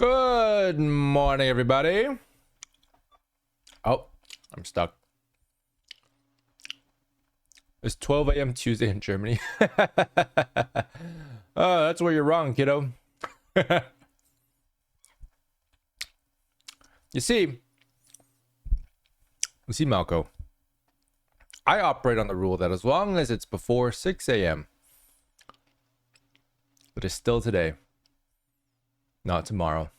Good morning, everybody. Oh, I'm stuck. It's 12 a.m. Tuesday in Germany. Oh, that's where you're wrong, kiddo. You see, Malco, I operate on the rule that as long as it's before 6 a.m., it is still today, not tomorrow.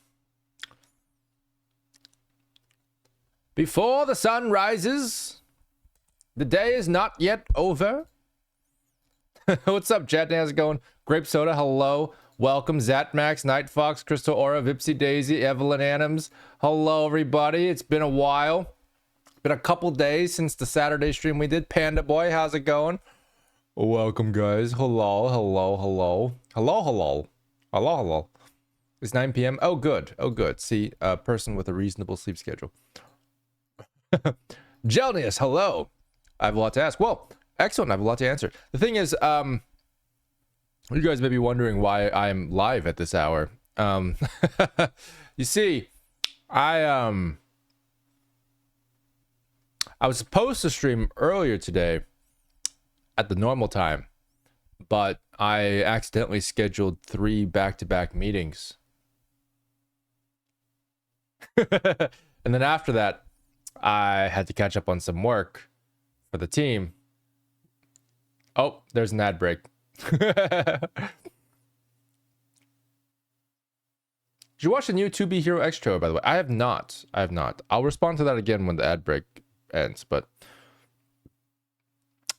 Before the sun rises, the day is not yet over. What's up, chat? How's it going? Grape Soda, hello. Welcome, Zatmax, Night Fox, Crystal Aura, Vipsy Daisy, Evelyn Adams. Hello, everybody. It's been a while. Been a couple days since the Saturday stream we did. Panda Boy, how's it going? Welcome, guys. Hello, hello, hello. Hello, hello. Hello, hello. It's 9 p.m. Oh, good. Oh, good. See, a person with a reasonable sleep schedule. Gelnius, hello. I have a lot to ask. Well, excellent. I have a lot to answer. The thing is, you guys may be wondering why I'm live at this hour. You see, I was supposed to stream earlier today at the normal time, but I accidentally scheduled 3 back-to-back meetings. And then after that, I had to catch up on some work for the team. Oh, there's an ad break. Did you watch the new 2B Hero X trailer, by the way? I have not. I'll respond to that again when the ad break ends, but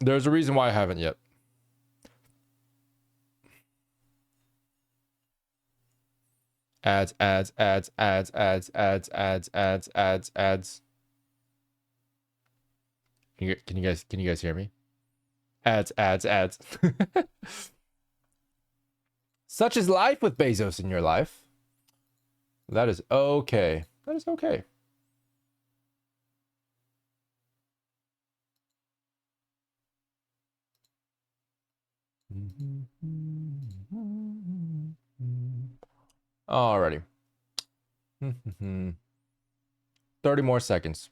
there's a reason why I haven't yet. Ads. Can you guys hear me? Ads. Such is life with Bezos in your life. That is okay. That is okay. Alrighty. 30 more seconds.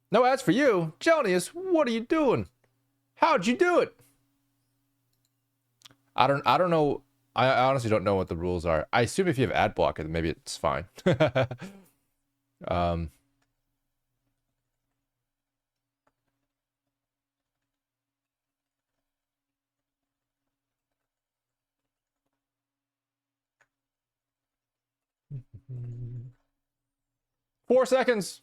No ads for you. Jonius, what are you doing? How'd you do it? I don't know. I honestly don't know what the rules are. I assume if you have ad blocker, then maybe it's fine. 4 seconds.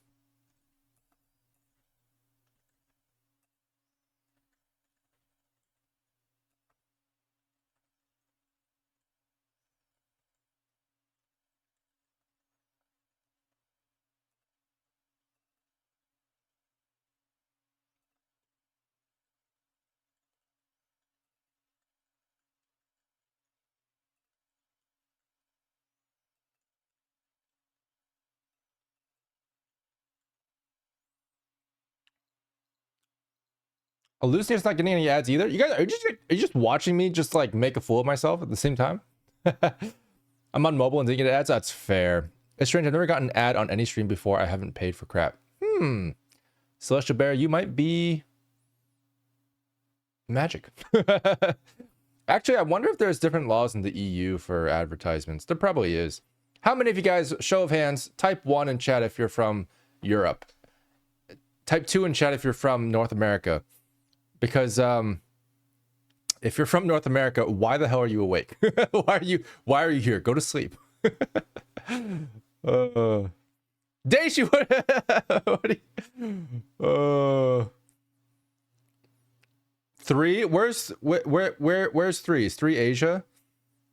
Hallucinator's not getting any ads either. You guys are you just watching me just like make a fool of myself at the same time? I'm on mobile and didn't get ads. That's fair. It's strange. I've never gotten an ad on any stream before. I haven't paid for crap. Celestial Bear, you might be magic. Actually, I wonder if there's different laws in the EU for advertisements. There probably is. How many of you guys, show of hands, type 1 in chat if you're from Europe. Type 2 in chat if you're from North America. Because if you're from North America, why the hell are you awake? why are you here? Go to sleep. Daisy, what are you, 3? Where's 3? Is 3 Asia?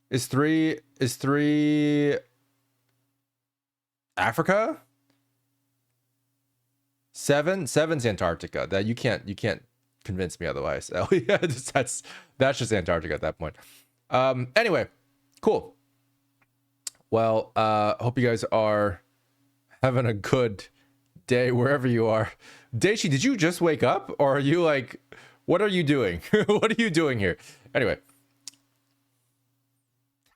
Is 3 Africa? 7's Antarctica. That you can't convince me otherwise. Yeah, that's just Antarctica at that point. Anyway, cool. Well, hope you guys are having a good day wherever you are. Daishi, did you just wake up, or are you like, what are you doing? What are you doing here? Anyway,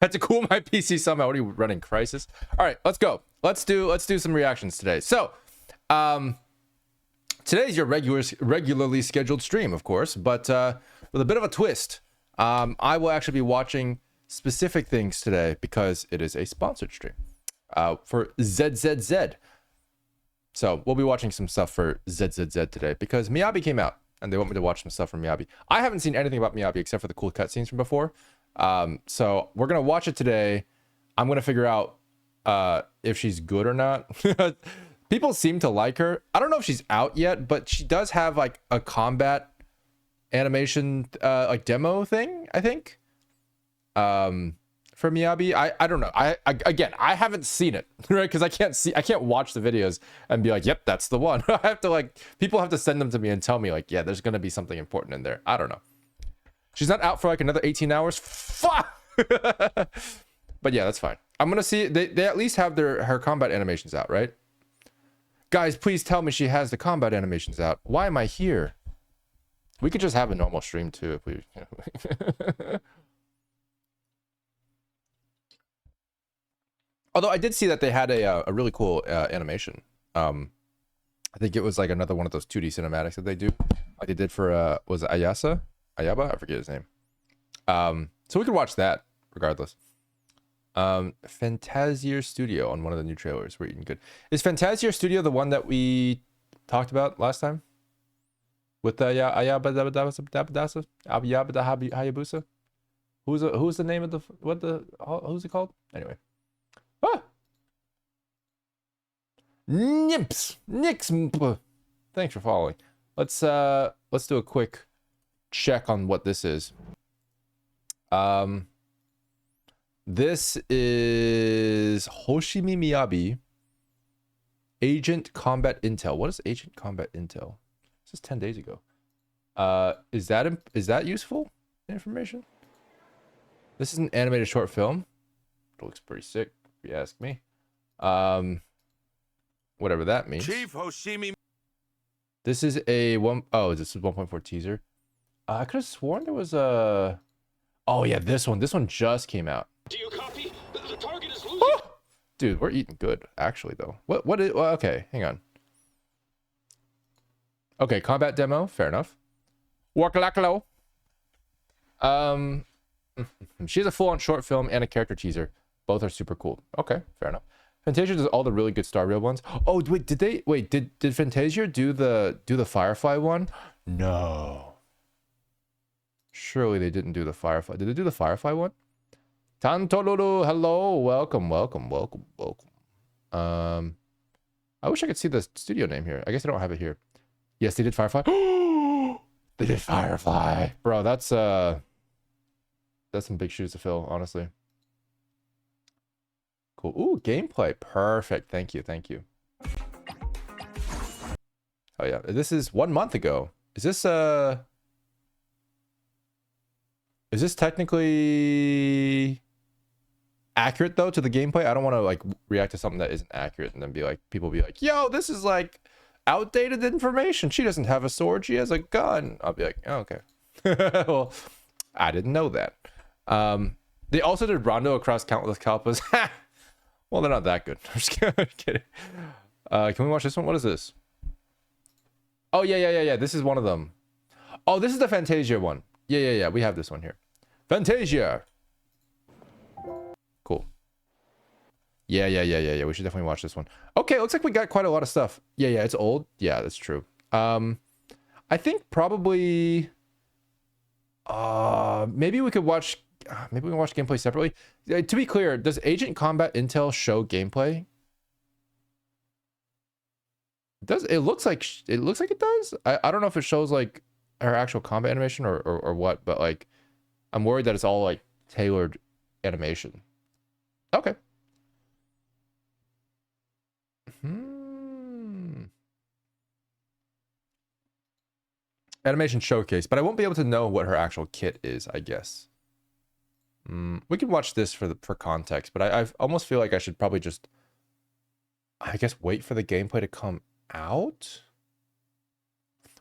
Had to cool my PC somehow. What are you running, Crisis? All right, let's go. Let's do some reactions today. So, today's your regularly scheduled stream, of course, but with a bit of a twist. I will actually be watching specific things today because it is a sponsored stream for ZZZ. So we'll be watching some stuff for ZZZ today because Miyabi came out and they want me to watch some stuff from Miyabi. I haven't seen anything about Miyabi except for the cool cutscenes from before. So we're going to watch it today. I'm going to figure out if she's good or not. People seem to like her. I don't know if she's out yet, but she does have like a combat animation like demo thing, I think. For Miyabi, I don't know. Again, I haven't seen it, right? Because I can't watch the videos and be like, yep, that's the one. I have to like, people have to send them to me and tell me like, yeah, there's gonna be something important in there. I don't know. She's not out for like another 18 hours. Fuck. But yeah, that's fine. I'm gonna see. They at least have her combat animations out, right? Guys, please tell me she has the combat animations out. Why am I here? We could just have a normal stream too if we. Although I did see that they had a really cool animation. I think it was like another one of those 2D cinematics that they do, like they did for was it Ayaba? I forget his name. So we could watch that regardless. Phantasier Studio on one of the new trailers. We're eating good. Is Phantasier Studio the one that we talked about last time? With the Hayabusa? Who's the name of who's it called? Anyway. Ah! Nimps. Nix. Thanks for following. Let's do a quick check on what this is. This is Hoshimi Miyabi, Agent Combat Intel. What is Agent Combat Intel? This is 10 days ago. Is that useful information? This is an animated short film. It looks pretty sick, if you ask me. Whatever that means. Chief Hoshimi. This is a this is 1.4 teaser. I could have sworn there was a. Oh yeah, this one. This one just came out. Do you copy? The target is losing. Oh! Dude, we're eating good, actually, though. What is... Well, okay, hang on. Okay, combat demo. Fair enough. Wakalakalo. She has a full-on short film and a character teaser. Both are super cool. Okay, fair enough. Fantasia does all the really good Star Rail ones. Oh, wait, did Fantasia do the Firefly one? No. Surely they didn't do the Firefly. Did they do the Firefly one? Tantolulu, hello, welcome. I wish I could see the studio name here. I guess I don't have it here. Yes, they did Firefly. They did Firefly, bro. That's some big shoes to fill, honestly. Cool. Ooh, gameplay, perfect. Thank you. Oh yeah, this is 1 month ago. Is this technically accurate though to the gameplay? I don't want to like react to something that isn't accurate and then be like, people be like, yo, this is like outdated information. She doesn't have a sword, she has a gun. I'll be like, oh, okay. Well, I didn't know that. They also did Rondo across countless Kalpas. Well, they're not that good. I'm just kidding. Can we watch this one? What is this? Oh yeah. This is one of them. Oh, this is the Fantasia one. Yeah. We have this one here. Fantasia. Cool. Yeah. We should definitely watch this one. Okay, looks like we got quite a lot of stuff. Yeah, it's old. Yeah, that's true. I think probably maybe we could watch gameplay separately. To be clear, does Agent Combat Intel show gameplay? It looks like it does. I don't know if it shows like her actual combat animation or what, but like I'm worried that it's all like tailored animation. Okay. Animation showcase, but I won't be able to know what her actual kit is, I guess. We could watch this for context, but I almost feel like I should probably just, I guess, wait for the gameplay to come out.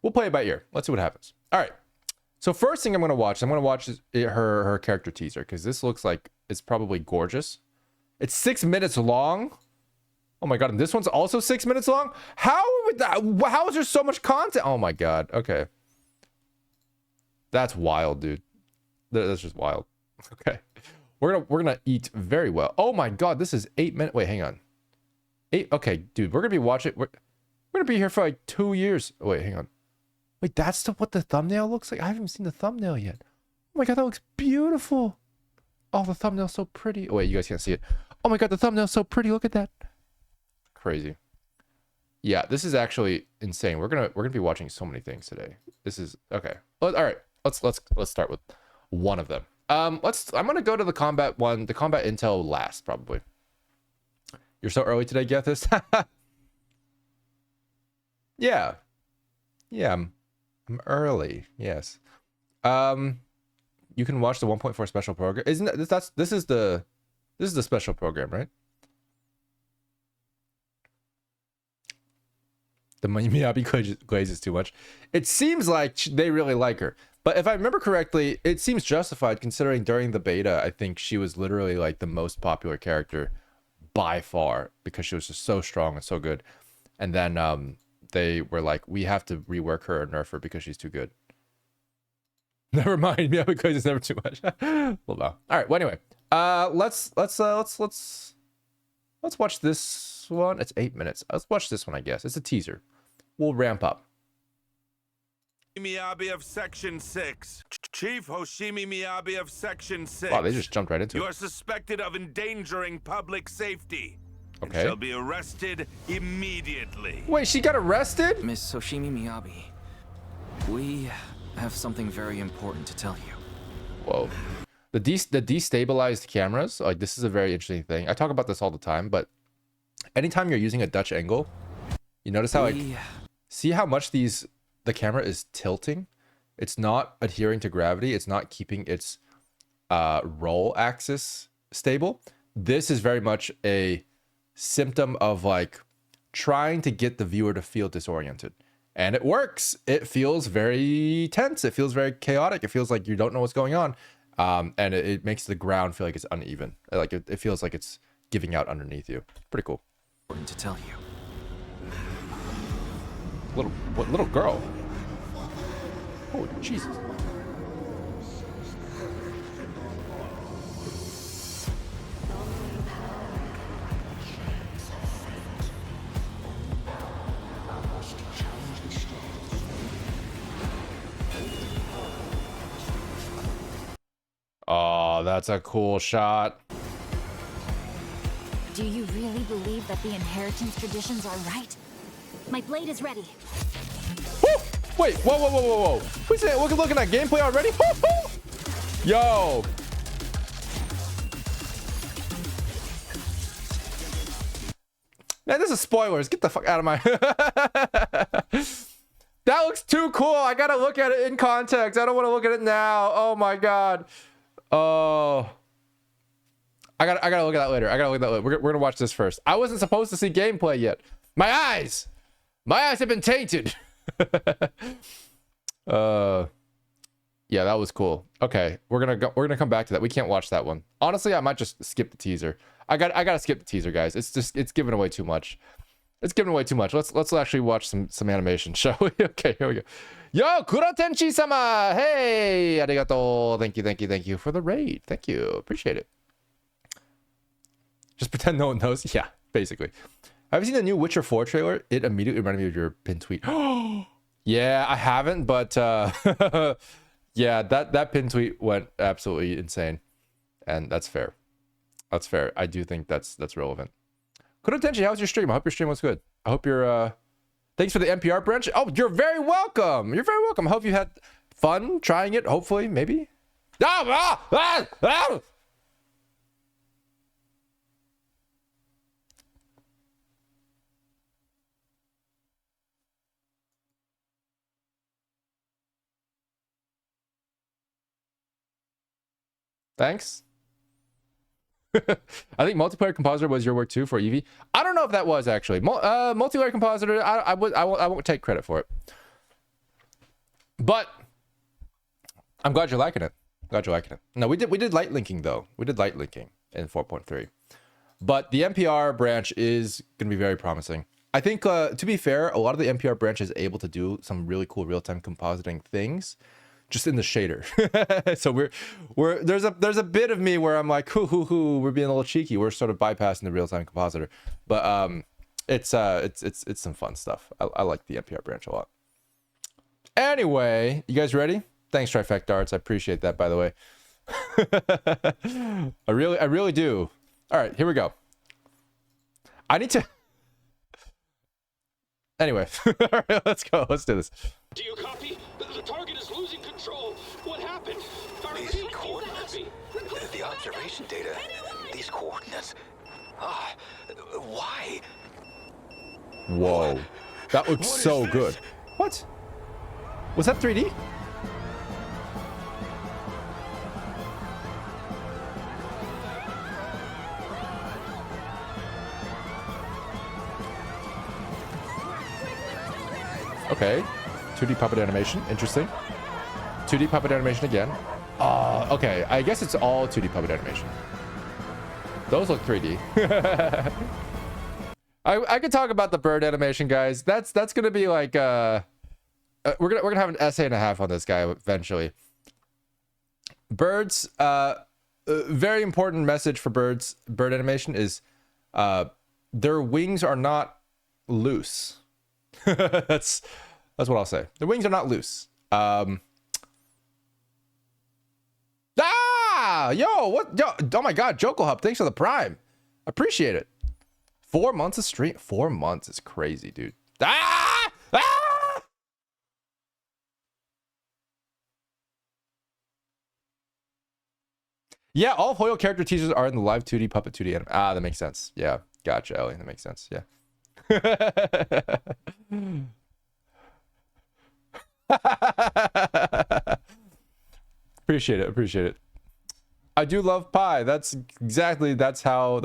We'll play it by ear. Let's see what happens. All right. So first thing I'm gonna watch is her character teaser, because this looks like it's probably gorgeous. It's 6 minutes long. Oh my god, and this one's also 6 minutes long. How is there so much content? Oh my god. Okay, that's wild, dude. That's just wild. Okay, we're gonna eat very well. Oh my god, this is 8 minutes. Wait, hang on. Okay, dude, we're gonna be watching. We're gonna be here for like 2 years. Wait, hang on. Wait, that's what the thumbnail looks like? I haven't seen the thumbnail yet. Oh my god, that looks beautiful. Oh, the thumbnail's so pretty. Oh, wait, you guys can't see it. Oh my god, the thumbnail's so pretty. Look at that. Crazy. Yeah, this is actually insane. We're gonna be watching so many things today. This is okay. All right, let's start with one of them. I'm gonna go to the combat one, the combat intel last probably. You're so early today, Gethis. Yeah, I'm early. Yes. You can watch the 1.4 special program. Isn't that this is the special program, right? The Miyabi glazes too much. It seems like they really like her. But if I remember correctly, it seems justified considering during the beta, I think she was literally like the most popular character by far because she was just so strong and so good. And then they were like, we have to rework her and nerf her because she's too good. Never mind. Miyabi glazes is never too much. Well, no. All right. Well, anyway, let's watch this one. It's 8 minutes. Let's watch this one. I guess it's a teaser. We'll ramp up. Miyabi of Section 6. Chief Hoshimi Miyabi of Section 6. Wow, they just jumped right into it. You are suspected of endangering public safety. Okay. And shall be arrested immediately. Wait, she got arrested? Miss Hoshimi Miyabi, we have something very important to tell you. Whoa. The destabilized cameras, like this is a very interesting thing. I talk about this all the time, but anytime you're using a Dutch angle, you notice how see how much the camera is tilting? It's not adhering to gravity. It's not keeping its roll axis stable. This is very much a symptom of like trying to get the viewer to feel disoriented. And it works. It feels very tense. It feels very chaotic. It feels like you don't know what's going on. And it makes the ground feel like it's uneven. Like it feels like it's giving out underneath you. Pretty cool. Important to tell you. Little girl? Oh, Jesus. Oh, that's a cool shot. Do you really believe that the inheritance traditions are right? My blade is ready. Woo! Wait, whoa. Who's that? We're looking at gameplay already? Woo-hoo! Yo. Man, this is spoilers. Get the fuck out of my... That looks too cool. I gotta look at it in context. I don't want to look at it now. Oh my god. Oh. I gotta look at that later. We're gonna watch this first. I wasn't supposed to see gameplay yet. My eyes have been tainted. Yeah, that was cool. Okay, we're gonna come back to that. We can't watch that one. Honestly, I might just skip the teaser. I gotta skip the teaser, guys. It's giving away too much. It's giving away too much. Let's actually watch some animation, shall we? Okay, here we go. Yo, Kuratenchi-sama! Hey! Arigato. Thank you for the raid. Thank you. Appreciate it. Just pretend no one knows. Yeah, basically. Have you seen the new Witcher 4 trailer? It immediately reminded me of your pin tweet. Yeah, I haven't, but yeah, that pin tweet went absolutely insane. And that's fair. That's fair. I do think that's relevant. Kuratenchi, how's your stream? I hope your stream was good. I hope you're thanks for the NPR branch. Oh, you're very welcome. You're very welcome. I hope you had fun trying it, hopefully, maybe. Thanks. I think multiplayer compositor was your work too for Eevee. I don't know if that was actually multiplayer compositor. I won't take credit for it. But I'm glad you're liking it. Glad you're liking it. No, we did light linking though. We did light linking in 4.3. But the NPR branch is going to be very promising. I think, to be fair, a lot of the NPR branch is able to do some really cool real-time compositing things just in the shader. So there's a bit of me where I'm like, we're being a little cheeky. We're sort of bypassing the real-time compositor. But it's some fun stuff. I like the NPR branch a lot. Anyway, you guys ready? Thanks, Trifecta Arts. I appreciate that, by the way. I really do. All right, here we go. I need to... Anyway, all right, let's go. Let's do this. Do you copy? The target is losing control. What happened? These coordinates, the observation data, these coordinates. Why? Whoa, that looks so good. What? Was that 3D? Okay, 2D puppet animation, interesting. 2D puppet animation again. Okay, I guess it's all 2D puppet animation. Those look 3D. I could talk about the bird animation, guys. That's gonna be like we're gonna have an essay and a half on this guy eventually. Birds, very important message for birds. Bird animation is their wings are not loose. That's what I'll say. The wings are not loose. Yo, what? Yo, oh my God, Joko Hub, thanks for the prime. Appreciate it. 4 months of stream. 4 months is crazy, dude. Yeah, all Hoyo character teasers are in the live 2D puppet 2D anime. That makes sense. Yeah, gotcha, Ellie. That makes sense. Yeah. Appreciate it. I do love pie. That's how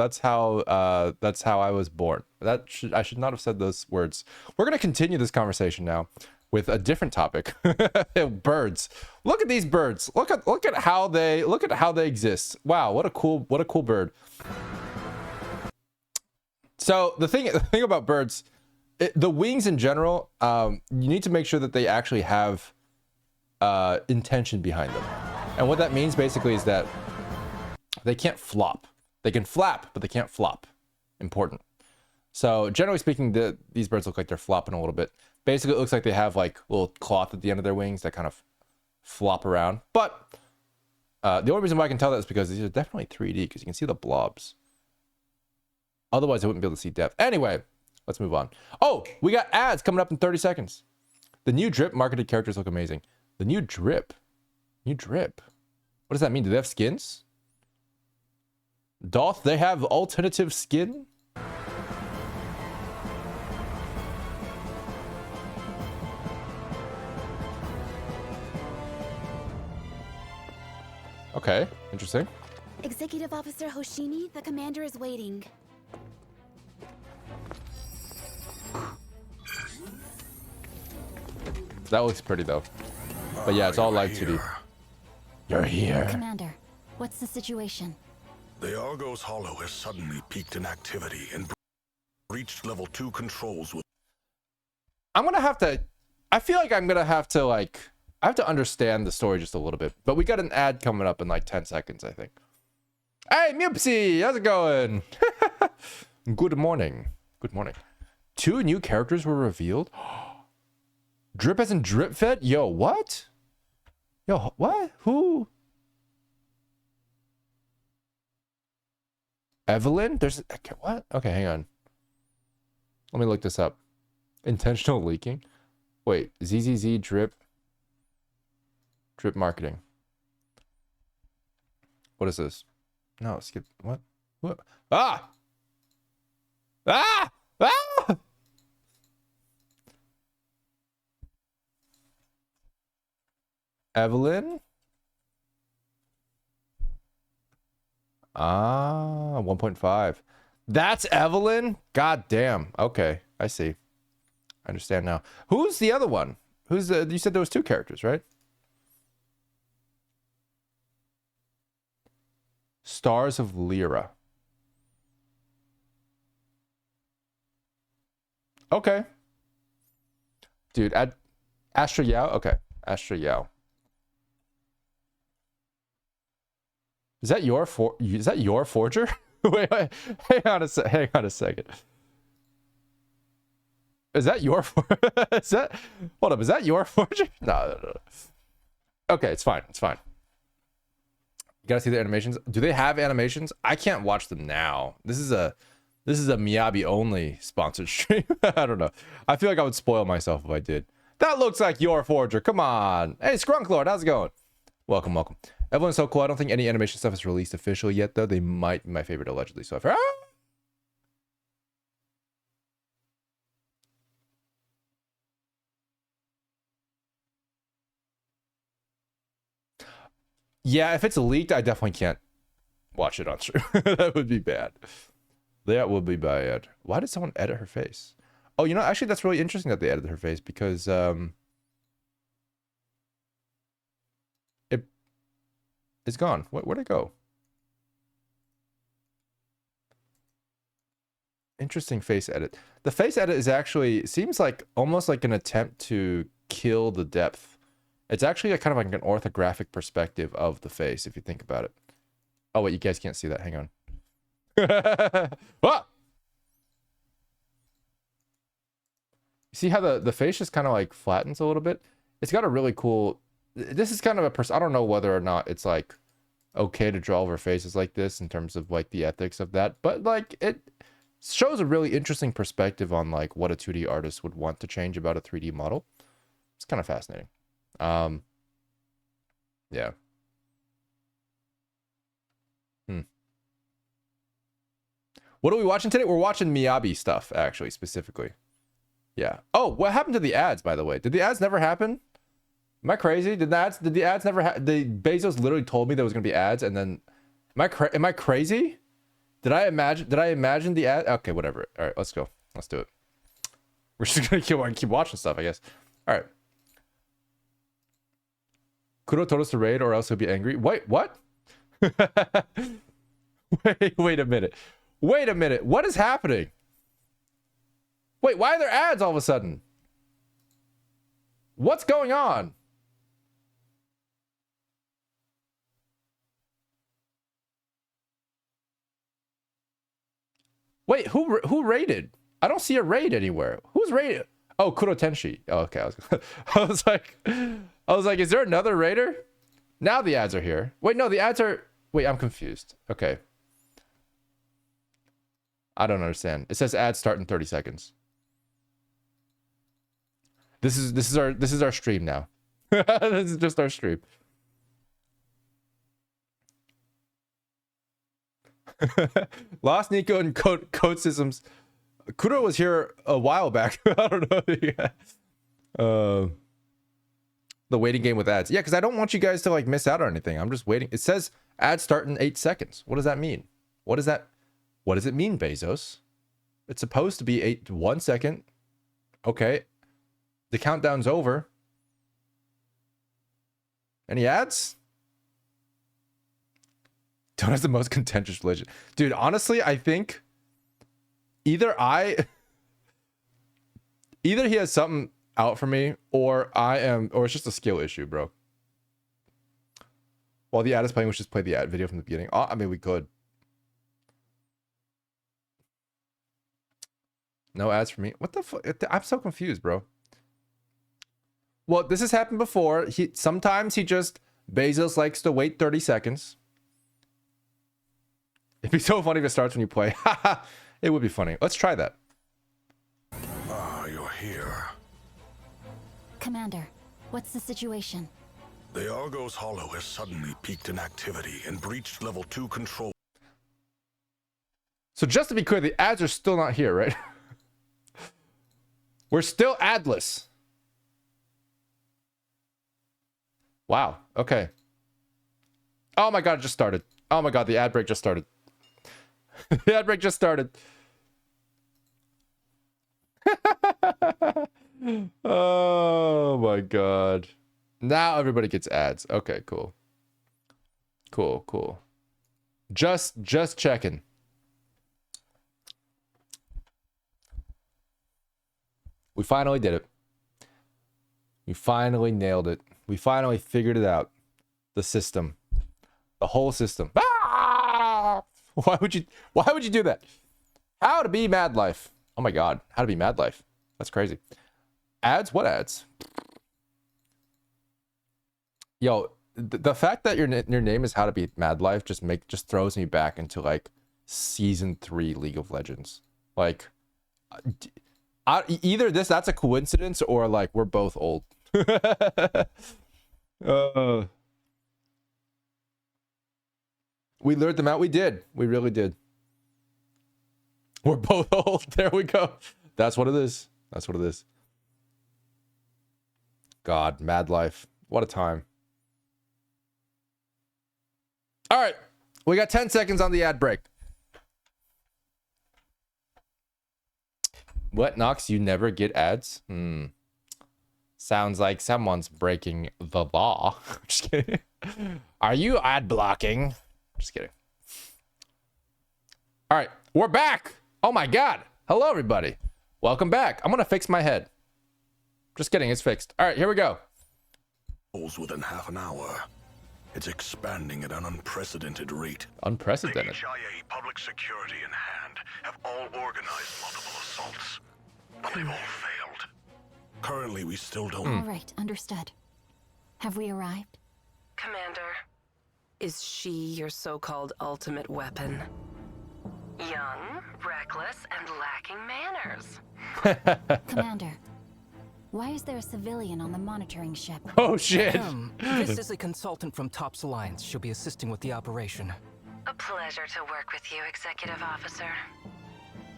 I was born. I should not have said those words. We're gonna continue this conversation now with a different topic. Birds. Look at these birds. Look at how they exist. Wow, what a cool bird. So the thing about birds, the wings in general, you need to make sure that they actually have intention behind them. And what that means basically is that they can't flop. They can flap, but they can't flop. Important. So generally speaking, these birds look like they're flopping a little bit. Basically, it looks like they have like a little cloth at the end of their wings that kind of flop around. But the only reason why I can tell that is because these are definitely 3D, because you can see the blobs. Otherwise, I wouldn't be able to see depth. Anyway, let's move on. Oh, we got ads coming up in 30 seconds. The new drip marketed characters look amazing. The new drip. New drip. What does that mean? Do they have skins? Doth they have alternative skin? Okay, interesting. Executive Officer Hoshimi, the commander is waiting. That looks pretty though. But yeah, it's all live 2D. You're here. Commander, what's the situation? The Argos Hollow has suddenly peaked in activity and reached level 2 controls with... I'm gonna have to... I feel like I'm gonna have to like... I have to understand the story just a little bit. But we got an ad coming up in like 10 seconds, I think. Hey, Mupsy! How's it going? Good morning. Good morning. 2 new characters were revealed. Drip as in drip fed? Yo, what? Yo, what? Who? Evelyn? There's... What? Okay, hang on. Let me look this up. Intentional leaking? Wait, ZZZ drip... Drip marketing. What is this? No, skip... What? What? Ah! Ah! Ah! Evelyn? 1.5. That's Evelyn? God damn. Okay, I see. I understand now. Who's the other one? Who's the... You said there was 2 characters, right? Stars of Lyra. Okay. Dude, Astra Yao? Okay. Astra Yao. Is that your forger? wait, hang on a second. Is that your hold up, is that your forger? No. Okay, it's fine. You gotta see the animations. Do they have animations? I can't watch them now. This is a Miyabi only sponsored stream. I don't know. I feel like I would spoil myself if I did. That looks like your forger. Come on. Hey, Skrunklord, how's it going? Welcome. Everyone's so cool. I don't think any animation stuff is released officially yet, though. They might be my favorite, allegedly. So I've heard. Yeah, if it's leaked, I definitely can't watch it on stream. That would be bad. That would be bad. Why did someone edit her face? Oh, you know, actually, that's really interesting that they edited her face because it's gone. Where'd it go? Interesting face edit. The face edit is actually seems like almost like an attempt to kill the depth. It's actually a kind of like an orthographic perspective of the face, if you think about it. Oh wait, you guys can't see that. Hang on. Ah! See how the face just kind of like flattens a little bit? It's got a really cool... This is kind of a... I don't know whether or not it's like okay to draw over faces like this in terms of like the ethics of that, but like it shows a really interesting perspective on like what a 2D artist would want to change about a 3D model. It's kind of fascinating. Yeah. What are we watching today? We're watching Miyabi stuff, actually, specifically. Yeah. Oh, what happened to the ads, by the way? Did the ads never happen? Am I crazy? Did the ads never happen? Bezos literally told me there was gonna be ads, and then am I crazy? Did I imagine the ad? Okay, whatever. All right, let's go. Let's do it. We're just gonna keep watching stuff, I guess. All right. Kuro told us to raid, or else he'll be angry. Wait, what? Wait a minute. Wait a minute. What is happening? Wait, why are there ads all of a sudden? What's going on? Wait, who raided? I don't see a raid anywhere. Who's raided? Oh, Kuro Tenshi. Oh, okay. I was like, is there another raider? Now the ads are here. Wait, no, the ads are... Wait, I'm confused. Okay. I don't understand. It says ads start in 30 seconds. This is our stream now. This is just our stream. Lost Nico and Code Systems. Kuro was here a while back. I don't know. The waiting game with ads. Yeah, because I don't want you guys to like miss out on anything. I'm just waiting. It says ads start in 8 seconds. What does that mean? What does it mean, Bezos? It's supposed to be 1 second. Okay. The countdown's over. Any ads? Don't have the most contentious religion. Dude, honestly, I think either he has something out for me, or it's just a skill issue, bro. While the ad is playing, we should just play the ad video from the beginning. Oh, I mean, we could. No ads for me. What the fuck? I'm so confused, bro. Well, this has happened before. Sometimes Bezos likes to wait 30 seconds. It'd be so funny if it starts when you play. It would be funny. Let's try that. Ah, you're here. Commander, what's the situation? The Argos Hollow has suddenly peaked in activity and breached level 2 control. So just to be clear, the ads are still not here, right? We're still adless. Wow. Okay. Oh my god, it just started. Oh my god, the ad break just started. The ad break just started. Oh my god. Now everybody gets ads. Okay, cool. Cool. Just checking. We finally did it. We finally nailed it. We finally figured it out. The system. The whole system. Ah! Why would you do that? How to be Mad Life. Oh my god. How to be Mad Life. That's crazy. Ads? What ads? Yo, the fact that your name is How to Be Mad Life just throws me back into like season 3 League of Legends. Like either that's a coincidence or like we're both old. We lured them out. We did. We really did. We're both old. There we go. That's what it is. That's what it is. God, Mad Life. What a time. All right. We got 10 seconds on the ad break. What, Nox? You never get ads? Sounds like someone's breaking the law. Just kidding. Are you ad blocking? Just kidding. All right. We're back. Oh my god. Hello, everybody. Welcome back. I'm going to fix my head. Just kidding. It's fixed. All right. Here we go. Within half an hour. It's expanding at an unprecedented rate. Unprecedented. The HIA, public security in hand, have all organized multiple assaults, but they've all failed. Currently, we still don't... All right, understood. Have we arrived? Commander, is she your so-called ultimate weapon? Young, reckless, and lacking manners. Commander, why is there a civilian on the monitoring ship? Oh, shit. This is a consultant from Topps Alliance. She'll be assisting with the operation. A pleasure to work with you, Executive Officer.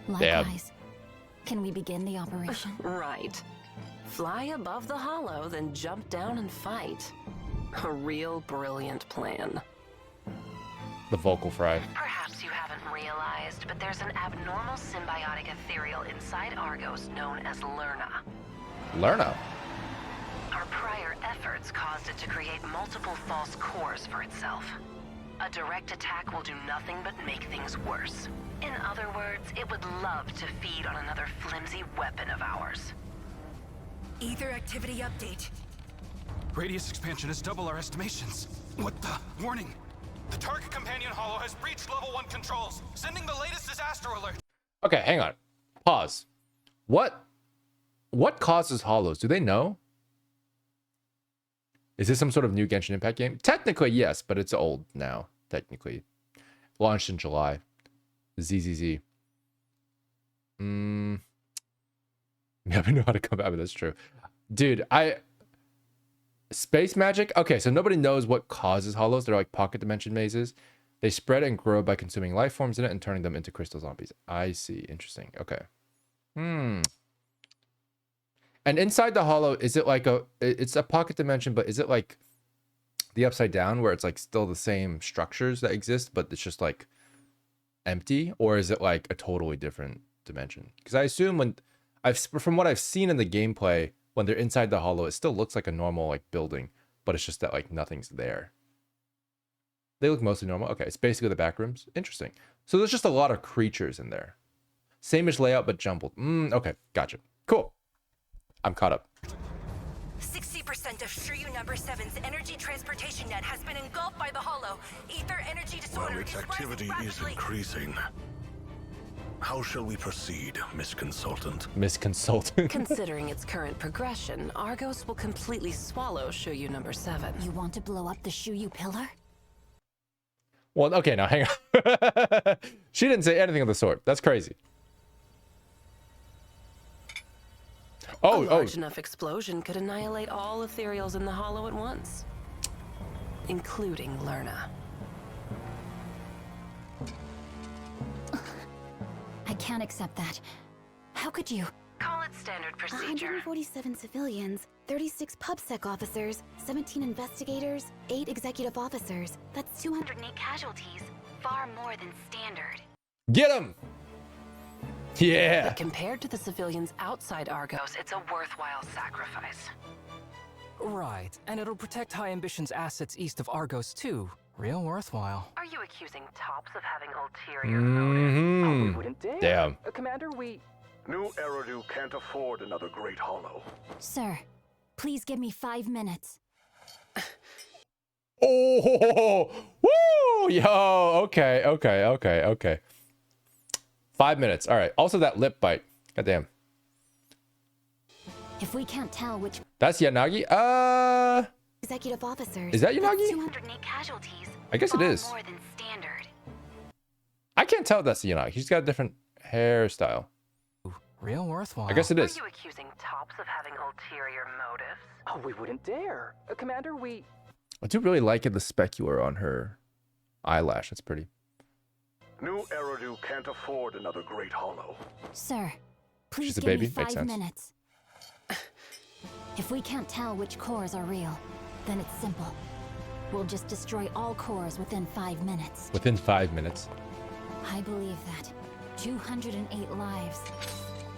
Likewise. Can we begin the operation? Right. Fly above the hollow, then jump down and fight. A real brilliant plan. The vocal fry. Perhaps you haven't realized, but there's an abnormal symbiotic ethereal inside Argos known as Lerna. Lerna. Our prior efforts caused it to create multiple false cores for itself. A direct attack will do nothing but make things worse. In other words, it would love to feed on another flimsy weapon of ours. Ether activity update. Radius expansion is double our estimations. What the? Warning! The target companion hollow has breached level 1 controls, sending the latest disaster alert. Okay, hang on. Pause. What causes hollows? Do they know? Is this some sort of new Genshin Impact game? Technically, yes, but it's old now, technically. Launched in July. ZZZ. Yeah, we know how to come back, but that's true. Dude, Space magic? Okay, so nobody knows what causes hollows. They're like pocket dimension mazes. They spread and grow by consuming life forms in it and turning them into crystal zombies. I see. Interesting. Okay. And inside the hollow, is it like it's a pocket dimension, but is it like the Upside Down where it's like still the same structures that exist, but it's just like empty? Or is it like a totally different dimension? Because I assume from what I've seen in the gameplay, when they're inside the hollow, it still looks like a normal like building, but it's just that like nothing's there. They look mostly normal. Okay, it's basically the back rooms. Interesting. So there's just a lot of creatures in there. Same-ish layout, but jumbled. Okay, gotcha. Cool. I'm caught up. 60% of Shiryu number 7's energy transportation net has been engulfed by the hollow. Ether energy disorder. Well, its activity is increasing. How shall we proceed, Miss Consultant? Miss Consultant. Considering its current progression, Argos will completely swallow Shiryu number 7. You want to blow up the Shiryu pillar? Well, okay, now hang on. She didn't say anything of the sort. That's crazy. A large enough explosion could annihilate all ethereals in the hollow at once, including Lerna. I can't accept that. How could you? Call it standard procedure. 147 civilians, 36 PubSec officers, 17 investigators, 8 executive officers. That's 208 casualties, far more than standard. Get him! Yeah. But compared to the civilians outside Argos, it's a worthwhile sacrifice. Right, and it'll protect High Ambition's assets east of Argos too. Real worthwhile. Are you accusing Tops of having ulterior motives? Mm-hmm. Wouldn't dare. Damn. Commander, we... New Eridu can't afford another Great Hollow. Sir, please give me 5 minutes. Oh, woo! Yo, okay. 5 minutes. All right. Also, that lip bite. Goddamn. If we can't tell which That's Yanagi. Executive officers. Is that that's Yanagi? 208 casualties. I guess it far is. More than standard. I can't tell if that's Yanagi. He's got a different hairstyle. Real worthwhile. I guess it is. Are you accusing Tops of having ulterior motives? Oh, we wouldn't dare. Commander, we... I do really like it, the specular on her eyelash. That's pretty. New Eridu can't afford another Great Hollow. Sir, please She's a give baby. me Makes 5 sense. minutes. If we can't tell which cores are real, then it's simple. We'll just destroy all cores within 5 minutes. Within 5 minutes. I believe that 208 lives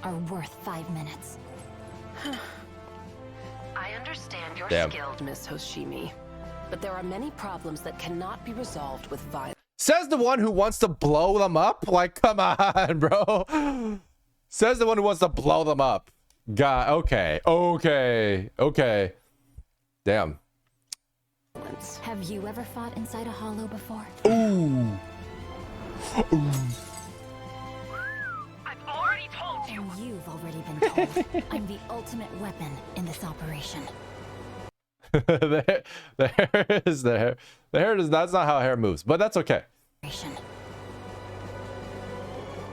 are worth 5 minutes. I understand you're Damn. skilled, Miss Hoshimi, but there are many problems that cannot be resolved with violence. Says the one who wants to blow them up? Like, come on, bro. Says the one who wants to blow them up. God, okay. Damn. Have you ever fought inside a hollow before? Ooh. I've already told you. And you've already been told. I'm the ultimate weapon in this operation. the hair is there. The hair is, that's not how hair moves, but that's okay.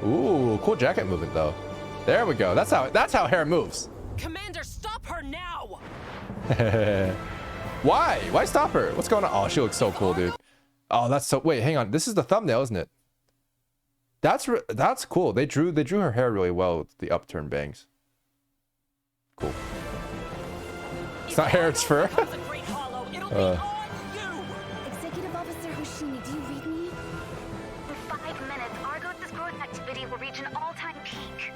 Ooh, cool jacket movement though. There we go. That's how hair moves. Commander, stop her now! Why stop her? What's going on? Oh, she looks so cool, dude. Oh, that's so, wait, hang on, this is the thumbnail, isn't it? That's cool. They drew her hair really well with the upturned bangs. Cool. It's not hair, it's fur. Executive Officer Hoshimi, do you read me? In 5 minutes, Argos' growth activity will reach an all-time peak.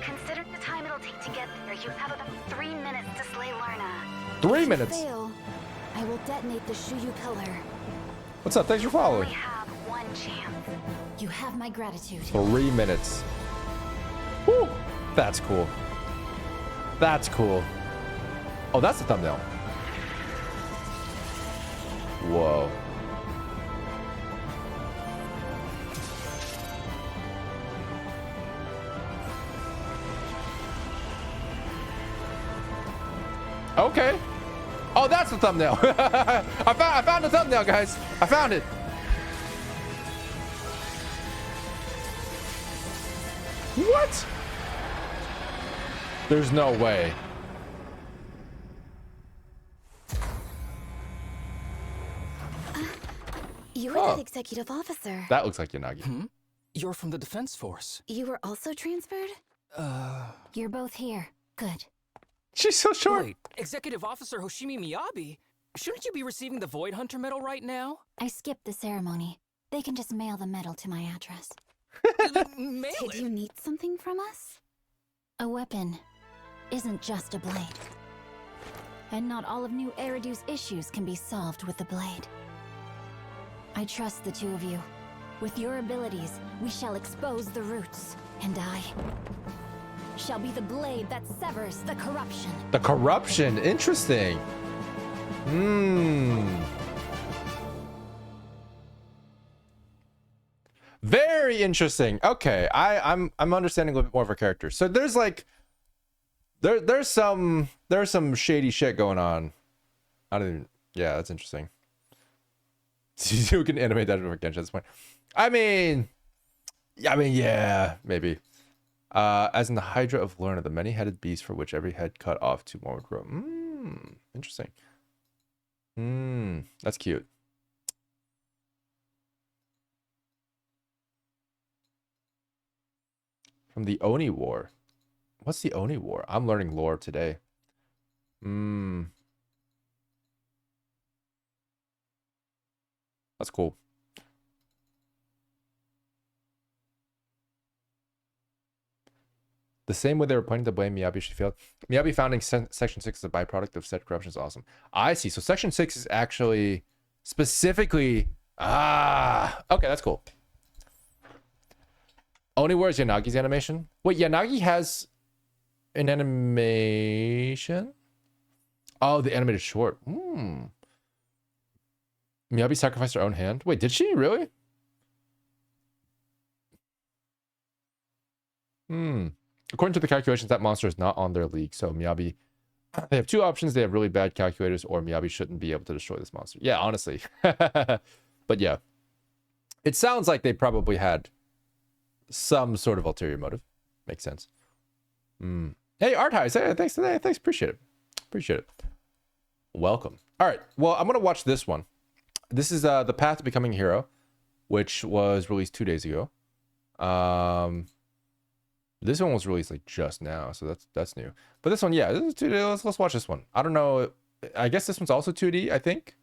Considering the time it'll take to get there, you have about 3 minutes to slay Lerna. 3 minutes. If you fail, I will detonate the Shuyu pillar. What's up? Thanks for following. You only have one chance. You have my gratitude. 3 minutes. Woo! That's cool. That's cool. Oh, that's the thumbnail. Whoa. Okay. Oh, that's the thumbnail. I found the thumbnail, guys. I found it. What? There's no way. You were that executive officer. That looks like Yanagi. You're from the Defense Force. You were also transferred? You're both here. Good. She's so short. Wait, Executive Officer Hoshimi Miyabi? Shouldn't you be receiving the Void Hunter medal right now? I skipped the ceremony. They can just mail the medal to my address. Mail Did you need something from us? A weapon isn't just a blade. And not all of New Eridu's issues can be solved with the blade. I trust the two of you. With your abilities, we shall expose the roots. And I shall be the blade that severs the corruption. The corruption. Interesting. Very interesting. Okay, I'm understanding a little bit more of her character. So there's like there's some shady shit going on. I don't even, yeah, that's interesting. You can animate that over Genshin at this point. I mean, yeah, maybe. As in the Hydra of Lerna, the many-headed beast for which every head cut off two more would grow. Interesting. That's cute. From the Oni War. What's the Oni War? I'm learning lore today. That's cool. The same way they were pointing to blame Miyabi, she failed. Miyabi founding Section 6 as a byproduct of said corruption is awesome. I see. So Section 6 is actually Specifically, okay, that's cool. Oni, where's Yanagi's animation? Wait, Yanagi has an animation? Oh, the animated short. Miyabi sacrificed her own hand. Wait, did she really? According to the calculations, that monster is not on their league. So Miyabi, they have two options. They have really bad calculators, or Miyabi shouldn't be able to destroy this monster. Yeah, honestly. But yeah, it sounds like they probably had some sort of ulterior motive. Makes sense. Hey, Art Highs. Hey, thanks today. Thanks. Appreciate it. Appreciate it. Welcome. All right. Well, I'm going to watch this one. This is The Path to Becoming a Hero, which was released 2 days ago. This one was released like just now, so that's new. But this one, yeah, this is 2D. Let's watch this one. I don't know. I guess this one's also 2D, I think.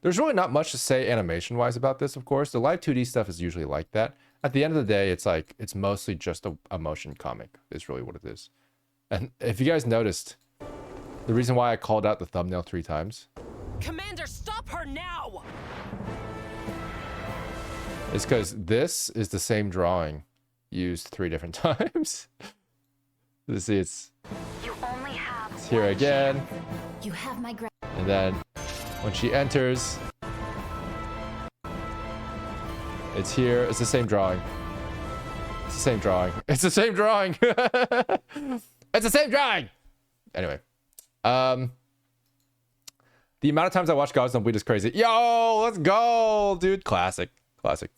There's really not much to say animation-wise about this, of course. The live 2D stuff is usually like that. At the end of the day, it's like, it's mostly just a motion comic, is really what it is. And if you guys noticed, the reason why I called out the thumbnail 3 times... Commander, stop her now! It's because this is the same drawing used 3 different times. You see, it's here again. You have my and then when she enters, it's here. It's the same drawing. It's the same drawing. It's the same drawing. It's the same drawing. Anyway, the amount of times I watch Gods Don't Bleed is crazy. Yo, let's go, dude. Classic. Classic.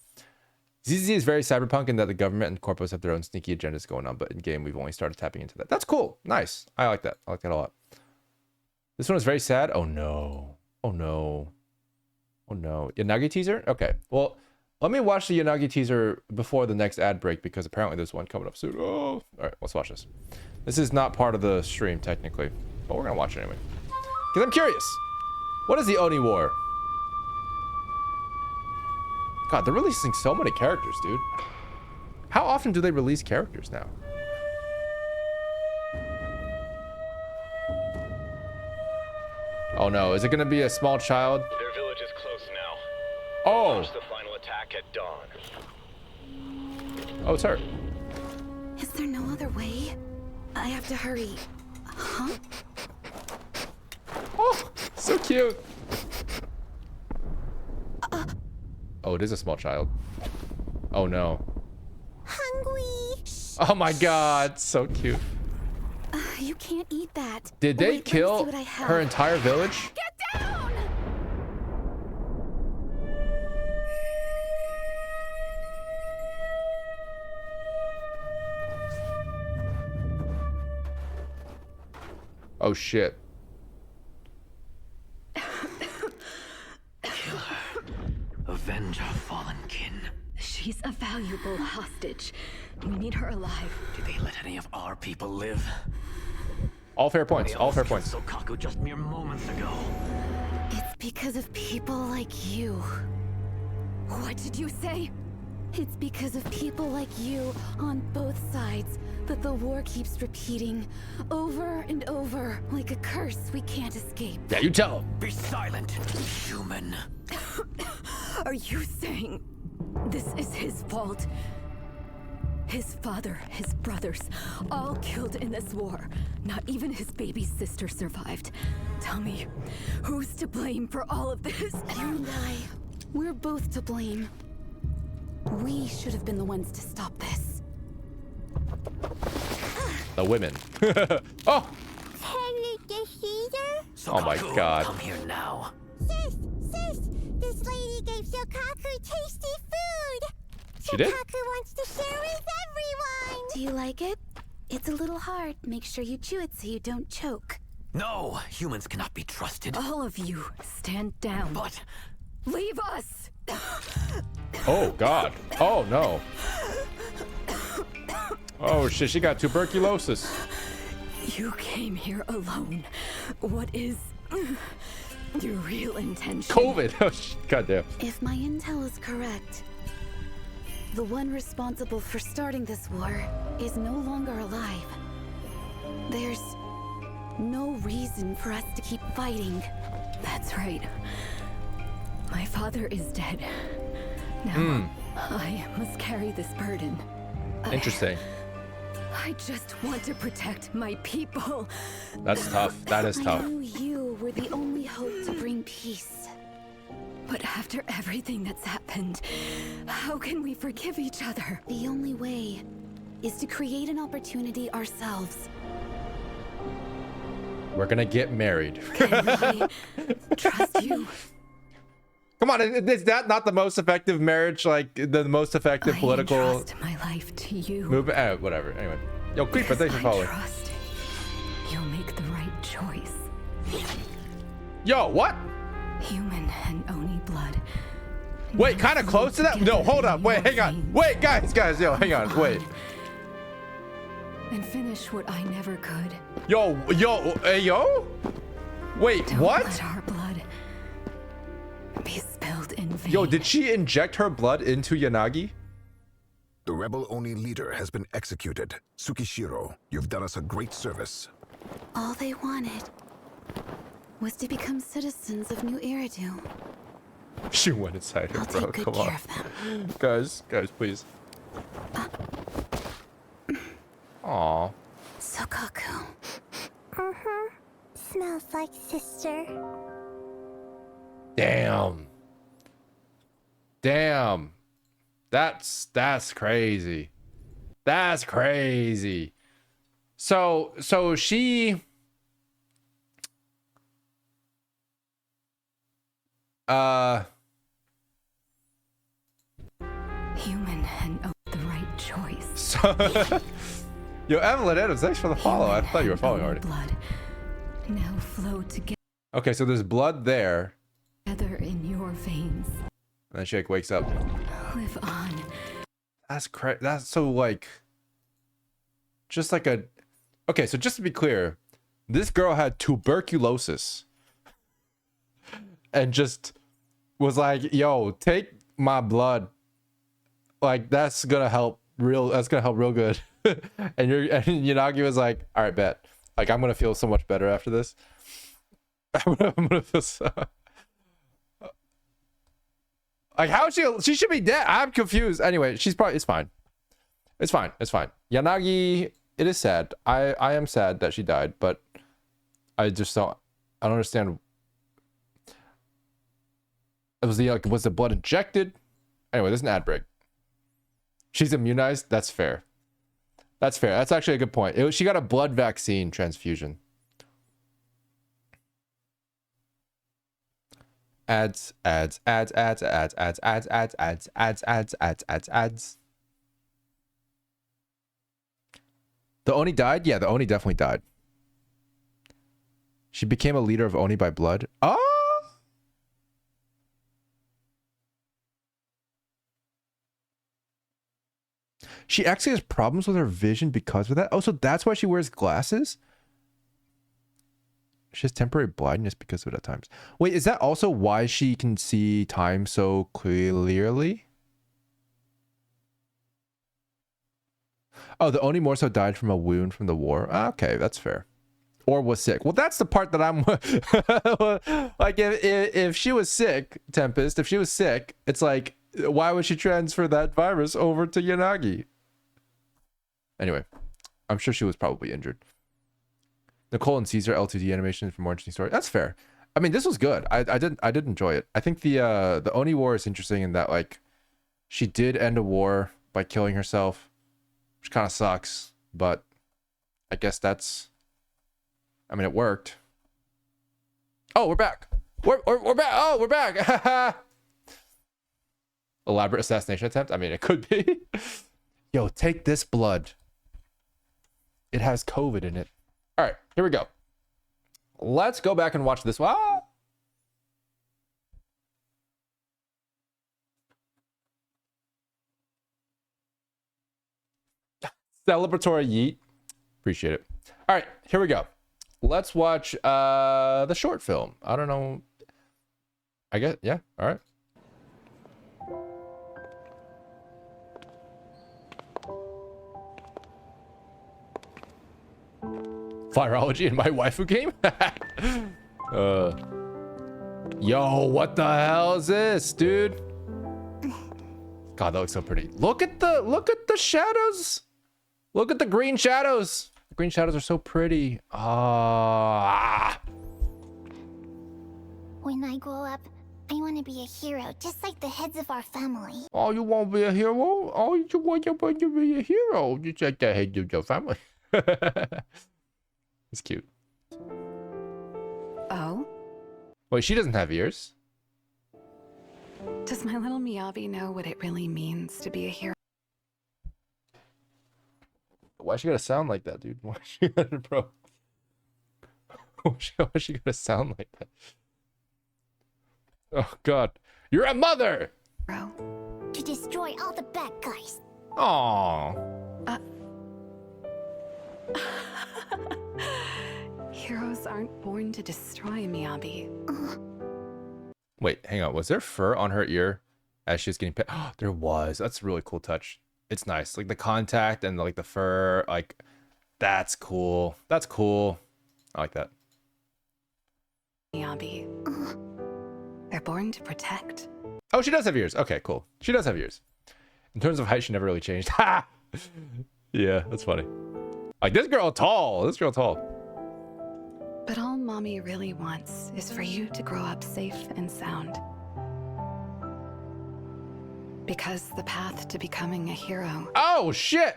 ZZ is very cyberpunk in that the government and corporates have their own sneaky agendas going on, but in game we've only started tapping into that. That's cool. Nice. I like that. I like that a lot. This one is very sad. Oh no. Oh no. Oh no. Yanagi teaser? Okay. Well, let me watch the Yanagi teaser before the next ad break because apparently there's one coming up soon. Oh. Alright, let's watch this. This is not part of the stream technically, but we're gonna watch it anyway. Because I'm curious. What is the Oni War? God, they're releasing so many characters, dude. How often do they release characters now? Oh no, is it gonna be a small child? Their village is close now. Oh! Launch the final attack at dawn. Oh, it's her. Is there no other way? I have to hurry. Huh? Oh, so cute. Oh, it is a small child. Oh no. Hungry. Oh my god, so cute. You can't eat that. Did they Wait, kill let me see what I have. her entire village? Get down! Oh shit. Avenge our fallen kin. She's a valuable hostage. We need her alive. Did they let any of our people live? All fair points. All fair points. Sokaku just mere moments ago. It's because of people like you. What did you say? It's because of people like you on both sides that the war keeps repeating over and over like a curse we can't escape. Yeah, you tell him. Be silent, human. Are you saying this is his fault? His father, his brothers, all killed in this war. Not even his baby sister survived. Tell me, who's to blame for all of this? You and I, we're both to blame. We should have been the ones to stop this. The women. Oh! Oh my god. Come here now. Sis, this lady gave Sokaku tasty food. She did? Sokaku wants to share with everyone. Do you like it? It's a little hard. Make sure you chew it so you don't choke. No, humans cannot be trusted. All of you, stand down. But... Leave us! Oh god. Oh no. Oh shit, she got tuberculosis. You came here alone. What is your real intention? COVID. Oh shit, goddamn. If my intel is correct, the one responsible for starting this war is no longer alive. There's no reason for us to keep fighting. That's right. My father is dead. Now, I must carry this burden. Interesting. I just want to protect my people. That's tough. That is tough. I knew you were the only hope to bring peace. But after everything that's happened, how can we forgive each other? The only way is to create an opportunity ourselves. We're gonna get married. Can I trust you? Come on, is that not the most effective marriage? Like the most effective political I entrust my life to you. movement? Whatever. Anyway, yo, Creeper, thanks for following. Trust you'll make the right choice. Yo, what? Human and Oni blood. Wait, kind of close to that? No, hold up. Wait, hang on. Wait, guys, yo, hang on. Wait. And finish what I never could. Yo. Wait, Don't what? let our blood be spilled in vain. Yo, did she inject her blood into Yanagi? The rebel Oni leader has been executed. Tsukishiro, you've done us a great service. All they wanted was to become citizens of New Eridu. She went inside her, I'll bro. take good Come care on. of them. Guys, please. Aw. Sokaku. Smells like sister. Damn. That's crazy. That's crazy. So she Human and the right choice. So yo, Evelyn Adams, thanks for the follow. I thought you were following already. Blood now flow together Okay, so there's blood there. in your veins. And then she like wakes up. Live on. That's crazy. That's so like just like a okay, so just to be clear, this girl had tuberculosis and just was like, yo, take my blood. Like that's gonna help real good. and Yanagi was like, all right, bet. Like I'm gonna feel so much better after this. I'm gonna feel so like how she should be dead. I'm confused. Anyway, it's fine. It's fine. Yanagi, it is sad. I am sad that she died, but I don't understand. Was the blood injected? Anyway, there's an ad break. She's immunized. That's fair. That's actually a good point. She got a blood vaccine transfusion. Ads. The Oni died? Yeah, the Oni definitely died. She became a leader of Oni by blood. Oh! She actually has problems with her vision because of that? Oh, so that's why she wears glasses? She has temporary blindness because of it at times. Wait, is that also why she can see time so clearly? Oh, the Oni more so died from a wound from the war. Okay, that's fair. Or was sick. Well, that's the part that I'm like if she was sick, Tempest, if she was sick, it's like why would she transfer that virus over to Yanagi? Anyway, I'm sure she was probably injured. Nicole and Caesar LTD animation for more interesting story. That's fair. I mean, this was good. I did enjoy it. I think the Oni war is interesting in that like she did end a war by killing herself, which kind of sucks, but I guess that's I mean it worked. Oh, we're back. We're back. Oh, we're back. Elaborate assassination attempt? I mean, it could be. Yo, take this blood. It has COVID in it. All right, here we go. Let's go back and watch this. Ah! Celebratory yeet. Appreciate it. All right, here we go. Let's watch the short film. I don't know. I guess, yeah, all right. Virology in my waifu game? Yo, what the hell is this, dude? God, that looks so pretty. Look at the shadows. Look at the green shadows. The green shadows are so pretty. When I grow up, I want to be a hero, just like the heads of our family. Oh, you want to be a hero? Oh, you want to be a hero? You like the head of your family. It's cute. Oh? Wait, she doesn't have ears. Does my little Miyabi know what it really means to be a hero? Why she gotta sound like that, dude? Why she gotta, bro? Why she gotta sound like that? Oh God, you're a mother. Bro. To destroy all the bad guys. Aww. Heroes aren't born to destroy, Miyabi. Wait, hang on. Was there fur on her ear as she was getting pet? Oh, there was. That's a really cool touch. It's nice. Like the contact and like the fur. Like, that's cool. That's cool. I like that. Miyabi. They're born to protect. Oh, she does have ears. Okay, cool. She does have ears. In terms of height, she never really changed. Ha! Yeah, that's funny. Like, this girl tall. This girl tall. But all Mommy really wants is for you to grow up safe and sound. Because the path to becoming a hero... Oh, shit!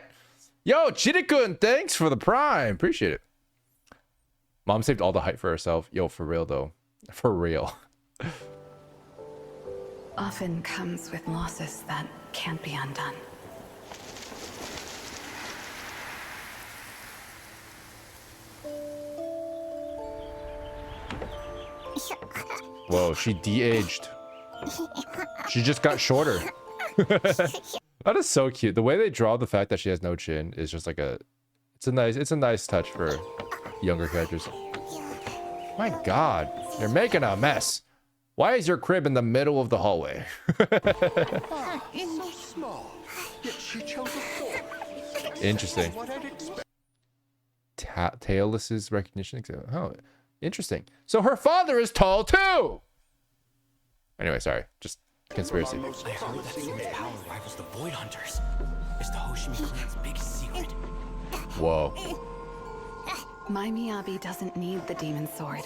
Yo, Chidi-kun, thanks for the prime. Appreciate it. Mom saved all the height for herself. Yo, for real, though. For real. often comes with losses that can't be undone. Whoa, she de-aged. She just got shorter. That is so cute. The way they draw the fact that she has no chin is just like it's a nice touch for younger characters. My God, you're making a mess. Why is your crib in the middle of the hallway? It's so small, yet she chose a sword. Interesting. What I'd expect. Tailless's recognition. Oh, interesting. So her father is tall too. Anyway, sorry. Just conspiracy. I heard that Sword's power rivals the Void Hunters. It's the Hoshimi clan's biggest secret. Whoa. My Miyabi doesn't need the demon sword.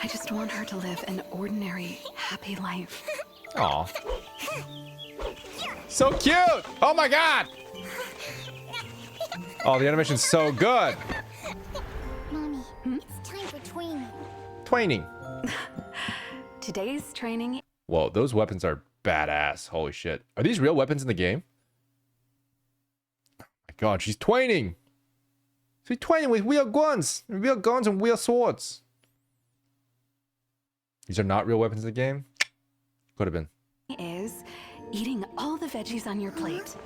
I just want her to live an ordinary, happy life. Aw. So cute! Oh my God! Oh, the animation's so good. Mommy, it's time for training. Twining. Today's training. Whoa, those weapons are badass. Holy shit. Are these real weapons in the game? Oh my God, she's twining. She's twining with real guns and real swords. These are not real weapons in the game? Could have been. Is eating all the veggies on your plate.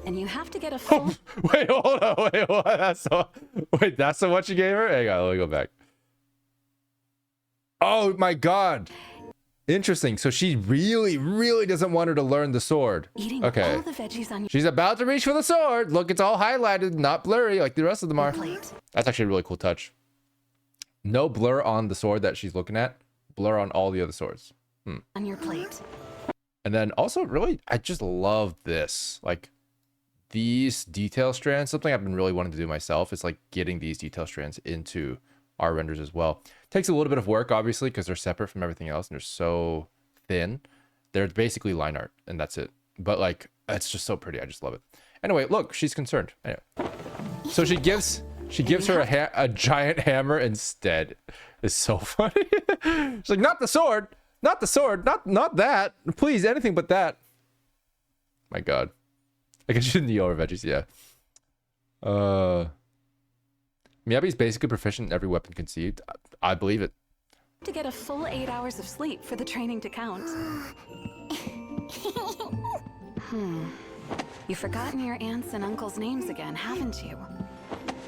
And you have to get a full... Wait, hold on. Wait, what? That's the what you gave her? Hang on, let me go back. Oh my God. Interesting. So she really, really doesn't want her to learn the sword. Eating okay. all the veggies on your... She's about to reach for the sword. Look, it's all highlighted, not blurry like the rest of them are. Plate. That's actually a really cool touch. No blur on the sword that she's looking at. Blur on all the other swords. On your plate. And then also, really, I just love this. Like, these detail strands, something I've been really wanting to do myself is like getting these detail strands into our renders as well. Takes a little bit of work, obviously, because they're separate from everything else and they're so thin. They're basically line art, and that's it. But like, it's just so pretty. I just love it. Anyway, look, she's concerned. Anyway, so she gives her a giant hammer instead. It's so funny. She's like, not the sword, not the sword, not that. Please, anything but that. My God. I guess she didn't eat all her veggies, yeah. Miyabi's basically proficient in every weapon conceived. I believe it. To get a full 8 hours of sleep for the training to count. You've forgotten your aunts and uncles' names again, haven't you?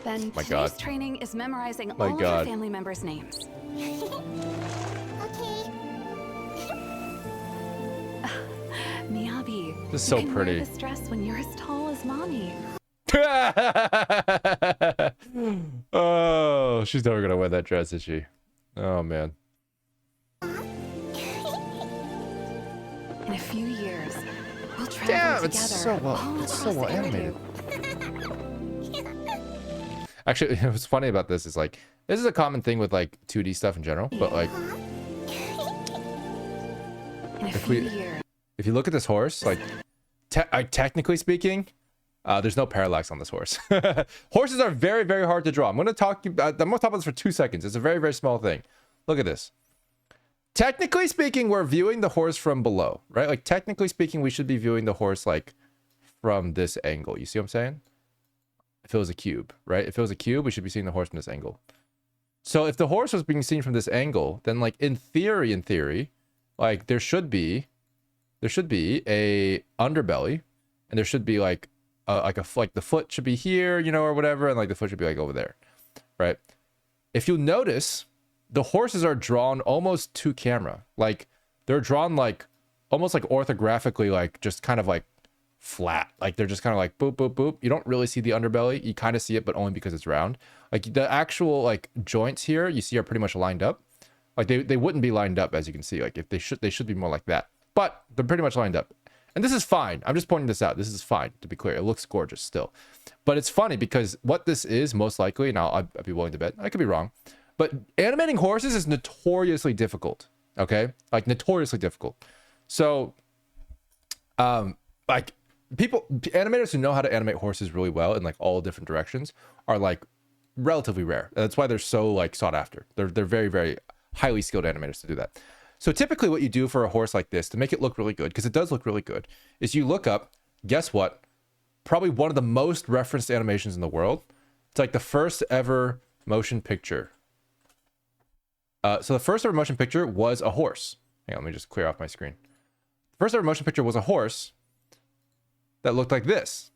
Then My today's God. training is memorizing My all of God. your family members' names. Miyabi, This is so you can pretty. wear this dress when you're as tall as Mommy. Oh, she's never gonna wear that dress, is she? Oh man. In a few years, we'll travel Damn, together it's so well, all it's so across well the animated. Eridu. Actually, what's funny about this is like this is a common thing with like 2D stuff in general, but like if you look at this horse, like technically speaking, there's no parallax on this horse. Horses are very, very hard to draw. I'm gonna talk about this for 2 seconds. It's a very, very small thing. Look at this. Technically speaking, we're viewing the horse from below, right? Like technically speaking, we should be viewing the horse like from this angle. You see what I'm saying? If it was a cube, right? If it was a cube, we should be seeing the horse from this angle. So if the horse was being seen from this angle, then like in theory, like there should be a underbelly, and there should be like the foot should be here, you know, or whatever, and like the foot should be like over there, right? If you notice, the horses are drawn almost to camera. Like they're drawn like almost like orthographically, like just kind of like flat. Like they're just kind of like boop, boop, boop. You don't really see the underbelly. You kind of see it, but only because it's round. Like the actual like joints here you see are pretty much lined up. Like they wouldn't be lined up, as you can see. Like if they should be more like that, but they're pretty much lined up. And this is fine. I'm just pointing this out. This is fine, to be clear. It looks gorgeous still. But it's funny because what this is most likely, and I'd be willing to bet, I could be wrong, but animating horses is notoriously difficult. Okay? Like notoriously difficult. So, like animators who know how to animate horses really well in like all different directions are like relatively rare. That's why they're so like sought after. They're very, very highly skilled animators to do that. So typically what you do for a horse like this to make it look really good, because it does look really good, is you look up, guess what? Probably one of the most referenced animations in the world. It's like the first ever motion picture. So the first ever motion picture was a horse. Hang on, let me just clear off my screen. The first ever motion picture was a horse that looked like this.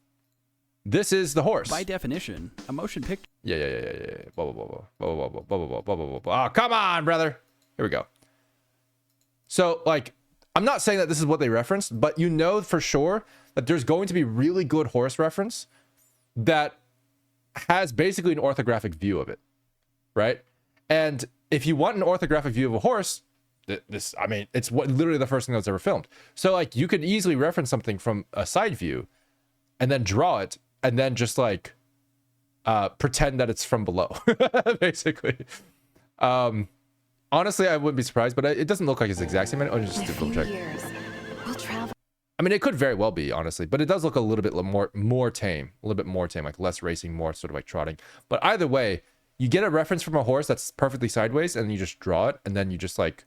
This is the horse. By definition, a motion picture. Yeah. Blah, blah, blah. Oh, come on, brother. Here we go. So, like, I'm not saying that this is what they referenced, but you know for sure that there's going to be really good horse reference that has basically an orthographic view of it, right? And if you want an orthographic view of a horse, I mean, it's literally the first thing that's ever filmed. So, like, you could easily reference something from a side view and then draw it and then just, like, pretend that it's from below, basically. Honestly, I wouldn't be surprised, but it doesn't look like it's the exact same. I'll just double check. We'll travel. I mean, it could very well be, honestly, but it does look a little bit more tame, a little bit more tame, like less racing, more sort of like trotting. But either way, you get a reference from a horse that's perfectly sideways, and you just draw it, and then you just like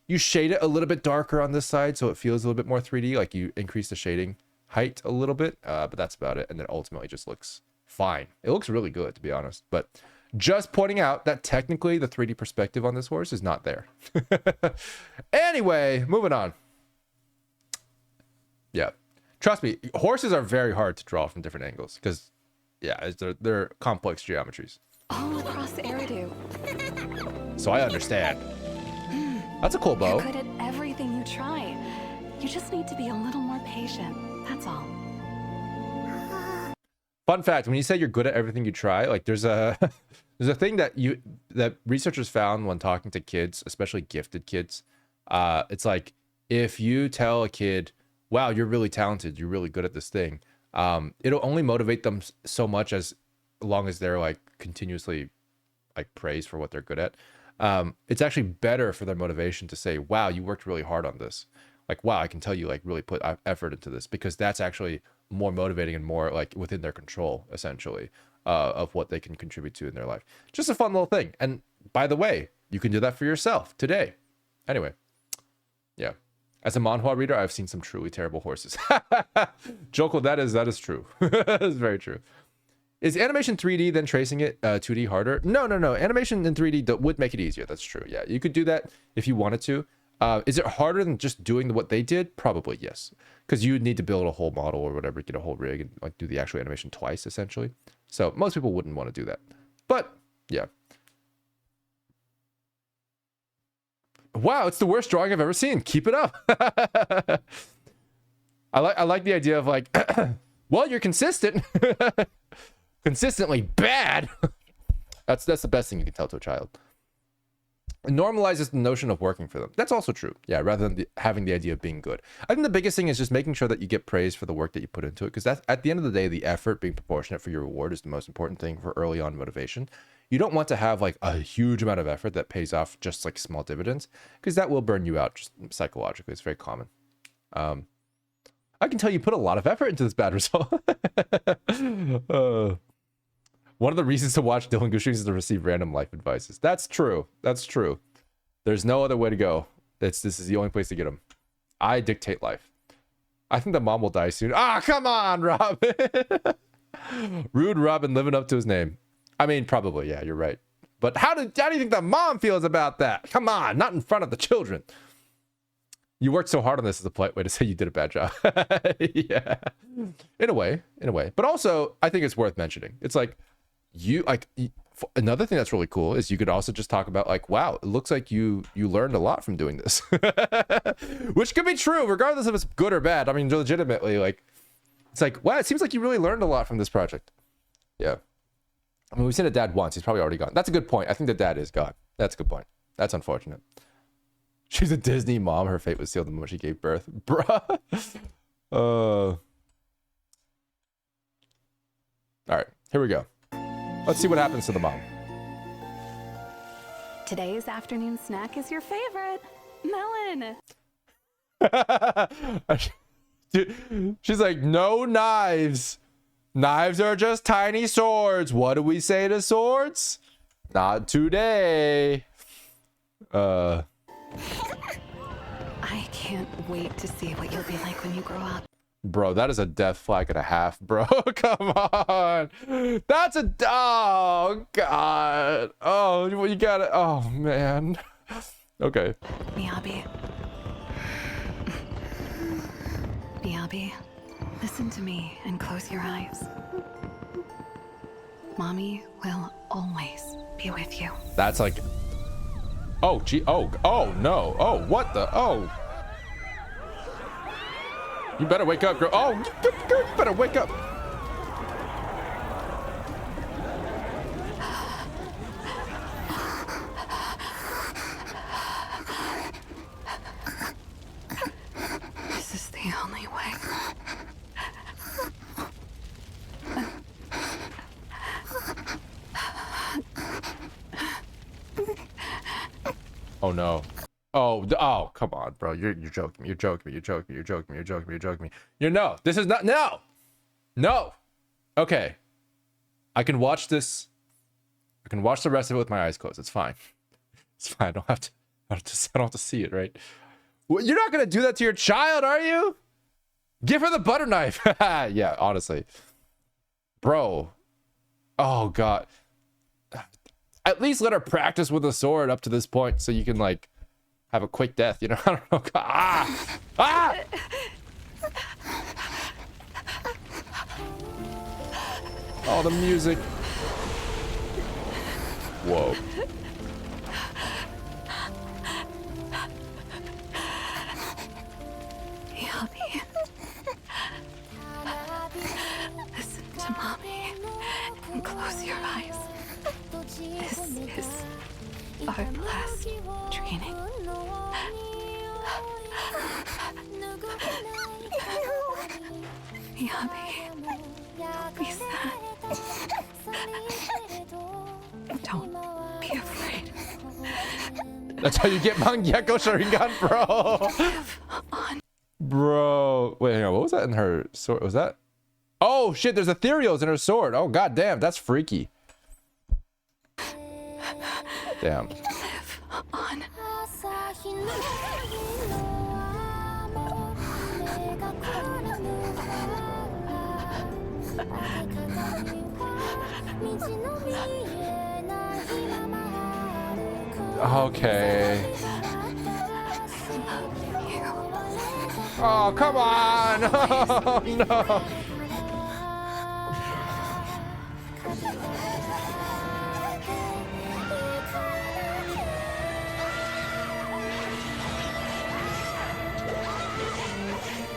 you shade it a little bit darker on this side, so it feels a little bit more 3D. Like you increase the shading height a little bit, but that's about it. And then ultimately, just looks fine. It looks really good, to be honest, but. Just pointing out that technically the 3D perspective on this horse is not there. Anyway, moving on. Yeah. Trust me, horses are very hard to draw from different angles because, yeah, they're complex geometries. All across Eridu. So I understand. That's a cool bow. You're good at everything you try. You just need to be a little more patient. That's all. Fun fact, when you say you're good at everything you try, like there's a thing that researchers found when talking to kids, especially gifted kids. It's like if you tell a kid, wow, you're really talented, you're really good at this thing, it'll only motivate them so much as long as they're like continuously like praised for what they're good at. It's actually better for their motivation to say, wow, you worked really hard on this. Like, wow, I can tell you like really put effort into this, because that's actually more motivating and more like within their control, essentially, of what they can contribute to in their life. Just a fun little thing. And by the way, you can do that for yourself today. Anyway, yeah. As a manhwa reader, I've seen some truly terrible horses. Joko, that is true. That is very true. Is animation 3D then tracing it 2D harder? No. Animation in 3D would make it easier. That's true. Yeah, you could do that if you wanted to. Is it harder than just doing what they did? Probably yes, because you would need to build a whole model or whatever, get a whole rig, and like do the actual animation twice, essentially. So most people wouldn't want to do that. But yeah. Wow, it's the worst drawing I've ever seen. Keep it up. I like the idea of like, well, you're consistent. consistently bad. That's the best thing you can tell to a child. It normalizes the notion of working for them. That's also true. Yeah, rather than having the idea of being good. I think the biggest thing is just making sure that you get praise for the work that you put into it, because that's, at the end of the day, the effort being proportionate for your reward is the most important thing for early on motivation. You don't want to have like a huge amount of effort that pays off just like small dividends, because that will burn you out just psychologically. It's very common. I can tell you put a lot of effort into this bad result. One of the reasons to watch Dillon Goo streams is to receive random life advices. That's true. That's true. There's no other way to go. This is the only place to get them. I dictate life. I think the mom will die soon. Ah, come on, Robin. Rude Robin living up to his name. I mean, probably, yeah, you're right. But how do you think the mom feels about that? Come on, not in front of the children. You worked so hard on this is a polite way to say you did a bad job. Yeah. In a way. But also, I think it's worth mentioning. It's like, another thing that's really cool is you could also just talk about like, wow, it looks like you learned a lot from doing this. Which could be true regardless if it's good or bad. I mean, legitimately, like, it's like, wow, it seems like you really learned a lot from this project. Yeah. I mean, we've seen a dad once. He's probably already gone. That's a good point. I think the dad is gone. That's a good point. That's unfortunate. She's a Disney mom. Her fate was sealed the moment she gave birth. Bruh. All right, here we go. Let's see what happens to the mom. Today's afternoon snack is your favorite. Melon. She's like, no knives. Knives are just tiny swords. What do we say to swords? Not today. I can't wait to see what you'll be like when you grow up. Bro, that is a death flag and a half, bro. Come on. That's a... Oh, God. Oh, you got it. Oh, man. Okay. Miyabi. Miyabi, listen to me and close your eyes. Mommy will always be with you. That's like... Oh, gee. Oh, no. Oh, what the... Oh. You better wake up, girl. Oh, you better wake up. This is the only way. Oh, no. Oh, come on, bro. You're joking me. You're joking me. You're joking me. You're joking me. You're joking me. You're joking me. No. This is not. No. No. Okay. I can watch this. I can watch the rest of it with my eyes closed. It's fine. It's fine. I don't have to see it, right? Well, you're not gonna do that to your child, are you? Give her the butter knife. Yeah, honestly, bro. Oh God. At least let her practice with a sword up to this point, so you can like have a quick death, you know? I don't know. Ah! Ah! Oh, the music. Whoa. Miyabi. Listen to Mommy and close your eyes. This is our last training. Miyabi, don't be sad. Don't be afraid. That's how you get Mangyeko Sharingan, bro. Bro. Wait, hang on. What was that in her sword? Was that? Oh, shit. There's ethereals in her sword. Oh, god damn. That's freaky. Damn. Live on. Okay. Oh, come on. Oh, no.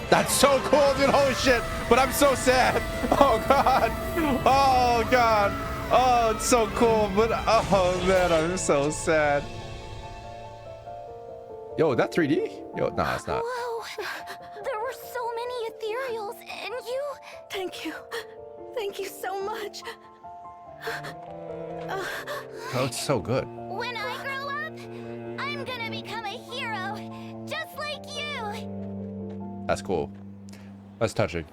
That's so cool, dude. Holy shit. But I'm so sad. Oh, God. Oh, God. Oh, it's so cool. But, oh, man, I'm so sad. Yo, that 3D? Yo, nah, it's not. Whoa. There were so many ethereals, and you... Thank you. Thank you so much. Oh, it's so good. When I grow up, I'm gonna become a hero, just like you. That's cool. That's touching.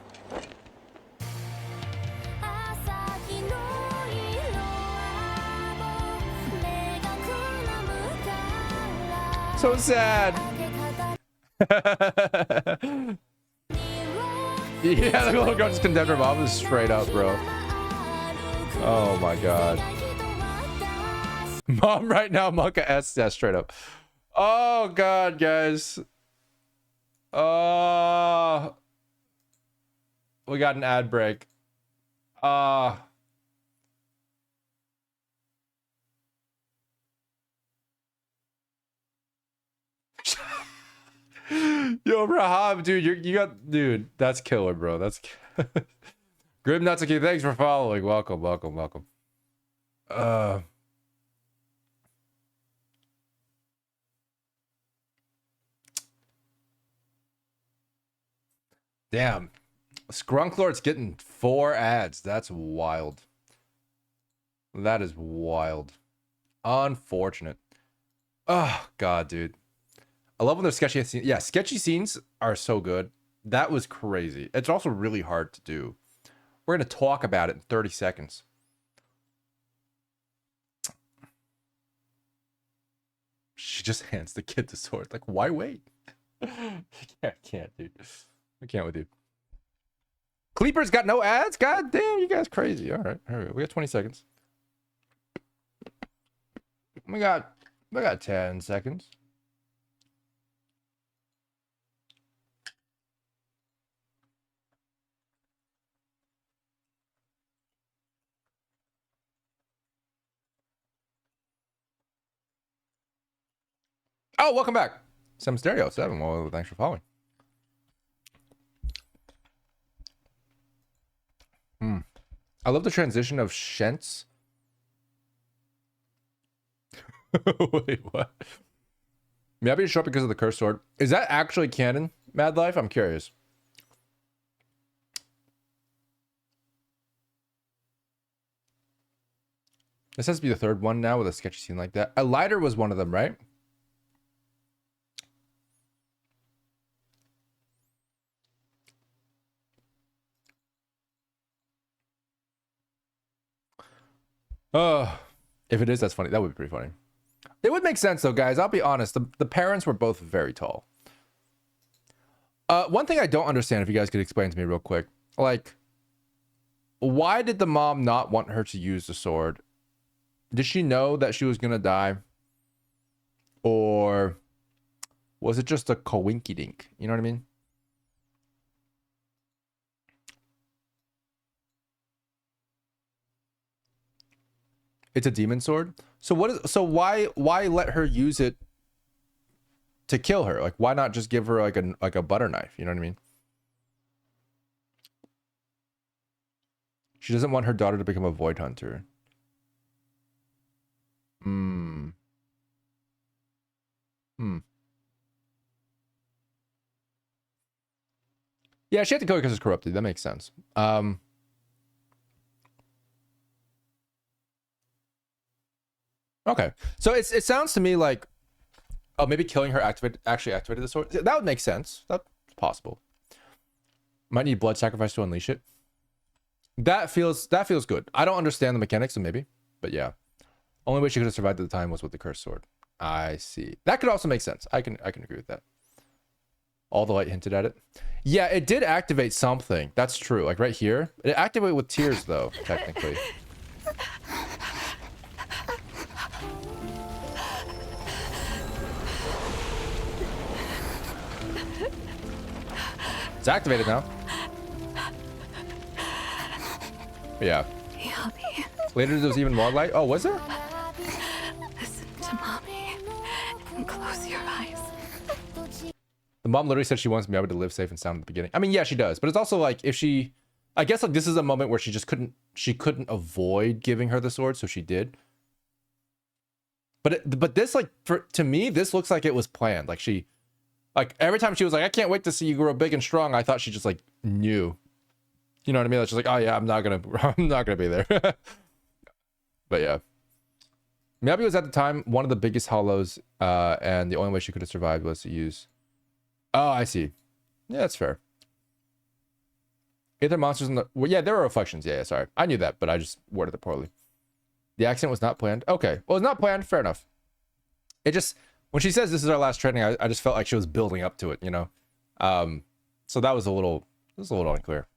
So sad. Yeah, the little girl just condemned her mom straight up, bro. Oh my god. Mom right now, Monka S. Yeah, straight up. Oh god, guys. We got an ad break. Yo, Rahab, dude, you got, dude, that's killer, bro. That's Grim Natsuki, thanks for following. Welcome. Damn. Skrunklord's getting 4 ads. That's wild. That is wild. Unfortunate. Oh, God, dude. I love when they're sketchy scenes. Yeah, sketchy scenes are so good. That was crazy. It's also really hard to do. We're going to talk about it in 30 seconds. She just hands the kid the sword. Like, why wait? I can't, dude. I can't with you. Cleeper's got no ads? God damn, you guys crazy. All right. We got 20 seconds. We got 10 seconds. Oh, welcome back. Some Stereo 7. Well, thanks for following. I love the transition of Shentz. Wait, what? Maybe show up because of the cursed sword. Is that actually canon, Mad Life? I'm curious. This has to be the third one now with a sketchy scene like that. A lighter was one of them, right? If it is, that's funny. That would be pretty funny. It would make sense though, guys. I'll be honest. The parents were both very tall. One thing I don't understand, if you guys could explain to me real quick, like, why did the mom not want her to use the sword? Did she know that she was gonna die? Or was it just a coinky dink? You know what I mean? It's a demon sword. So why let her use it to kill her? Like, why not just give her like a butter knife? You know what I mean? She doesn't want her daughter to become a void hunter. Yeah, she had to kill her because it's corrupted. That makes sense. Okay, so it sounds to me like, oh, maybe killing her actually activated the sword. That would make sense. That's possible. Might need blood sacrifice to unleash it. That feels good. I don't understand the mechanics, so maybe, but yeah. Only way she could have survived at the time was with the cursed sword. I see. That could also make sense. I can agree with that. All the light hinted at it. Yeah, it did activate something. That's true. Like right here, it activated with tears though, technically. It's activated now. Yeah. Later there was even more light. Oh, was there? Listen to mommy and close your eyes. The mom literally said she wants Miyabi to live safe and sound at the beginning. I mean, yeah, she does, but it's also like if she, I guess like this is a moment where she just couldn't avoid giving her the sword, so she did. But this like to me, this looks like it was planned. Like she, like every time she was like, I can't wait to see you grow big and strong. I thought she just like knew, you know what I mean? Like she's like, oh yeah, I'm not gonna be there. But yeah. Miyabi was at the time one of the biggest hollows, and the only way she could have survived was to use... Oh, I see. Yeah, that's fair. Aether monsters in the... Well, yeah, there were reflections. Yeah, sorry. I knew that, but I just worded it poorly. The accident was not planned. Okay. Well, it's not planned. Fair enough. It just... When she says this is our last training, I just felt like she was building up to it, you know? So that was a little... It was a little unclear.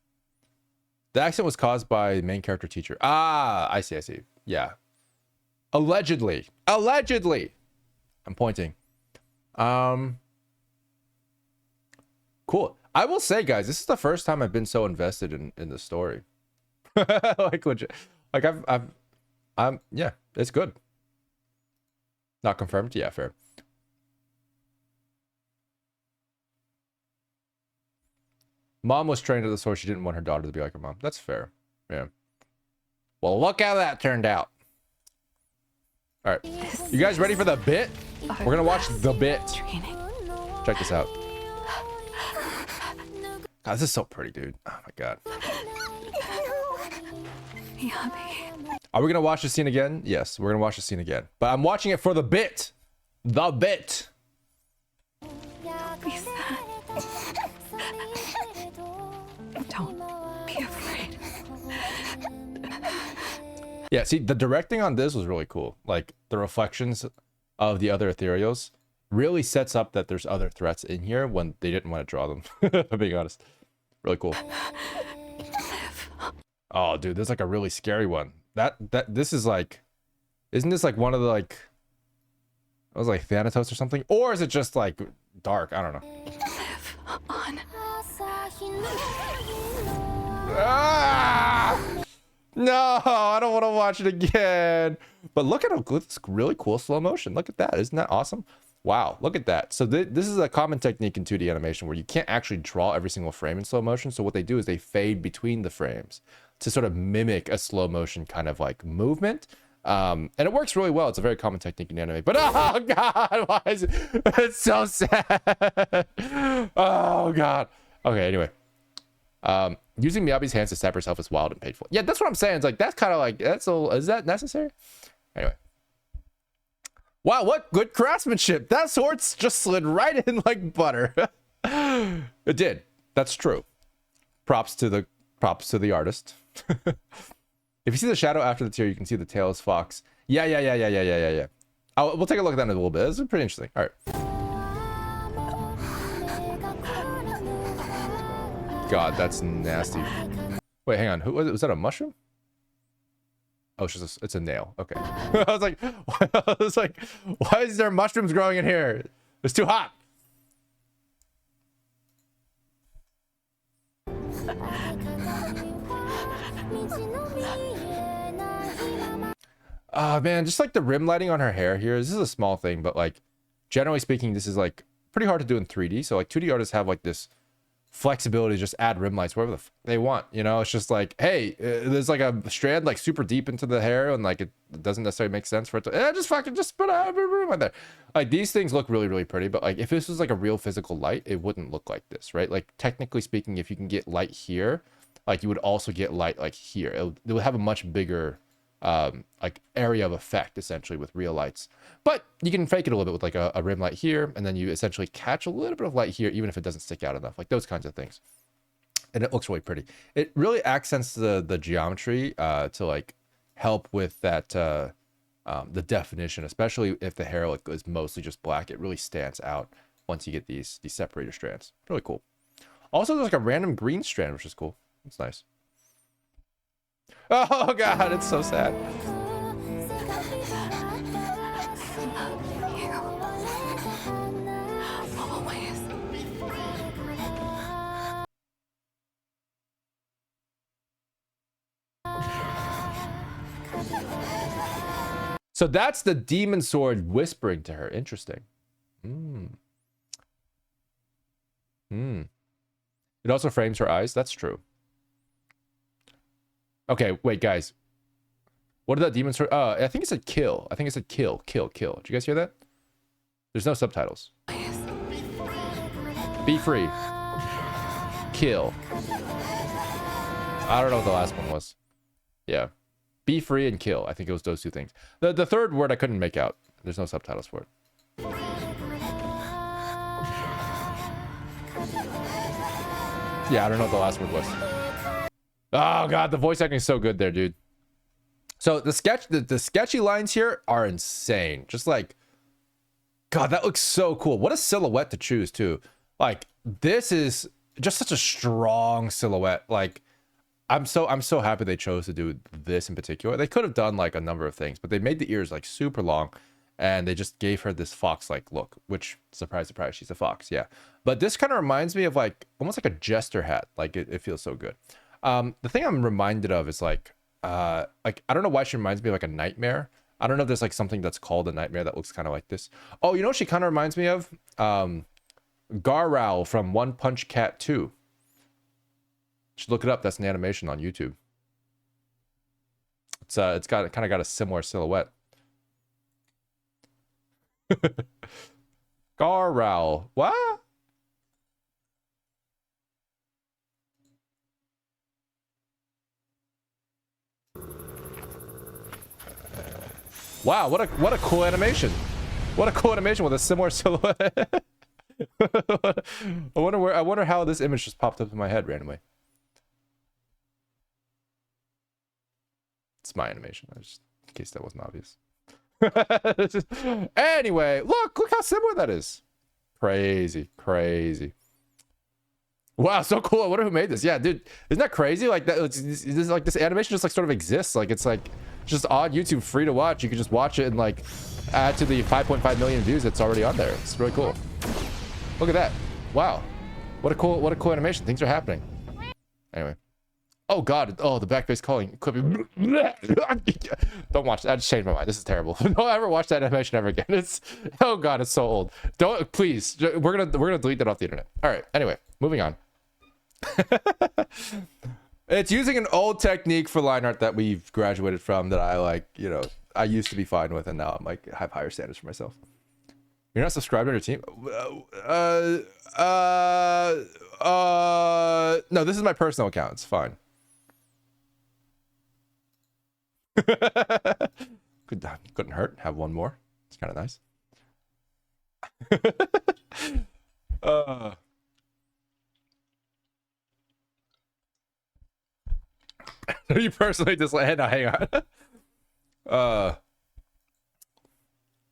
The accident was caused by the main character teacher. Ah, I see. Yeah. Allegedly. I'm pointing. Cool. I will say, guys, this is the first time I've been so invested in the story. Like legit. Like I'm yeah, it's good. Not confirmed? Yeah, fair. Mom was trained to the sword. She didn't want her daughter to be like her mom. That's fair. Yeah. Well, look how that turned out. All right, you guys ready for the bit? We're gonna watch the bit. Check this out. God, this is so pretty, dude. Oh my god. Are we gonna watch the scene again? Yes, we're gonna watch the scene again. But I'm watching it for the bit. The bit. Don't be afraid. Yeah, see, the directing on this was really cool. Like, the reflections of the other ethereals really sets up that there's other threats in here when they didn't want to draw them, if I'm being honest. Really cool. Oh, dude, there's like a really scary one. This is like... Isn't this like one of the like... It was like Thanatos or something? Or is it just like dark? I don't know. Live on. Ah! No, I don't want to watch it again. But look at this really cool slow motion. Look at that. Isn't that awesome? Wow, look at that. So this is a common technique in 2D animation where you can't actually draw every single frame in slow motion. So what they do is they fade between the frames to sort of mimic a slow motion kind of like movement. And it works really well. It's a very common technique in anime. But oh god, why is it? It's so sad. Oh god. Okay, anyway. Using Miyabi's hands to stab herself is wild and painful. Yeah, that's what I'm saying. It's like, that's kind of like, is that necessary? Anyway. Wow, what good craftsmanship. That sword just slid right in like butter. It did. That's true. Props to the artist. If you see the shadow after the tear, you can see the tailless fox. Yeah. We'll take a look at that in a little bit. This is pretty interesting. All right. God, that's nasty. Wait, hang on. Who was that? A mushroom? Oh, it's a nail. Okay. I was like, why is there mushrooms growing in here? It's too hot. Oh man, just like the rim lighting on her hair here. This is a small thing, but like generally speaking, this is like pretty hard to do in 3D. So like 2D artists have like this flexibility to just add rim lights wherever they want, you know. It's just like, hey, there's like a strand like super deep into the hair and like it doesn't necessarily make sense for it to just put a rim right there. Like these things look really, really pretty, but like if this was like a real physical light, it wouldn't look like this, right? Like technically speaking, if you can get light here, like you would also get light like here. It would have a much bigger like area of effect essentially with real lights, but you can fake it a little bit with like a rim light here, and then you essentially catch a little bit of light here even if it doesn't stick out enough, like those kinds of things, and it looks really pretty. It really accents the geometry to like help with that the definition, especially if the hair like is mostly just black. It really stands out once you get these separator strands. Really cool. Also, there's like a random green strand, which is cool. It's nice. Oh god, it's so sad. So that's the demon sword whispering to her. Interesting. It also frames her eyes. That's true. Okay, wait, guys. What did that demon sword? I think it said kill. I think it said kill, kill, kill. Did you guys hear that? There's no subtitles. Be free. Kill. I don't know what the last one was. Yeah. Be free and kill. I think it was those two things. The third word I couldn't make out. There's no subtitles for it. Yeah, I don't know what the last word was. Oh god, the voice acting is so good there, dude. So the sketchy lines here are insane. Just like, god, that looks so cool. What a silhouette to choose too. Like, this is just such a strong silhouette. Like, I'm so happy they chose to do this in particular. They could have done like a number of things, but they made the ears like super long, and they just gave her this fox-like look, which, surprise, surprise, she's a fox, yeah. But this kind of reminds me of like, almost like a jester hat. Like, it feels so good. The thing I'm reminded of is like I don't know why she reminds me of like a nightmare. I don't know if there's like something that's called a nightmare that looks kind of like this. Oh, you know what she kind of reminds me of? Garral from One Punch Cat 2. Should look it up. That's an animation on YouTube. It's kind of got a similar silhouette. Garral. What? Wow, what a cool animation. What a cool animation with a similar silhouette. I wonder how this image just popped up in my head randomly. It's my animation, just in case that wasn't obvious. Anyway, look how similar that is. Crazy. Wow, so cool. I wonder who made this. Yeah, dude, isn't that crazy? Like that, this animation just like sort of exists. Like, it's like just on YouTube, free to watch. You can just watch it and like add to the 5.5 million views that's already on there. It's really cool. Look at that. Wow, what a cool animation. Things are happening. Anyway. Oh god, oh, the back face calling could be. Don't watch that. I just changed my mind. This is terrible. Don't ever watch that animation ever again. It's, oh god, it's so old. Don't, please. We're gonna delete that off the internet. All right, anyway, moving on. It's using an old technique for line art that we've graduated from, that I like, you know, I used to be fine with, and now I'm like, have higher standards for myself. You're not subscribed on your team? No, this is my personal account. It's fine. Couldn't hurt. Have one more. It's kind of nice. You personally just like, no, hang on.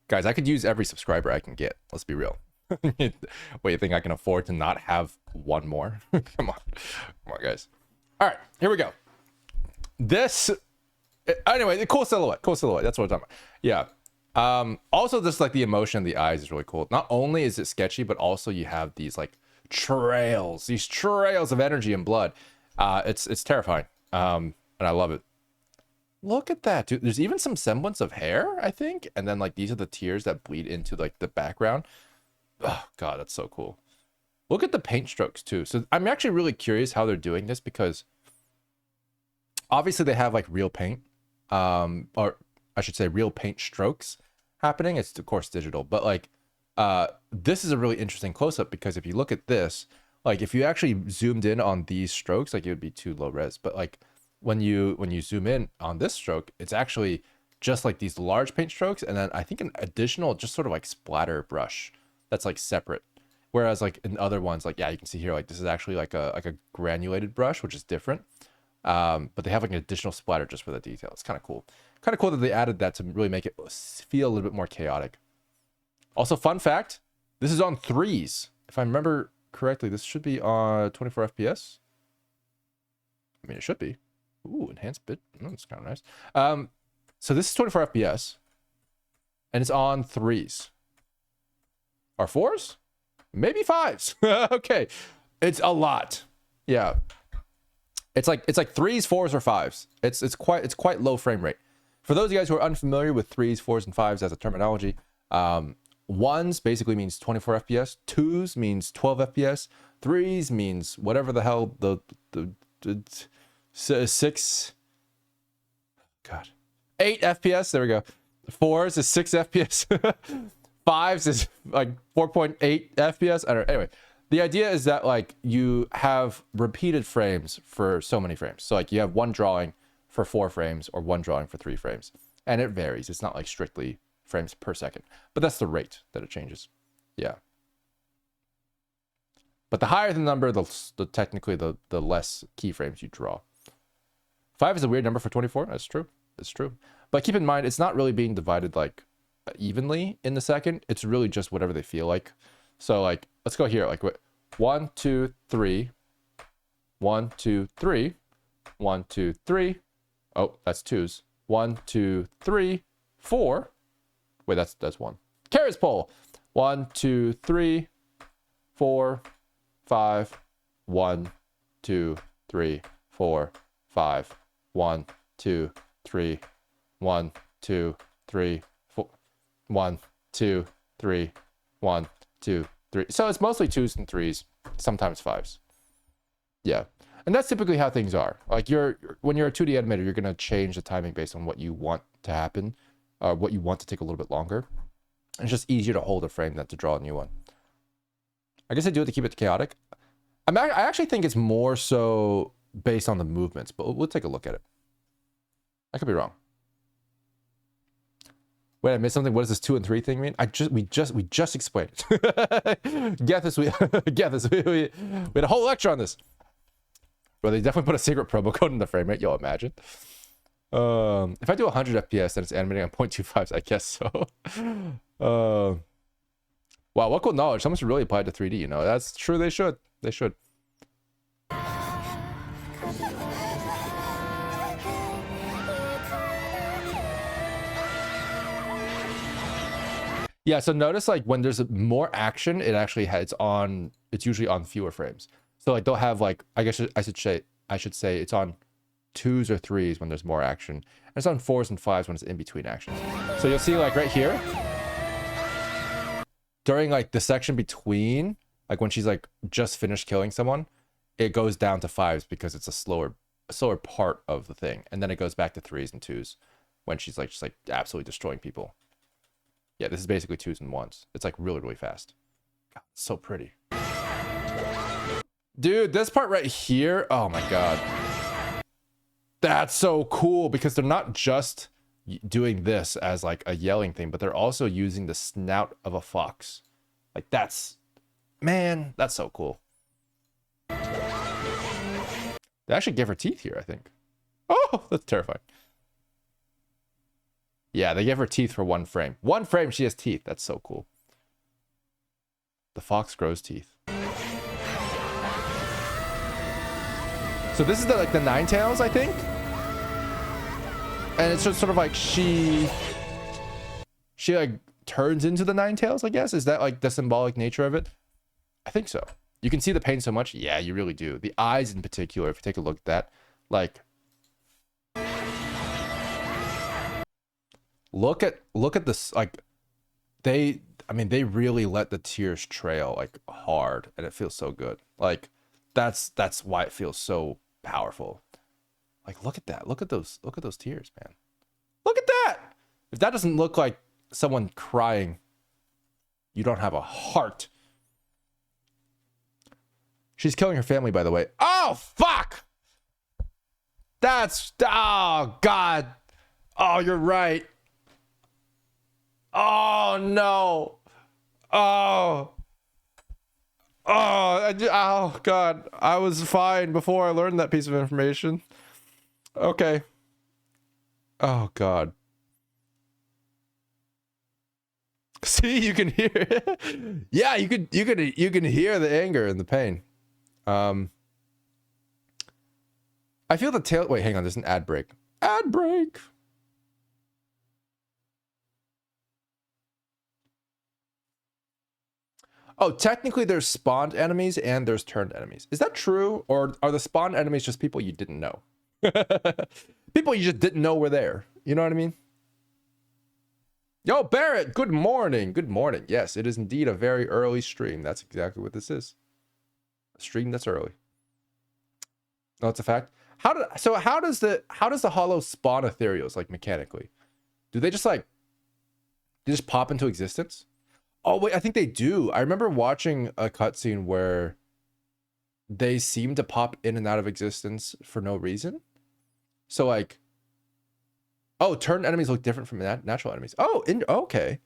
Guys, I could use every subscriber I can get. Let's be real. Wait, you think I can afford to not have one more? Come on, guys. All right, here we go. This, anyway, cool silhouette. That's what I'm talking about. Yeah. Also, just like the emotion in the eyes is really cool. Not only is it sketchy, but also you have these like trails of energy and blood. It's terrifying. And I love it. Look at that, dude. There's even some semblance of hair, I think. And then like these are the tears that bleed into like the background. Oh god, that's so cool. Look at the paint strokes too. So I'm actually really curious how they're doing this, because obviously they have like real paint, or I should say real paint strokes happening. It's of course digital, but like this is a really interesting close-up, because if you look at this, like if you actually zoomed in on these strokes, like it would be too low res, but like when you zoom in on this stroke, it's actually just like these large paint strokes, and then I think an additional just sort of like splatter brush that's like separate. Whereas like in other ones, like, yeah, you can see here, like this is actually like a granulated brush, which is different. But they have like an additional splatter just for the detail. It's kind of cool. Kind of cool that they added that to really make it feel a little bit more chaotic. Also, fun fact, this is on 3s. If I remember correctly, this should be on 24 FPS. I mean, it should be. Ooh, enhanced bit. That's kind of nice. So this is 24 FPS, and it's on 3s. Or 4s? Maybe 5s. Okay, it's a lot. Yeah, it's like 3s, 4s, or 5s. It's quite low frame rate. For those of you guys who are unfamiliar with 3s, 4s, and 5s as a terminology, ones basically means 24 FPS, twos means 12 FPS, threes means whatever the hell the 8 FPS, there we go. Fours is 6 FPS. Fives is like 4.8 FPS. I don't know. Anyway, the idea is that like you have repeated frames for so many frames. So like you have one drawing for 4 frames or one drawing for 3 frames. And it varies. It's not like strictly frames per second, but that's the rate that it changes. Yeah. But the higher the number, the technically the less keyframes you draw. 5 is a weird number for 24. That's true. It's true. But keep in mind, it's not really being divided like evenly in the second. It's really just whatever they feel like. So like, let's go here. Like 1, 2, 3, 1, 2, 3, 1, 2, 3. Oh, that's twos. 1, 2, 3, 4. Wait, that's 1. Carrot's pole. 1, 2, 3, 4, 5. 1, 2, 3, 4, 5. 1, 2, 3, 1, 2, 3, 4. 1, 2, 3, 1, 2, 3. So it's mostly twos and threes, sometimes fives. Yeah. And that's typically how things are. Like when you're a 2D animator, you're going to change the timing based on what you want to happen, what you want to take a little bit longer. And it's just easier to hold a frame than to draw a new one. I guess I do it to keep it chaotic. I actually think it's more so based on the movements, but we'll take a look at it. I could be wrong. Wait, I missed something. What does this 2 and 3 thing mean? We just explained it. Get this. We had a whole lecture on this. Well, they definitely put a secret promo code in the frame rate. You'll imagine. If I do 100 FPS, then it's animating on 0.25s. I guess so. Wow, what cool knowledge. Someone should really apply it to 3D. You know, that's true. They should. They should. Yeah, so notice like when there's more action, it actually it's usually on fewer frames. So like they'll have like, I guess I should say it's on 2s or 3s when there's more action. And it's on 4s and 5s when it's in between actions. So you'll see like right here, during like the section between, like when she's like just finished killing someone, it goes down to 5s because it's a slower part of the thing. And then it goes back to 3s and 2s when she's like just like absolutely destroying people. Yeah, this is basically 2s and 1s. It's like really, really fast. God, it's so pretty. Dude, this part right here, oh my God. That's so cool because they're not just doing this as like a yelling thing, but they're also using the snout of a fox. Like man, that's so cool. They actually give her teeth here, I think. Oh, that's terrifying. Yeah, they give her teeth for 1 frame. 1 frame, she has teeth. That's so cool. The fox grows teeth. So this is like the Nine Tails, I think. And it's just sort of like she like turns into the Nine Tails, I guess. Is that like the symbolic nature of it? I think so. You can see the pain so much. Yeah, you really do. The eyes in particular, if you take a look at that, like look at this, like they really let the tears trail like hard, and it feels so good. Like that's why it feels so powerful. Like look at that. Look at those tears, man. Look at that. If that doesn't look like someone crying, you don't have a heart. She's killing her family, by the way. Oh fuck. Oh God. Oh, you're right. Oh no. Oh God. I was fine before I learned that piece of information. Okay. Oh God. See, you can hear it. Yeah, you can hear the anger and the pain. I feel the tail. Wait, hang on. There's an ad break. Ad break. Oh, technically there's spawned enemies and there's turned enemies. Is that true? Or are the spawned enemies just people you didn't know? People you just didn't know were there. You know what I mean? Yo, Barrett, good morning. Good morning. Yes, it is indeed a very early stream. That's exactly what this is. A stream that's early. No, it's a fact. How does the Hollow spawn ethereals, like mechanically? Do they just pop into existence? Oh wait, I think they do. I remember watching a cutscene where they seem to pop in and out of existence for no reason. So like, oh, turned enemies look different from natural enemies. Oh, okay.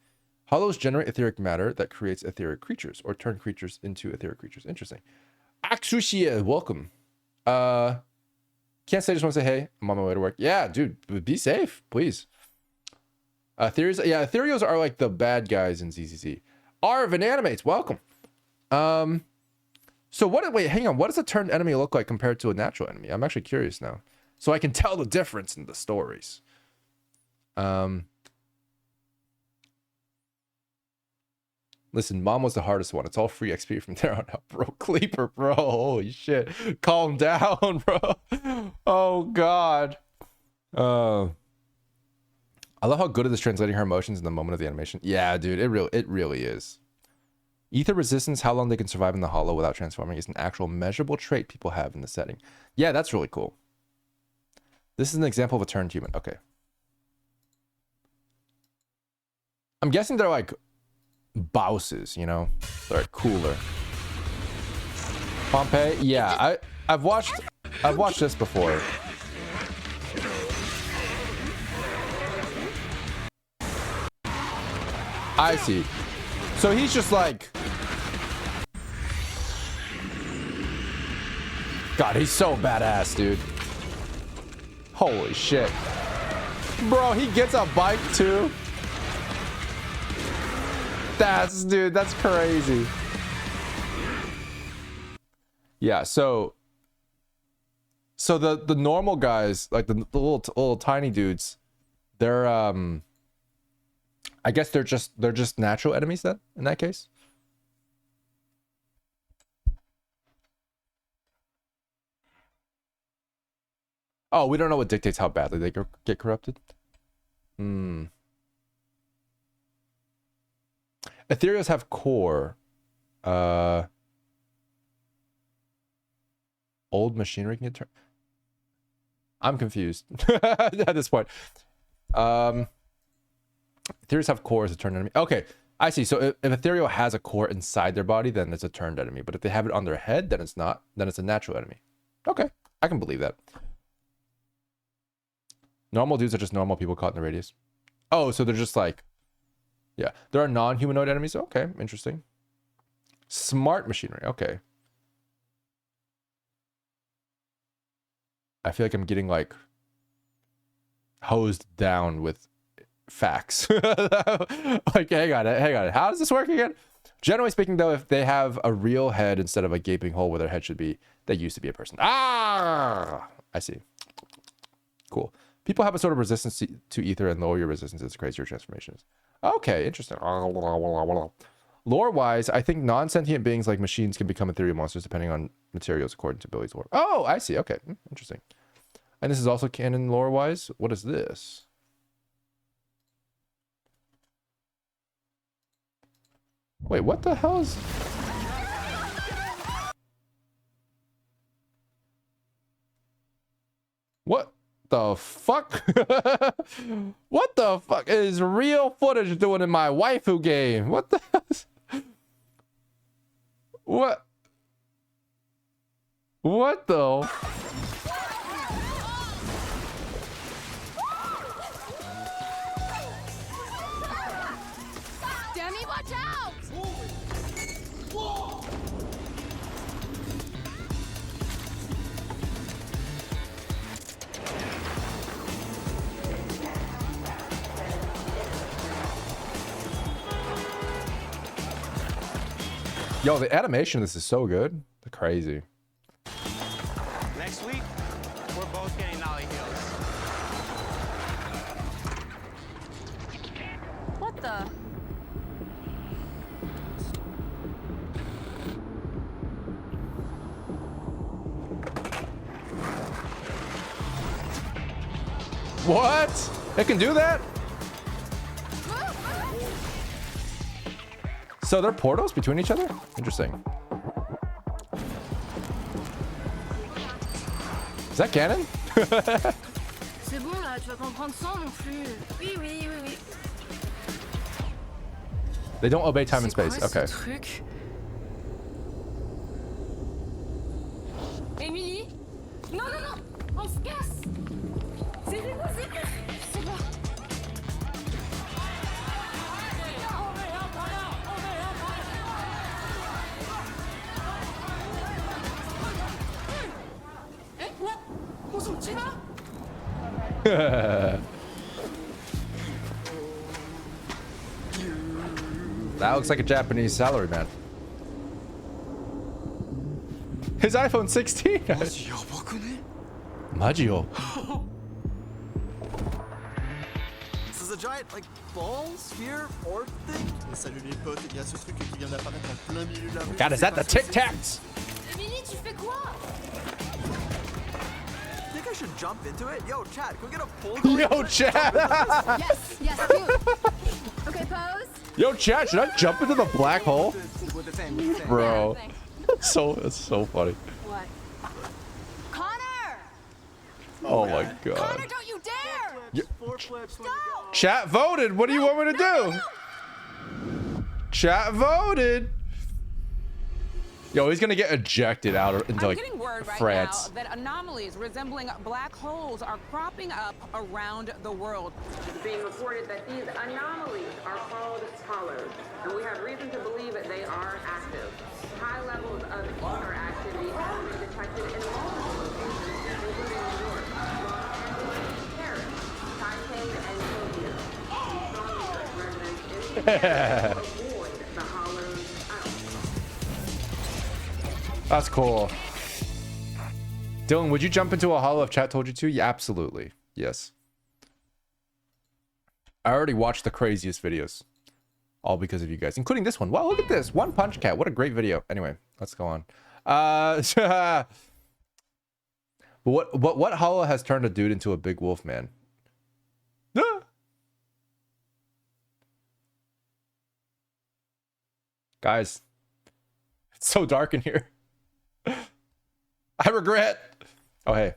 Hollows generate etheric matter that creates etheric creatures or turn creatures into etheric creatures. Interesting. Aksushia, welcome. Can't say, just want to say hey. I'm on my way to work. Yeah, dude, be safe, please. Ethereals are like the bad guys in ZZZ. Arvin Animates, welcome. So wait, hang on. What does a turned enemy look like compared to a natural enemy? I'm actually curious now. So I can tell the difference in the stories. Listen, Mom was the hardest one. It's all free XP from there on out, bro. Cleaper, bro. Holy shit. Calm down, bro. Oh, God. I love how good it is translating her emotions in the moment of the animation. Yeah, dude, it really is. Ether resistance, how long they can survive in the hollow without transforming, is an actual measurable trait people have in the setting. Yeah, that's really cool. This is an example of a turned human. Okay. I'm guessing they're like bosses, you know? They're cooler. Pompeii? Yeah, I've watched this before. I see. So he's just like, God, he's so badass, dude. Holy shit. Bro, he gets a bike too. Dude, that's crazy. Yeah, so the normal guys, like the little tiny dudes, they're I guess they're just natural enemies then in that case. Oh, we don't know what dictates how badly they get corrupted. Ethereals have core. Old machinery can get turned. I'm confused at this point. Ethereals have core as a turned enemy. Okay, I see. So if Ethereal has a core inside their body, then it's a turned enemy. But if they have it on their head, then it's not. Then it's a natural enemy. Okay, I can believe that. Normal dudes are just normal people caught in the radius. Oh, so they're just like, yeah, there are non-humanoid enemies. Okay, interesting. Smart machinery. Okay. I feel like I'm getting like hosed down with facts. Like, hang on. How does this work again? Generally speaking, though, if they have a real head instead of a gaping hole where their head should be, they used to be a person. Ah, I see. Cool. People have a sort of resistance to ether, and lower your resistance is crazier transformations. Okay, interesting. Lore-wise, I think non-sentient beings like machines can become ethereal monsters depending on materials according to Billy's lore. Oh, I see. Okay, interesting. And this is also canon lore-wise. What is this? Wait, what the hell is... What the fuck? What the fuck is real footage doing in my waifu game? What the hell is... What the... Demi, watch out! Yo, the animation of this is so good. They're crazy. Next week, we're both getting nollie heels. What the? What? It can do that? So they're portals between each other? Interesting. Is that canon? C'est bon là, tu vas pas en prendre 100 non plus. Oui, oui, oui, oui. They don't obey time and space. Okay. Émilie? Non, non, non! On se casse! C'est impossible! C'est bon. Eh, quoi? On s'en tire là? That looks like a Japanese salaryman. His iPhone 16. Magio. This is a giant, like, ball, sphere, orb thing. Salut les potes, il y a ce truc qui vient d'apparaître en plein milieu de la rue. God, is that the Tic Tacs? Émilie, tu fais quoi? Think I should jump into it? Yo, Chad, can we get a pole? Yo, Chad. Yes, yes, do. Okay, pose. Yo, Chad, should I jump into the black hole? With the same. Bro. It's so funny. What? Connor! Oh my god. Connor, don't you dare! Chat voted. What do you want me to do? Chat voted. Yo, he's gonna get ejected out into like getting word right France. now that anomalies resembling black holes are cropping up around the world. It's being reported that these anomalies are called hollows, and we have reason to believe that they are active. High levels of ether activity have been detected in multiple locations, including New York, Los Angeles, Paris, Taipei, and Tokyo. Strongly urge residents in the area to avoid the hollows out. That's cool. Dylan, would you jump into a hollow if chat told you to? Yeah, absolutely. Yes. I already watched the craziest videos. All because of you guys, including this one. Wow, look at this. One Punch Cat. What a great video. Anyway, let's go on. But what hollow has turned a dude into a big wolf man? Guys, it's so dark in here. I regret. Oh, hey.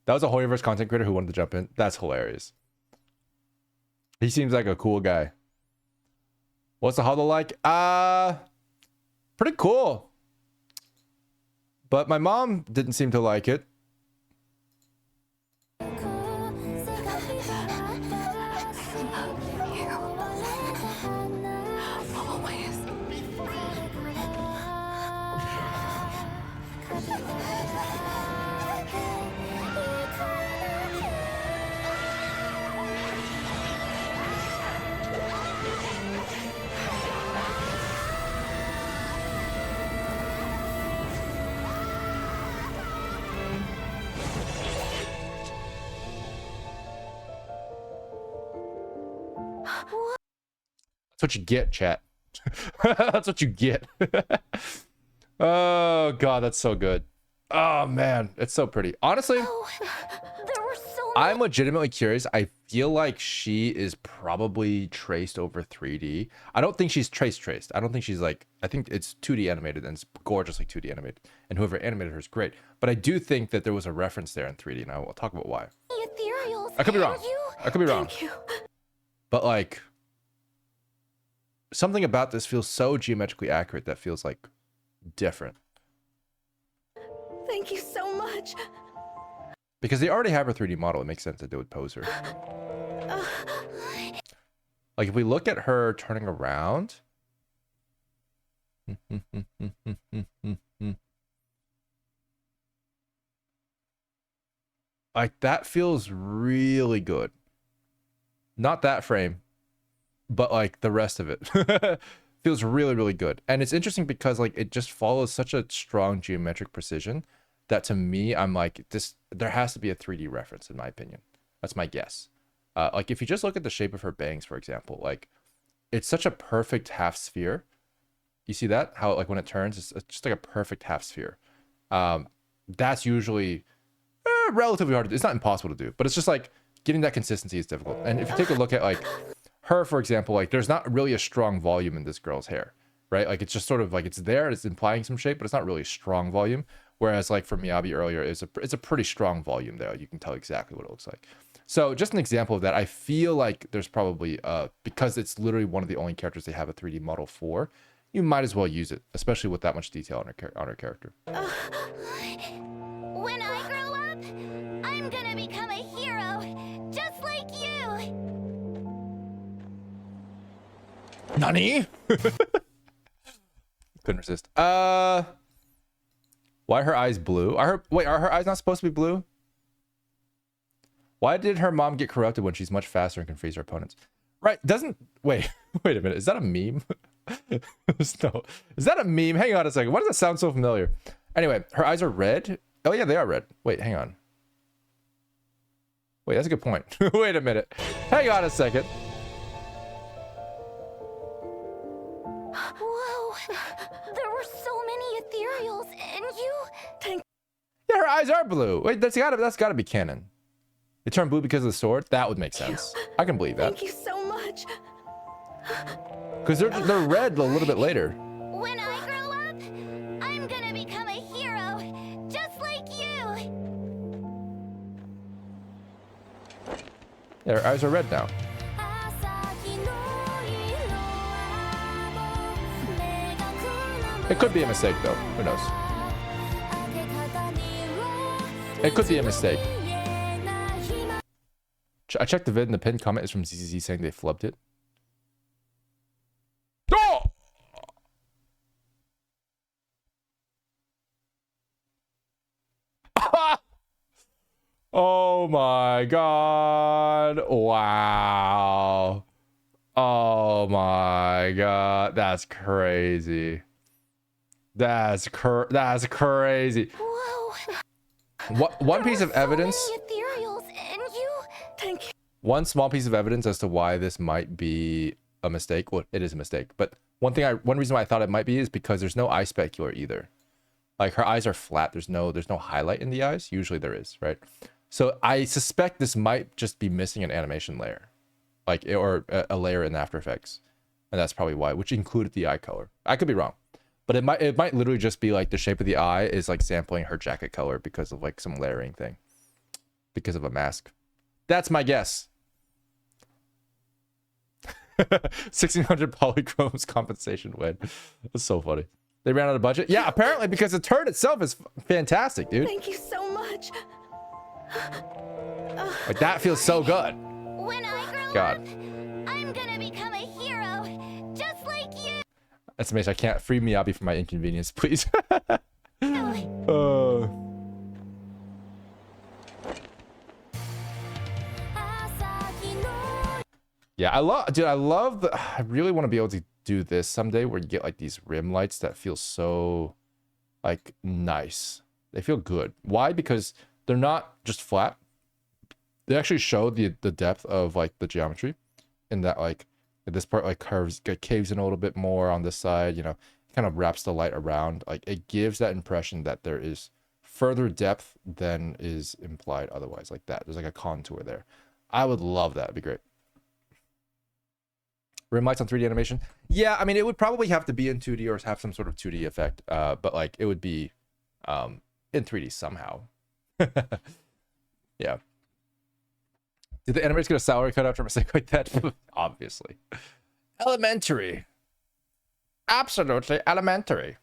That was a Hoyoverse content creator who wanted to jump in. That's hilarious. He seems like a cool guy. What's the hollow like? Pretty cool. But my mom didn't seem to like it. That's what you get, chat. That's what you get. Oh god, that's so good. Oh man, it's so pretty. Honestly, I'm legitimately curious. I feel like she is probably traced over 3D. I don't think she's traced. I don't think she's like, I think it's 2D animated and it's gorgeously 2D animated. And whoever animated her is great. But I do think that there was a reference there in 3D, and I will talk about why. I could be wrong. I could be wrong. But like, something about this feels so geometrically accurate that feels like different. Thank you so much. Because they already have her 3D model, it makes sense that they would pose her. Like if we look at her turning around. Like that feels really good. Not that frame, but like the rest of it. Feels really, really good. And it's interesting because like it just follows such a strong geometric precision that to me, I'm like, this, there has to be a 3D reference in my opinion. That's my guess. Like if you just look at the shape of her bangs, for example, like it's such a perfect half sphere. You see that? How like when it turns, it's just like a perfect half sphere. That's usually relatively hard to do. It's not impossible to do, but it's just like getting that consistency is difficult. And if you take a look at like her, for example, like there's not really a strong volume in this girl's hair, right? Like it's just sort of like it's there, it's implying some shape, but it's not really a strong volume. Whereas like for Miyabi earlier, it's a pretty strong volume there. You can tell exactly what it looks like. So just an example of that, I feel like there's probably, because it's literally one of the only characters they have a 3D model for, you might as well use it, especially with that much detail on her character. When I grow up, I'm gonna become a hero, just like you. Nani? Couldn't resist. Why are her eyes blue? Are her eyes not supposed to be blue? Why did her mom get corrupted when she's much faster and can freeze her opponents? Right, wait a minute, is that a meme? No, is that a meme? Hang on a second, why does that sound so familiar? Anyway, her eyes are red. Oh yeah, they are red. Wait, hang on. Wait, that's a good point. Wait a minute. Hang on a second. Whoa, there were so many ethereals, and you... Yeah, her eyes are blue. Wait, that's gotta be canon. They turned blue because of the sword? That would make sense. I can believe that. Thank you so much. Because they're red a little bit later. When I grow up, I'm gonna become a hero, just like you. Yeah, her eyes are red now. It could be a mistake though. Who knows? It could be a mistake. I checked the vid and the pinned comment is from ZZZ saying they flubbed it. Oh! Oh my god. Wow. Oh my god. That's crazy. That's crazy. Whoa. One piece of evidence. Ethereals, and you... Thank you. One small piece of evidence as to why this might be a mistake. Well, it is a mistake, but one reason why I thought it might be is because there's no eye specular either. Like her eyes are flat. There's no highlight in the eyes. Usually there is, right? So I suspect this might just be missing an animation layer, like or a layer in After Effects, and that's probably why, which included the eye color. I could be wrong, but it might literally just be like the shape of the eye is like sampling her jacket color because of like some layering thing, because of a mask. That's my guess. 1600 polychromes compensation win. That's so funny. They ran out of budget. Yeah, apparently because the turret itself is fantastic, dude. Thank you so much. Like that feels so good. When I grow God. up, I'm gonna become a hero, just like you. That's amazing. I can't free Miyabi for my inconvenience, please. Yeah, I really want to be able to do this someday where you get like these rim lights that feel so like nice. They feel good. Why? Because they're not just flat. They actually show the depth of like the geometry in that like this part like caves in a little bit more on this side, you know, kind of wraps the light around. Like it gives that impression that there is further depth than is implied otherwise, like that. There's like a contour there. I would love that. It'd be great. Rim lights on 3D animation? Yeah, I mean, it would probably have to be in 2D or have some sort of 2D effect, but like it would be in 3D somehow. Yeah. Did the animators get a salary cut after a mistake like that? Obviously. Elementary. Absolutely elementary.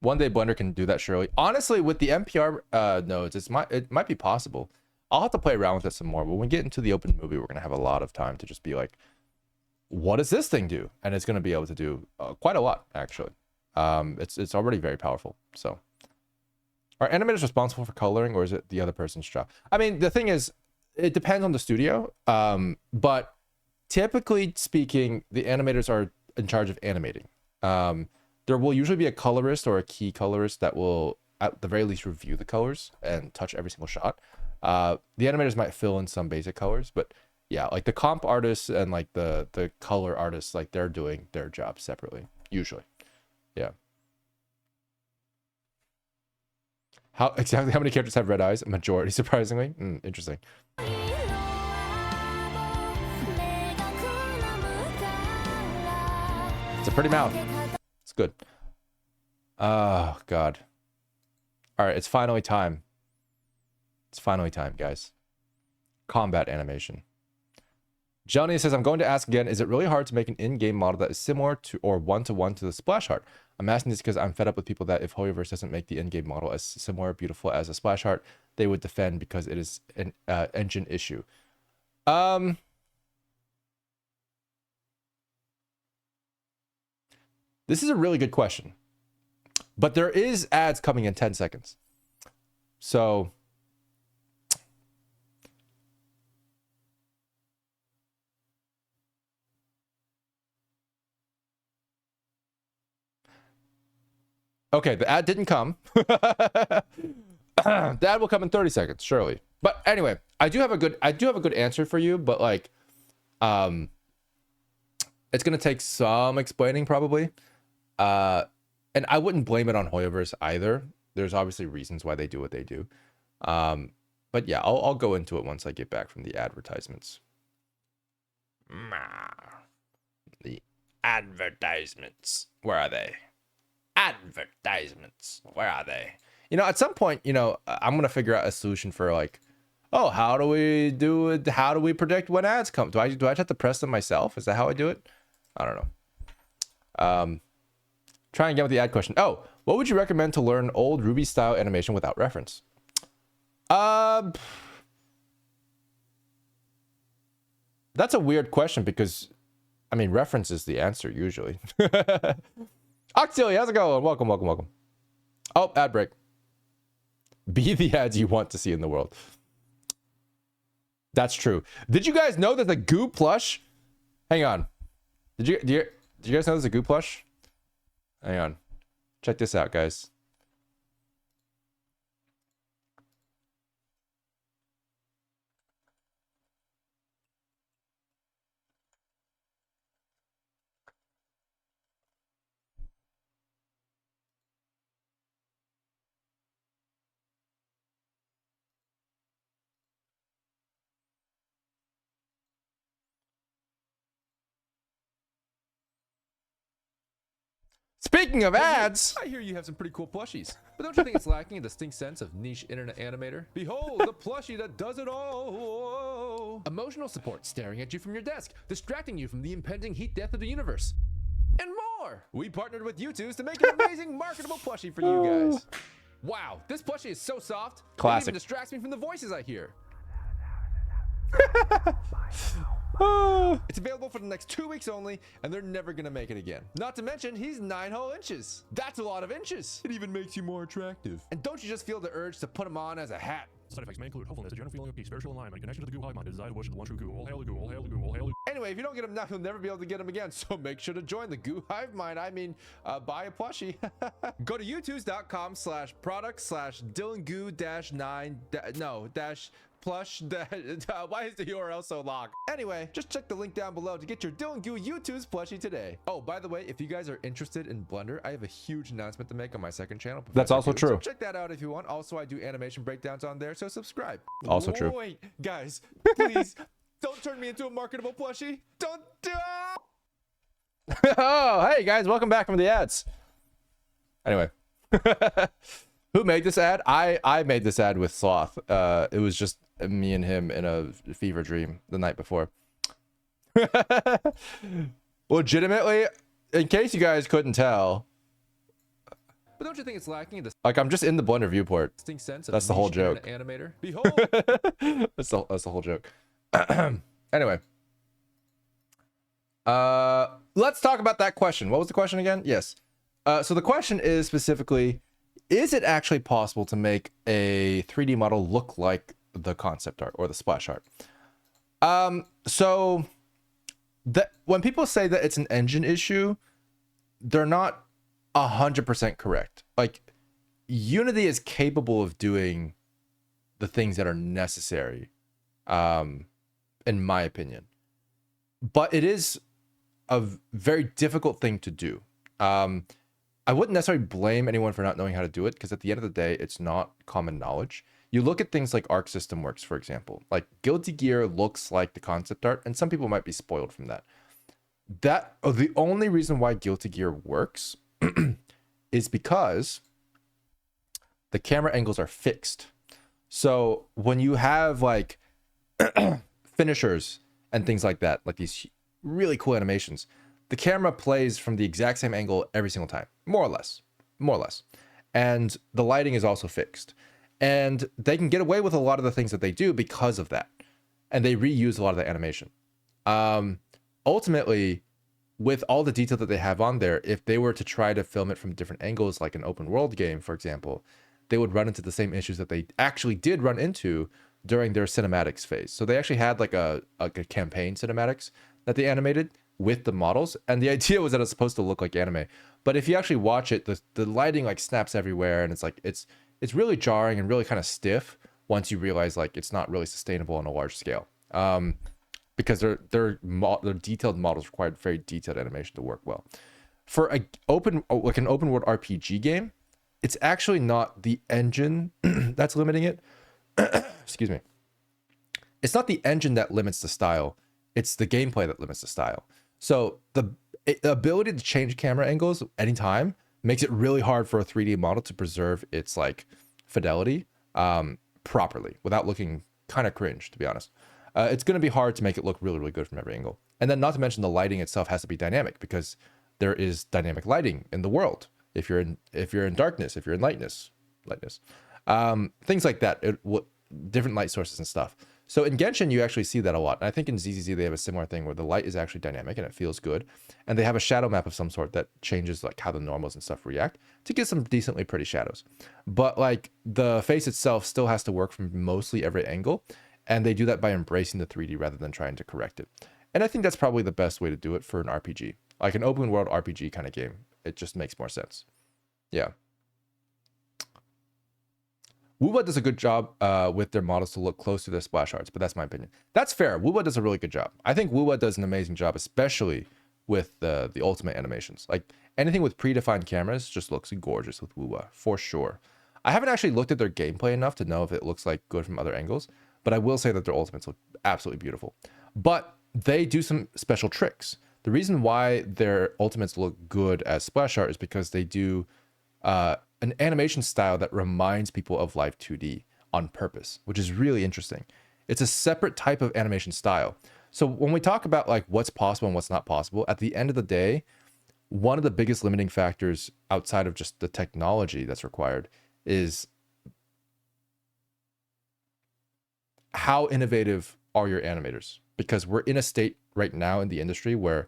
One day Blender can do that surely. Honestly, with the NPR nodes, it might be possible. I'll have to play around with it some more. But when we get into the open movie, we're gonna have a lot of time to just be like, what does this thing do? And it's gonna be able to do quite a lot actually. It's already very powerful. So, are animators responsible for coloring, or is it the other person's job? I mean, the thing is, it depends on the studio. But typically speaking, the animators are in charge of animating. There will usually be a colorist or a key colorist that will, at the very least, review the colors and touch every single shot. The animators might fill in some basic colors, but yeah, like the comp artists and like the color artists, like they're doing their job separately, usually. Yeah. How many characters have red eyes? A majority, surprisingly. Interesting. It's a pretty mouth. It's good. Oh, God. All right, it's finally time. It's finally time, guys. Combat animation. Johnny says, I'm going to ask again, is it really hard to make an in-game model that is similar to or one-to-one to the splash art? I'm asking this because I'm fed up with people that if Hoyoverse doesn't make the in-game model as similar or beautiful as a splash art, they would defend because it is an engine issue. This is a really good question. But there is ads coming in 10 seconds. So okay, the ad didn't come. The ad will come in 30 seconds, surely. But anyway, I do have a good answer for you, but like it's gonna take some explaining probably. And I wouldn't blame it on Hoyoverse either. There's obviously reasons why they do what they do. But yeah, I'll go into it once I get back from the advertisements. The advertisements. Where are they? Advertisements. Where are they? You know, at some point, you know, I'm going to figure out a solution for like, oh, how do we do it? How do we predict when ads come? Do I just have to press them myself? Is that how I do it? I don't know. Try again with the ad question. Oh, what would you recommend to learn old Ruby style animation without reference? That's a weird question because, I mean, reference is the answer usually. Oxilly, how's it going? Welcome, welcome, welcome. Oh, ad break. Be the ads you want to see in the world. That's true. Did you guys know that the Goo plush? Hang on. Did you guys know there's a Goo plush? Hang on. Check this out, guys. Speaking of ads, I hear you have some pretty cool plushies, but don't you think it's lacking a distinct sense of niche internet animator? Behold, the plushie that does it all. Emotional support staring at you from your desk, distracting you from the impending heat death of the universe, and more. We partnered with U2s to make an amazing marketable plushie for you guys. Wow, this plushie is so soft. Classic. It even distracts me from the voices I hear. It's available for the next 2 weeks only, and they're never gonna make it again. Not to mention, he's 9 whole inches. That's a lot of inches. It even makes you more attractive. And don't you just feel the urge to put him on as a hat? Side effects may include hopefulness, a general feeling of peace, spiritual alignment, connection to the Goo hive mind, desire to worship the one true Goo. All hail the Goo, all hail the Goo, all hail the Goo. Anyway, if you don't get him now, you'll never be able to get him again. So make sure to join the Goo hive mind. I mean, buy a plushie. Go to youtubes.com/product/Dillon Goo -9 plush. Why is the URL so long? Anyway, just check the link down below to get your Dillon Goo YouTube's plushie today. Oh, by the way, if you guys are interested in Blender, I have a huge announcement to make on my second channel. That's also true. So check that out if you want. Also, I do animation breakdowns on there, so subscribe. Also true. Wait, guys, please don't turn me into a marketable plushie. Don't do it. Oh, hey guys, welcome back from the ads. Anyway. Who made this ad? I made this ad with Sloth. It was just me and him in a fever dream the night before. Legitimately, in case you guys couldn't tell. But don't you think it's lacking the like I'm just in the Blender viewport. That's the whole joke. Animator. Behold. that's the whole joke. Anyway. Let's talk about that question. What was the question again? Yes. So the question is specifically, is it actually possible to make a 3D model look like the concept art or the splash art? So that when people say that it's an engine issue, they're not 100% correct. Like, Unity is capable of doing the things that are necessary, in my opinion. But it is a very difficult thing to do. I wouldn't necessarily blame anyone for not knowing how to do it, because at the end of the day, it's not common knowledge. You look at things like Arc System Works, for example. Like Guilty Gear looks like the concept art, and some people might be spoiled from that. The only reason why Guilty Gear works is because the camera angles are fixed. So when you have like finishers and things like that, like these really cool animations, the camera plays from the exact same angle every single time, more or less. And the lighting is also fixed. And they can get away with a lot of the things that they do because of that. And they reuse a lot of the animation. Ultimately, with all the detail that they have on there, if they were to try to film it from different angles, like an open world game, for example, they would run into the same issues that they actually did run into during their cinematics phase. So they actually had like a campaign cinematics that they animated with the models, and the idea was that it's supposed to look like anime. But if you actually watch it, the lighting like snaps everywhere, and it's like it's really jarring and really kind of stiff once you realize like it's not really sustainable on a large scale. Because their detailed models required very detailed animation to work well. For an open world RPG game, it's actually not the engine that's limiting it. Excuse me. It's not the engine that limits the style. It's the gameplay that limits the style. So the ability to change camera angles anytime makes it really hard for a 3D model to preserve its like fidelity properly without looking kind of cringe, to be honest. It's going to be hard to make it look really, really good from every angle. And then not to mention the lighting itself has to be dynamic, because there is dynamic lighting in the world. If you're in darkness, if you're in lightness, things like that, different light sources and stuff. So in Genshin, you actually see that a lot. And I think in ZZZ, they have a similar thing where the light is actually dynamic and it feels good. And they have a shadow map of some sort that changes like how the normals and stuff react to get some decently pretty shadows. But like the face itself still has to work from mostly every angle. And they do that by embracing the 3D rather than trying to correct it. And I think that's probably the best way to do it for an RPG. Like an open world RPG kind of game. It just makes more sense. Yeah. Wuba does a good job with their models to look close to their splash arts, but that's my opinion. That's fair. Wuba does a really good job. I think Wuba does an amazing job, especially with the ultimate animations. Like anything with predefined cameras just looks gorgeous with Wuba, for sure. I haven't actually looked at their gameplay enough to know if it looks like good from other angles, but I will say that their ultimates look absolutely beautiful. But they do some special tricks. The reason why their ultimates look good as splash art is because they do an animation style that reminds people of Live 2D on purpose, which is really interesting. It's a separate type of animation style. So when we talk about like what's possible and what's not possible, at the end of the day, one of the biggest limiting factors outside of just the technology that's required is how innovative are your animators? Because we're in a state right now in the industry where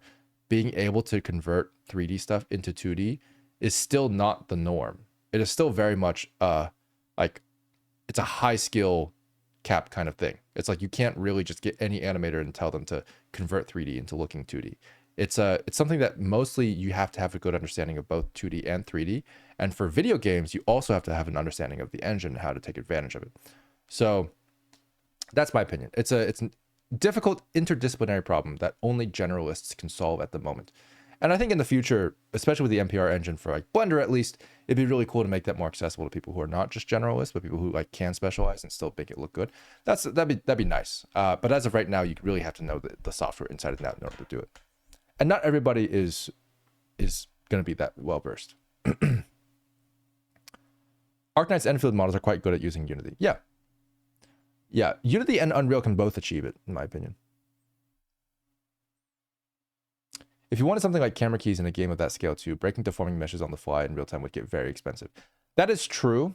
being able to convert 3D stuff into 2D is still not the norm. It is still very much like it's a high skill cap kind of thing. It's like you can't really just get any animator and tell them to convert 3D into looking 2D. It's something that mostly you have to have a good understanding of both 2D and 3D. And for video games, you also have to have an understanding of the engine and how to take advantage of it. So that's my opinion. It's a difficult interdisciplinary problem that only generalists can solve at the moment. And I think in the future, especially with the NPR engine for like Blender at least, it'd be really cool to make that more accessible to people who are not just generalists, but people who like can specialize and still make it look good. That'd be nice. But as of right now, you really have to know the software inside and out in order to do it. And not everybody is going to be that well versed. Arknight's Enfield models are quite good at using Unity. Yeah, Unity and Unreal can both achieve it, in my opinion. If you wanted something like camera keys in a game of that scale too, breaking deforming meshes on the fly in real time would get very expensive. That is true,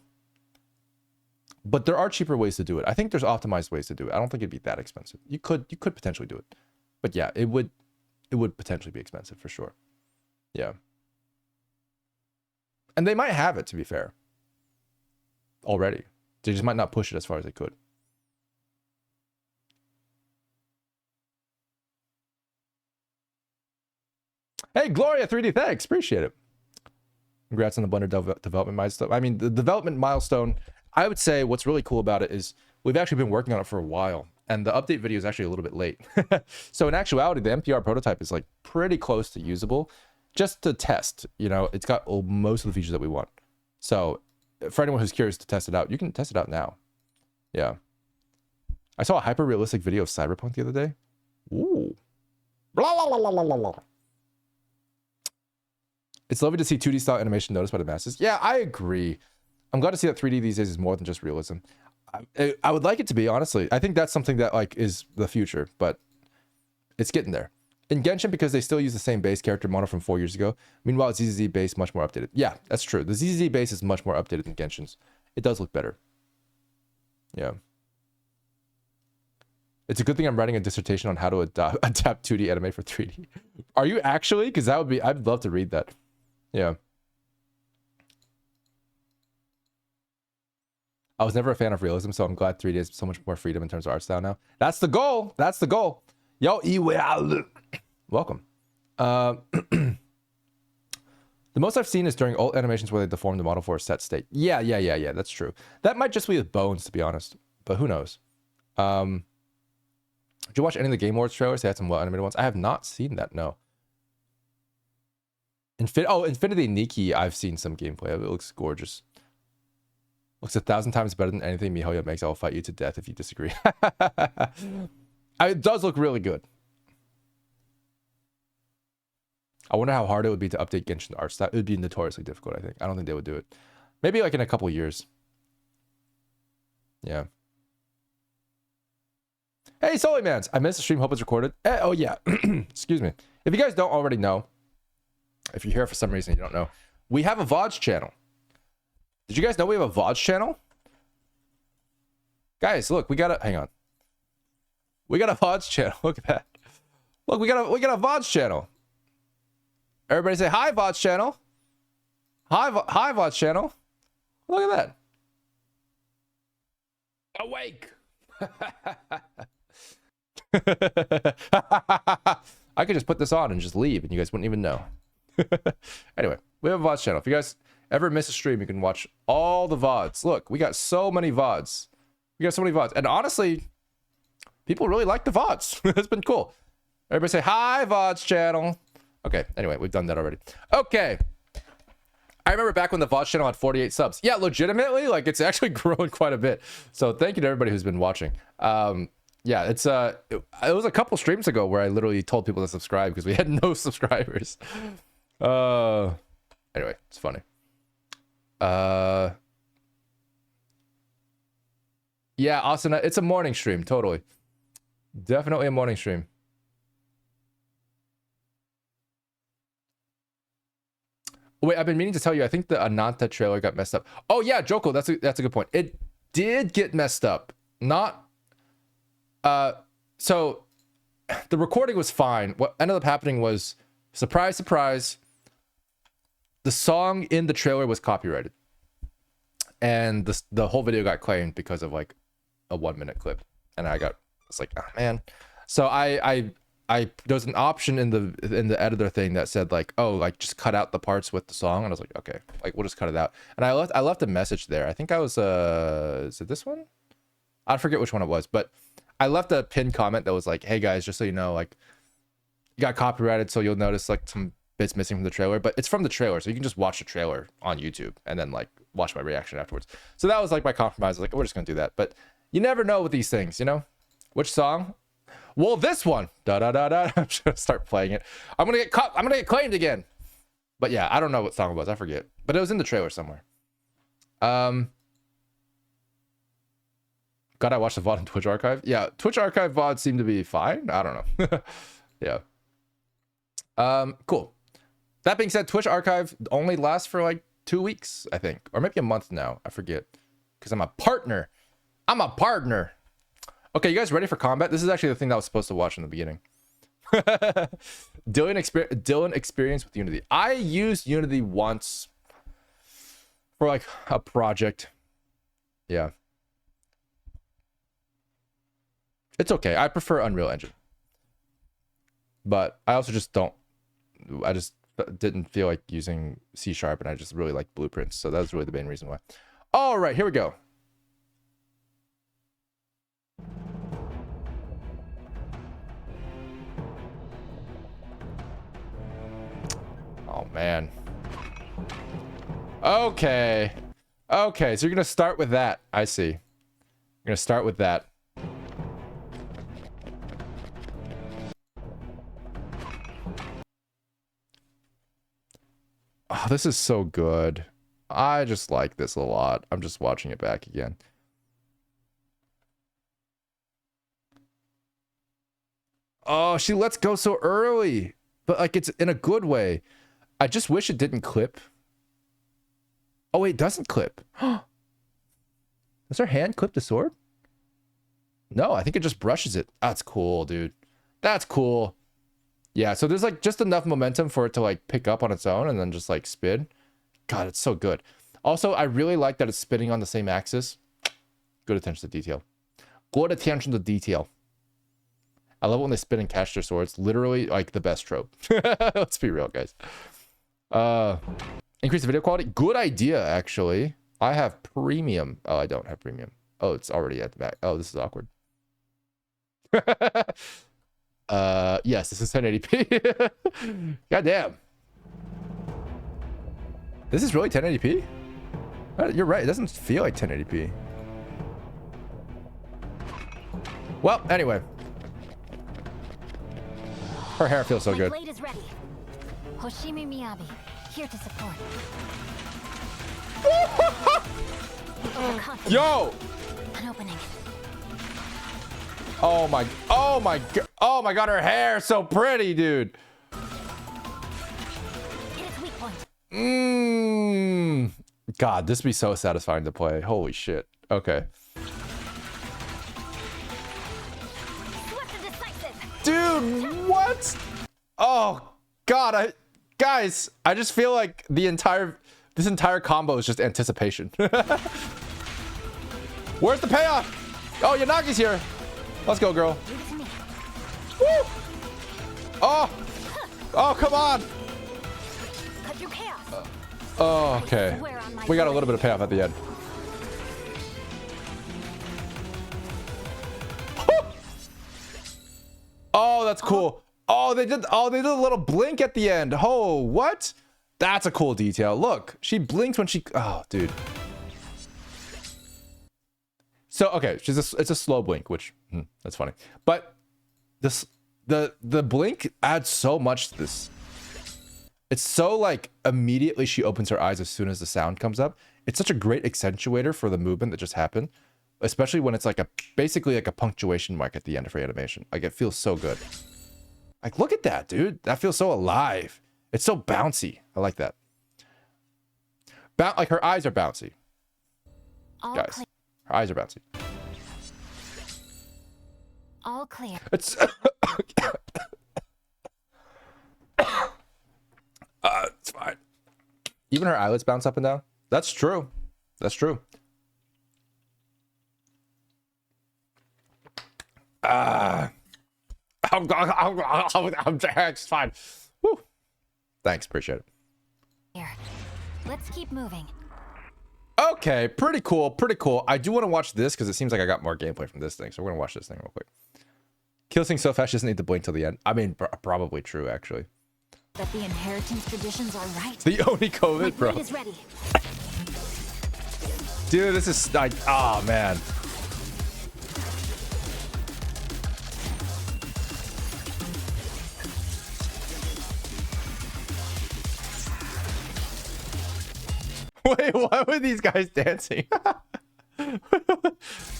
but there are cheaper ways to do it. I think there's optimized ways to do it. I don't think it'd be that expensive. You could potentially do it, but yeah, it would potentially be expensive for sure. Yeah, and they might have it, to be fair, already. They just might not push it as far as they could. Hey, Gloria 3D, thanks. Appreciate it. Congrats on the Blender development milestone. I mean, the development milestone, I would say what's really cool about it is we've actually been working on it for a while, and the update video is actually a little bit late. So in actuality, the NPR prototype is like pretty close to usable. just to test. You know, it's got most of the features that we want. So for anyone who's curious to test it out, you can test it out now. Yeah. I saw a hyper-realistic video of Cyberpunk the other day. Ooh. Blah, blah, blah, blah, blah, blah. It's lovely to see 2D style animation noticed by the masses. Yeah, I agree. I'm glad to see that 3D these days is more than just realism. I would like it to be, honestly. I think that's something that like is the future, but it's getting there. In Genshin, because they still use the same base character model from 4 years ago. Meanwhile, ZZZ base much more updated. Yeah, that's true. The ZZZ base is much more updated than Genshin's. It does look better. Yeah. It's a good thing I'm writing a dissertation on how to adapt 2D anime for 3D. Are you actually? Because that would be, I'd love to read that. Yeah. I was never a fan of realism, so I'm glad 3D has so much more freedom in terms of art style now. That's the goal. That's the goal. Yo, welcome. The most I've seen is during old animations where they deform the model for a set state. Yeah. That's true. That might just be with Bones, to be honest. But who knows? Did you watch any of the Game Awards trailers? They had some well-animated ones. I have not seen that, no. Infinity Nikki, I've seen some gameplay. It looks gorgeous. Looks 1,000 times better than anything MiHoYo makes. I will fight you to death if you disagree. It does look really good. I wonder how hard it would be to update Genshin art style. It would be notoriously difficult, I think. I don't think they would do it. Maybe like in a couple years. Yeah. Hey, Solymans. I missed the stream. Hope it's recorded. Oh, yeah. Excuse me. If you guys don't already know, if you're here for some reason you don't know, we have a VODs channel. Did you guys know we have a VODs channel? Guys, look, we got a... Hang on. We got a VODs channel. Look at that. Look, we got a VODs channel. Everybody say hi, VODs channel. Hi, VODs channel. Look at that. Awake. I could just put this on and just leave and you guys wouldn't even know. Anyway, we have a VODs channel. If you guys ever miss a stream, you can watch all the VODs. Look, we got so many VODs. We got so many VODs. And honestly, people really like the VODs. It's been cool. Everybody say hi, VODs channel. Okay, anyway, we've done that already. Okay. I remember back when the VODs channel had 48 subs. Yeah, legitimately, like it's actually grown quite a bit. So thank you to everybody who's been watching. Yeah, it was a couple streams ago where I literally told people to subscribe because we had no subscribers. Anyway, it's funny. Yeah, Austin, it's a morning stream, totally. Definitely a morning stream. Wait, I've been meaning to tell you, I think the Ananta trailer got messed up. Oh yeah, Joko, that's a good point. It did get messed up. So the recording was fine. What ended up happening was, surprise, surprise, the song in the trailer was copyrighted. And the whole video got claimed because of like a 1-minute clip. And it's like, oh man. So I there was an option in the editor thing that said like, oh, like just cut out the parts with the song. And I was like, okay, like we'll just cut it out. And I left a message there. I think I was is it this one? I forget which one it was, but I left a pinned comment that was like, hey guys, just so you know, like you got copyrighted, so you'll notice like some bits missing from the trailer, but it's from the trailer, so you can just watch the trailer on YouTube and then like watch my reaction afterwards. So that was like my compromise. Like, we're just gonna do that. But you never know with these things, you know? Which song? Well, this one. Da da da da. I'm just gonna start playing it. I'm gonna get claimed again. But yeah, I don't know what song it was. I forget. But it was in the trailer somewhere. God, I watched the VOD in Twitch Archive. Yeah, Twitch Archive VOD seemed to be fine. I don't know. Yeah. Cool. That being said, Twitch Archive only lasts for like 2 weeks, I think. Or maybe a month now. I forget. Because I'm a partner. I'm a partner. Okay, you guys ready for combat? This is actually the thing that I was supposed to watch in the beginning. Dillon experience with Unity. I used Unity once for like a project. Yeah. It's okay. I prefer Unreal Engine. But I also just didn't feel like using C# and I just really like Blueprints. So that was really the main reason why. All right, here we go. man. Okay. Okay, so you're gonna start with that. I see. You're gonna start with that. Oh, this is so good. I just like this a lot. I'm just watching it back again. Oh, she lets go so early. But like it's in a good way. I just wish it didn't clip. Oh, wait, it doesn't clip. Does her hand clip the sword? No, I think it just brushes it. That's cool, dude. That's cool. Yeah, so there's like just enough momentum for it to like pick up on its own and then just like spin. God, it's so good. Also, I really like that it's spinning on the same axis. Good attention to detail. Good attention to detail. I love it when they spin and catch their swords. Literally like the best trope. Let's be real, guys. Increase the video quality. Good idea, actually. I have premium. Oh, I don't have premium. Oh, it's already at the back. Oh, this is awkward. Yes, this is 1080p. God damn. This is really 1080p? You're right. It doesn't feel like 1080p. Well, anyway. Her hair feels so good. My blade is ready. Hoshimi Miyabi, here to support. Yo! An opening. Oh my god, her hair is so pretty, dude. God, this would be so satisfying to play. Holy shit. Okay. Dude, what? Oh god, guys, I just feel like this entire combo is just anticipation. Where's the payoff? Oh, Yanagi's here. Let's go, girl. Woo! Oh! Oh, come on! Oh, okay. We got a little bit of payoff at the end. Oh, that's cool. Oh, they did a little blink at the end. Oh, what? That's a cool detail. Look, she blinked when she... Oh, dude. So, okay, it's a slow blink, which that's funny. But the blink adds so much to this. It's so like immediately she opens her eyes as soon as the sound comes up. It's such a great accentuator for the movement that just happened, especially when it's like basically like a punctuation mark at the end of her animation. Like it feels so good. Like look at that, dude. That feels so alive. It's so bouncy. I like that. Like her eyes are bouncy. Guys, her eyes are bouncy. All clear. It's it's fine. Even her eyelids bounce up and down. That's true. That's true. It's fine. Woo. Thanks, appreciate it. Here. Let's keep moving. Okay, pretty cool, pretty cool. I do want to watch this because it seems like I got more gameplay from this thing, so we're gonna watch this thing real quick. Kills things so fast, she doesn't need to blink till the end. I mean, probably true, actually. That the inheritance traditions are right. The only COVID, bro. Is ready. Dude, this is like, oh man. Wait, why were these guys dancing?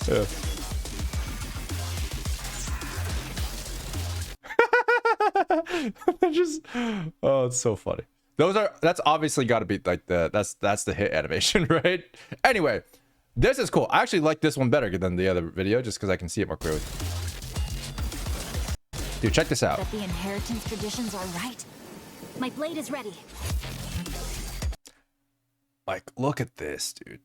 Yeah. Just, oh, it's so funny. That's obviously got to be like that's the hit animation, right? Anyway, this is cool. I actually like this one better than the other video just because I can see it more clearly. Dude, check this out. That the inheritance traditions are right. My blade is ready. Like, look at this, dude.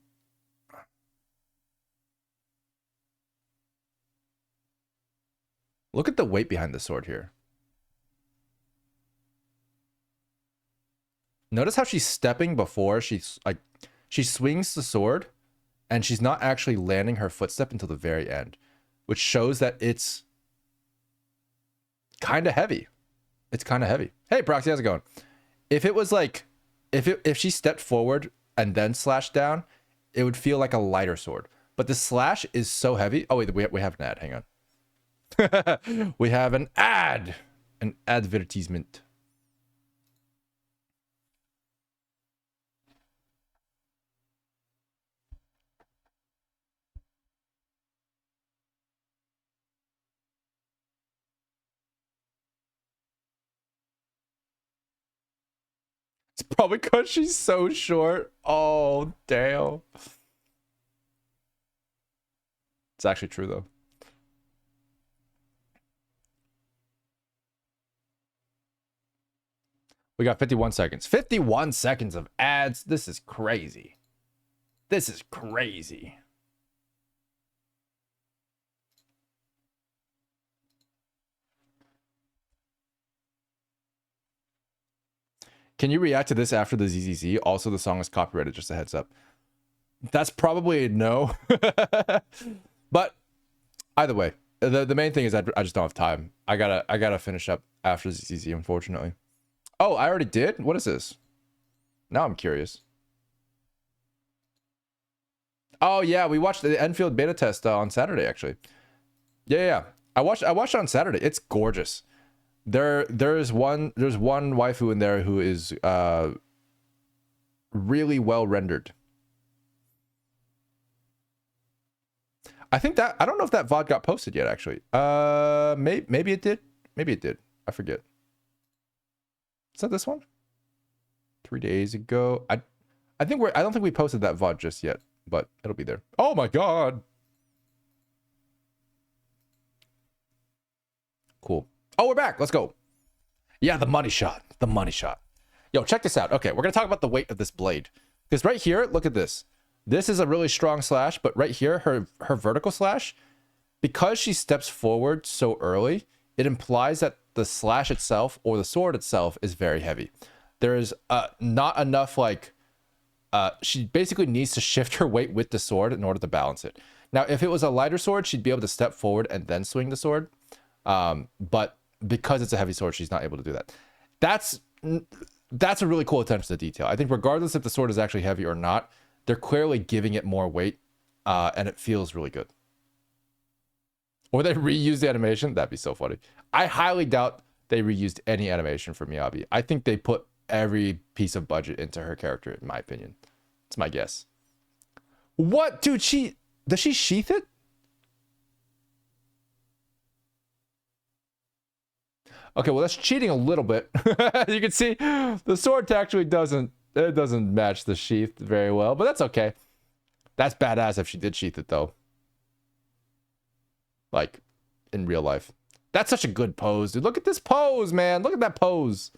Look at the weight behind the sword here. Notice how she's stepping before she swings the sword and she's not actually landing her footstep until the very end, which shows that it's kind of heavy. It's kind of heavy. Hey, Proxy, how's it going? If it was like, if she stepped forward and then slashed down, it would feel like a lighter sword. But the slash is so heavy. Oh wait, we have an ad. Hang on. We have an ad, an advertisement. It's probably because she's so short. Oh, damn. It's actually true, though. We got 51 seconds. 51 seconds of ads. This is crazy. This is crazy. Can you react to this after the ZZZ? Also, the song is copyrighted, just a heads up. That's probably a no. But either way, the main thing is I just don't have time. I gotta finish up after ZZZ, unfortunately. Oh, I already did? What is this? Now I'm curious. Oh yeah, we watched the Enfield beta test on Saturday, actually. Yeah. I watched it on Saturday. It's gorgeous. There's one waifu in there who is really well rendered. I think that I don't know if that VOD got posted yet, actually. Maybe it did. Maybe it did. I forget. Is that this one? 3 days ago. I don't think we posted that VOD just yet, but it'll be there. Oh my god. Cool. Oh, we're back. Let's go. Yeah, the money shot. The money shot. Yo, check this out. Okay, we're going to talk about the weight of this blade. Because right here, look at this. This is a really strong slash, but right here, her vertical slash, because she steps forward so early, it implies that the slash itself or the sword itself is very heavy. There is not enough, like, she basically needs to shift her weight with the sword in order to balance it. Now, if it was a lighter sword, she'd be able to step forward and then swing the sword. But because it's a heavy sword, she's not able to do that. That's a really cool attention to detail. I think regardless if the sword is actually heavy or not, they're clearly giving it more weight, and it feels really good. Or they reuse the animation. That'd be so funny. I highly doubt they reused any animation for Miyabi. I think they put every piece of budget into her character, in my opinion. It's my guess. What? Dude, does she sheath it? Okay, well, that's cheating a little bit. You can see the sword actually doesn't match the sheath very well, but that's okay. That's badass if she did sheath it, though. Like, in real life. That's such a good pose, dude. Look at this pose, man. Look at that pose.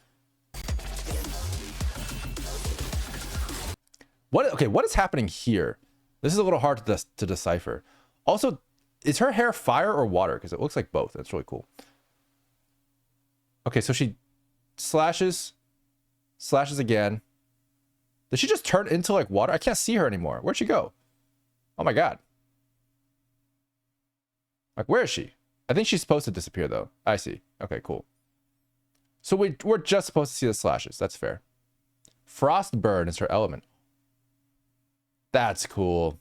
What is happening here? This is a little hard to decipher. Also, is her hair fire or water? Because it looks like both. That's really cool. Okay, so she slashes again. Did she just turn into like water? I can't see her anymore. Where'd she go? Oh my god. Like, where is she? I think she's supposed to disappear though. I see. Okay, cool. So we're just supposed to see the slashes. That's fair. Frostburn is her element. That's cool.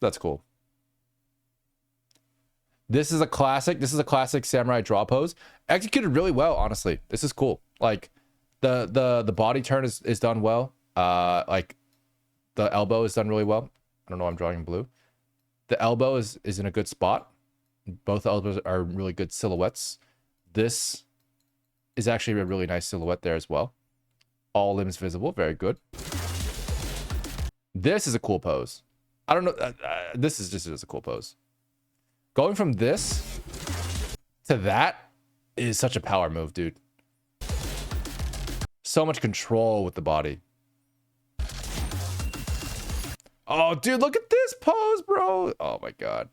That's cool. This is a classic. This is a classic samurai draw pose. Executed really well, honestly. This is cool. Like the body turn is done well. Like the elbow is done really well. I don't know why I'm drawing in blue. The elbow is in a good spot. Both elbows are really good silhouettes. This is actually a really nice silhouette there as well. All limbs visible. Very good. This is a cool pose. I don't know. This is just a cool pose. Going from this to that is such a power move, dude. So much control with the body. Oh, dude, look at this pose, bro. Oh my god.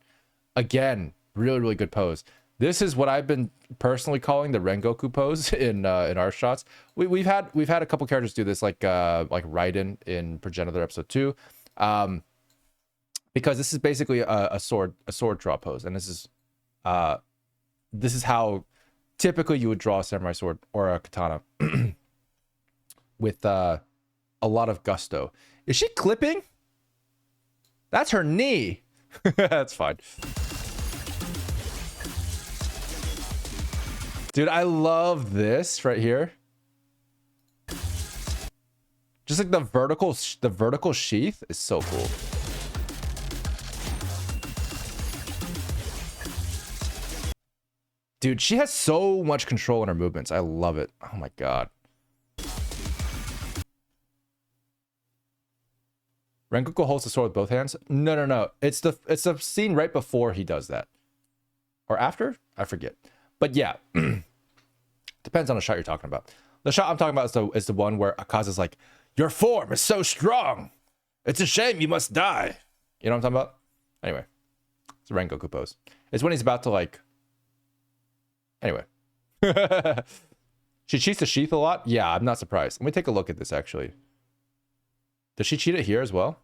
Again, really, really good pose. This is what I've been personally calling the Rengoku pose in our shots. We've had a couple characters do this, like Raiden in Progenitor episode 2. Because this is basically a sword draw pose, and this is how typically you would draw a samurai sword or a katana with a lot of gusto. Is she clipping? That's her knee. That's fine. Dude, I love this right here. Just like the vertical sheath is so cool. Dude, she has so much control in her movements. I love it. Oh my god. Rengoku holds the sword with both hands. No. It's the scene right before he does that. Or after? I forget. But yeah. Depends on the shot you're talking about. The shot I'm talking about is the one where Akaza's like, your form is so strong. It's a shame you must die. You know what I'm talking about? Anyway. It's a Rengoku pose. It's when he's about to like... Anyway. She cheats the sheath a lot? Yeah, I'm not surprised. Let me take a look at this actually. Does she cheat it here as well?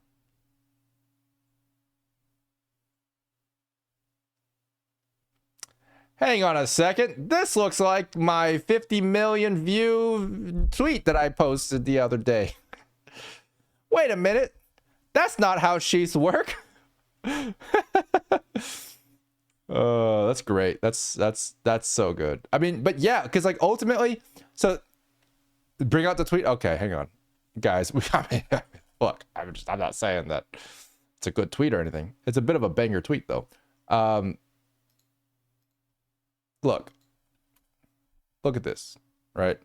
Hang on a second. This looks like my 50 million view tweet that I posted the other day. Wait a minute. That's not how sheaths work. Oh, that's great. That's so good. I mean, but yeah, because like ultimately, so bring out the tweet. Okay, hang on. Guys, look, I'm not saying that it's a good tweet or anything. It's a bit of a banger tweet though. Look at this, right?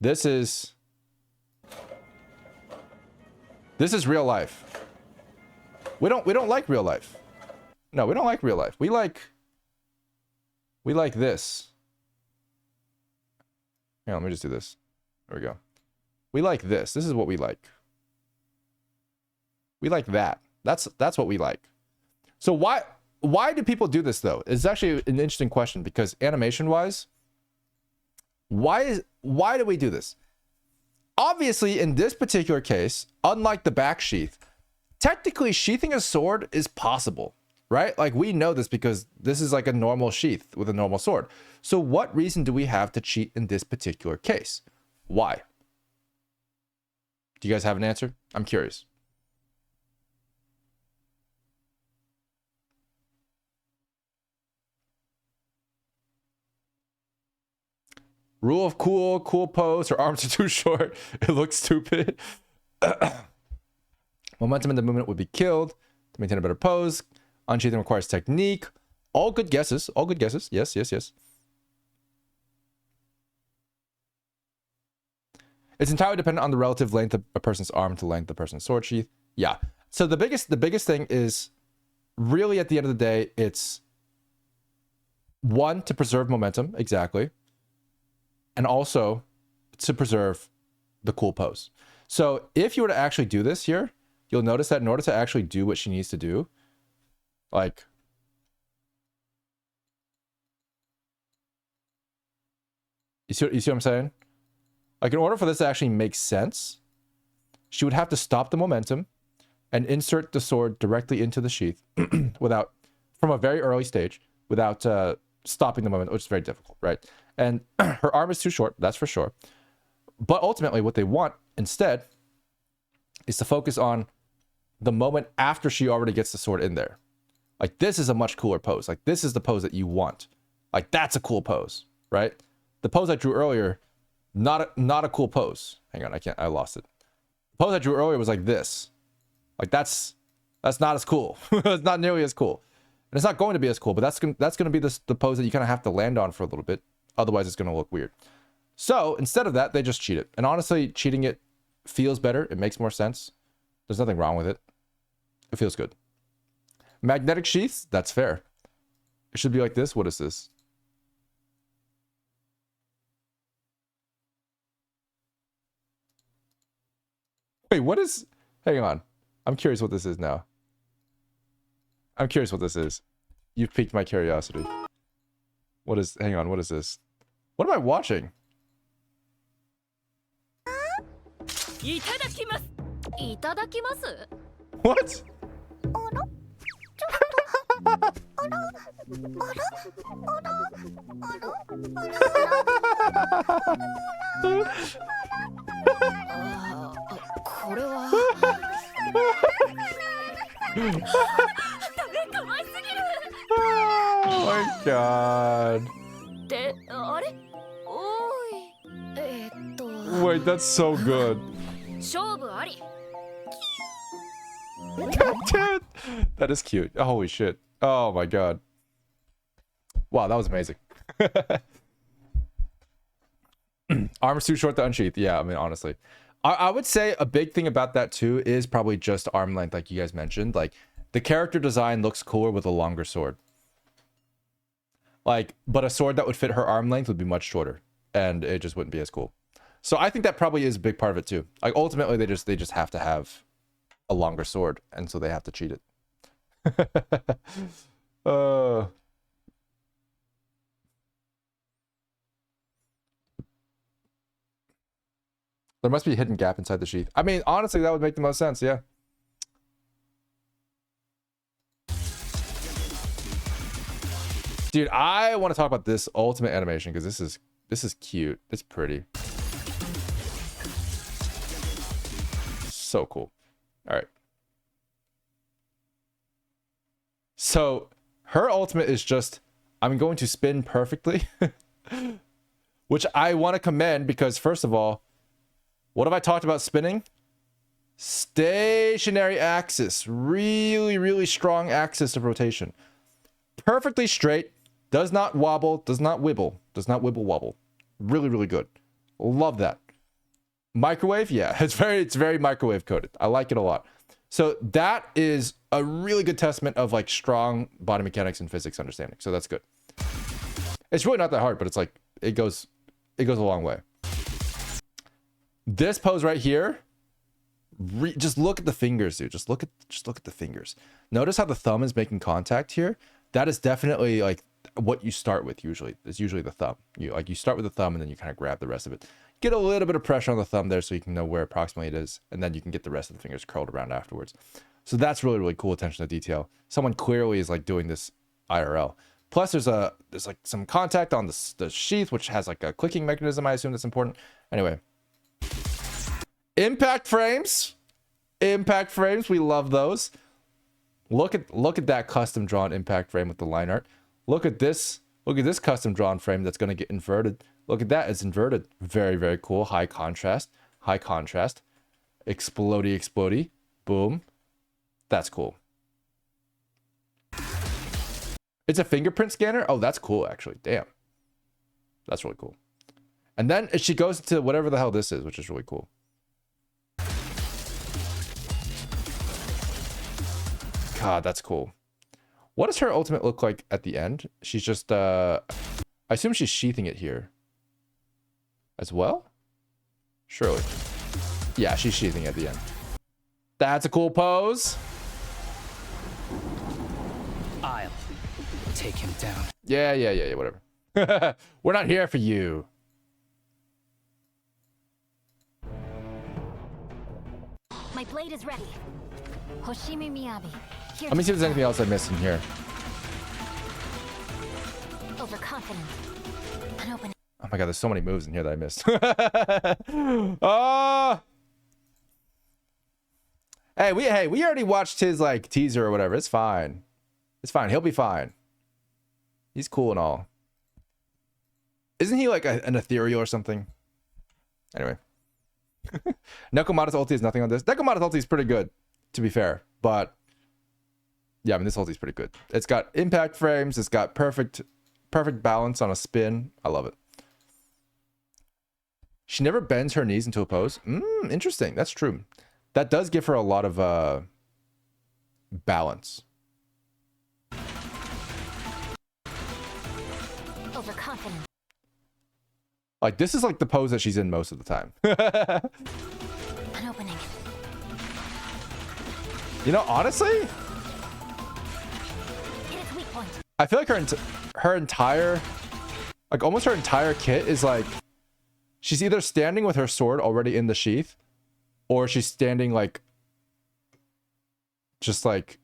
This is real life. We don't like real life. No, we don't like real life. We like this. Yeah, let me just do this. There we go. We like this. This is what we like. We like that. That's what we like. So why do people do this though? It's actually an interesting question because animation wise, why do we do this? Obviously, in this particular case, unlike the back sheath, technically sheathing a sword is possible, right? Like we know this because this is like a normal sheath with a normal sword. So what reason do we have to cheat in this particular case? Why? Do you guys have an answer? I'm curious. Rule of cool pose. Her arms are too short. It looks stupid. Momentum in the movement would be killed. To maintain a better pose. Unsheathing requires technique. All good guesses. All good guesses. Yes. It's entirely dependent on the relative length of a person's arm to length of a person's sword sheath. Yeah. So the biggest thing is really at the end of the day, it's one, to preserve momentum. Exactly. And also to preserve the cool pose. So if you were to actually do this here, you'll notice that in order to actually do what she needs to do, like, you see what I'm saying? Like in order for this to actually make sense, she would have to stop the momentum and insert the sword directly into the sheath from a very early stage without stopping the momentum, which is very difficult, right? And her arm is too short, that's for sure. But ultimately, what they want instead is to focus on the moment after she already gets the sword in there. Like, this is a much cooler pose. Like, this is the pose that you want. Like, that's a cool pose, right? The pose I drew earlier, not a cool pose. Hang on, I lost it. The pose I drew earlier was like this. Like, that's not as cool. It's not nearly as cool. And it's not going to be as cool, but that's going to be the pose that you kind of have to land on for a little bit. Otherwise, it's going to look weird. So instead of that, they just cheat it. And honestly, cheating it feels better. It makes more sense. There's nothing wrong with it. It feels good. Magnetic sheaths, that's fair. It should be like this. What is this? Wait, what is... Hang on. I'm curious what this is now. I'm curious what this is. You've piqued my curiosity. What is... Hang on, what is this? What am I watching? What? Oh my god. Wait, that's so good. Dude, that is cute. Holy shit. Oh my god. Wow, that was amazing. Armor's too short to unsheath. Yeah, I mean, honestly. I would say a big thing about that too is probably just arm length, like you guys mentioned. Like, the character design looks cooler with a longer sword. Like, but a sword that would fit her arm length would be much shorter, and it just wouldn't be as cool. So I think that probably is a big part of it too. Like, ultimately, they just have to have a longer sword, and so they have to cheat it. There must be a hidden gap inside the sheath. I mean, honestly, that would make the most sense, yeah. Dude, I want to talk about this ultimate animation because this is cute. It's pretty. So cool. All right. So her ultimate is just, I'm going to spin perfectly, which I want to commend because, first of all, what have I talked about spinning? Stationary axis. Really, really strong axis of rotation. Perfectly straight. Does not wobble. Does not wibble. Does not wibble wobble. Really, really good. Love that. Microwave? Yeah, it's very microwave coded. I like it a lot. So that is a really good testament of like strong body mechanics and physics understanding. So that's good. It's really not that hard, but it's like it goes a long way. This pose right here, just look at the fingers, dude. Just look at the fingers. Notice how the thumb is making contact here. That is definitely like what you start with usually. It's usually the thumb. You start with the thumb and then you kind of grab the rest of it. Get a little bit of pressure on the thumb there so you can know where approximately it is, and then you can get the rest of the fingers curled around afterwards. So that's really, really cool attention to detail. Someone clearly is like doing this IRL. Plus there's like some contact on the sheath, which has like a clicking mechanism. I assume that's important. Anyway. Impact frames. Impact frames. We love those. Look at that custom drawn impact frame with the line art. Look at this. Look at this custom drawn frame that's going to get inverted. Look at that. It's inverted. Very, very cool. High contrast. High contrast. Explodey, explodey. Boom. That's cool. It's a fingerprint scanner. Oh, that's cool, actually. Damn. That's really cool. And then she goes to whatever the hell this is, which is really cool. God, that's cool. What does her ultimate look like at the end? She's just, I assume she's sheathing it here as well? Surely. Yeah, she's sheathing it at the end. That's a cool pose. I'll take him down. Yeah, whatever. We're not here for you. My blade is ready. Hoshimi Miyabi. Let me see if there's anything else I missed in here. Overconfident. Unopened. Oh my god, there's so many moves in here that I missed. Oh! Hey, we already watched his like teaser or whatever. It's fine. It's fine. He'll be fine. He's cool and all. Isn't he like an ethereal or something? Anyway. Nekomata's ulti is nothing on this. Nekomata's ulti is pretty good, to be fair. But yeah, I mean, this ulti is pretty good. It's got impact frames. It's got perfect balance on a spin. I love it. She never bends her knees into a pose. Interesting. That's true. That does give her a lot of balance. Overconfident. Like, this is like the pose that she's in most of the time. An opening. You know, honestly, I feel like her entire, like almost her entire kit is like, she's either standing with her sword already in the sheath, or she's standing like, just like,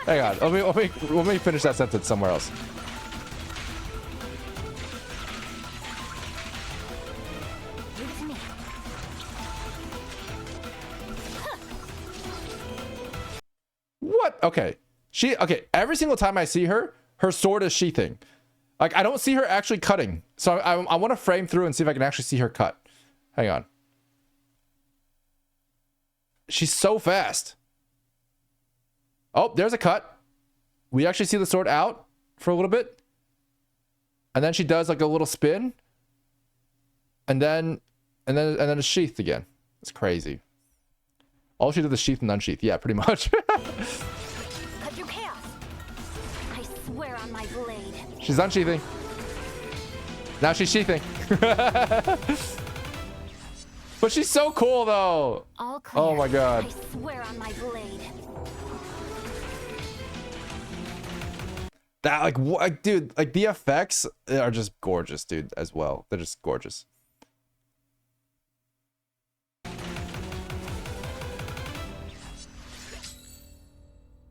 Hang on. Let me finish that sentence somewhere else. Leave it to me. What? Okay. Okay, every single time I see her, her sword is sheathing. Like, I don't see her actually cutting. So I want to frame through and see if I can actually see her cut. Hang on. She's so fast. Oh, there's a cut. We actually see the sword out for a little bit. And then she does like a little spin. And then it's sheathed again. It's crazy. All she did was sheath and unsheath. Yeah, pretty much. Cut through chaos. I swear on my blade. She's unsheathing. Now she's sheathing. But she's so cool though. All clear. Oh my god. I swear on my blade. That like what, dude, like the effects are just gorgeous, dude, as well. They're just gorgeous.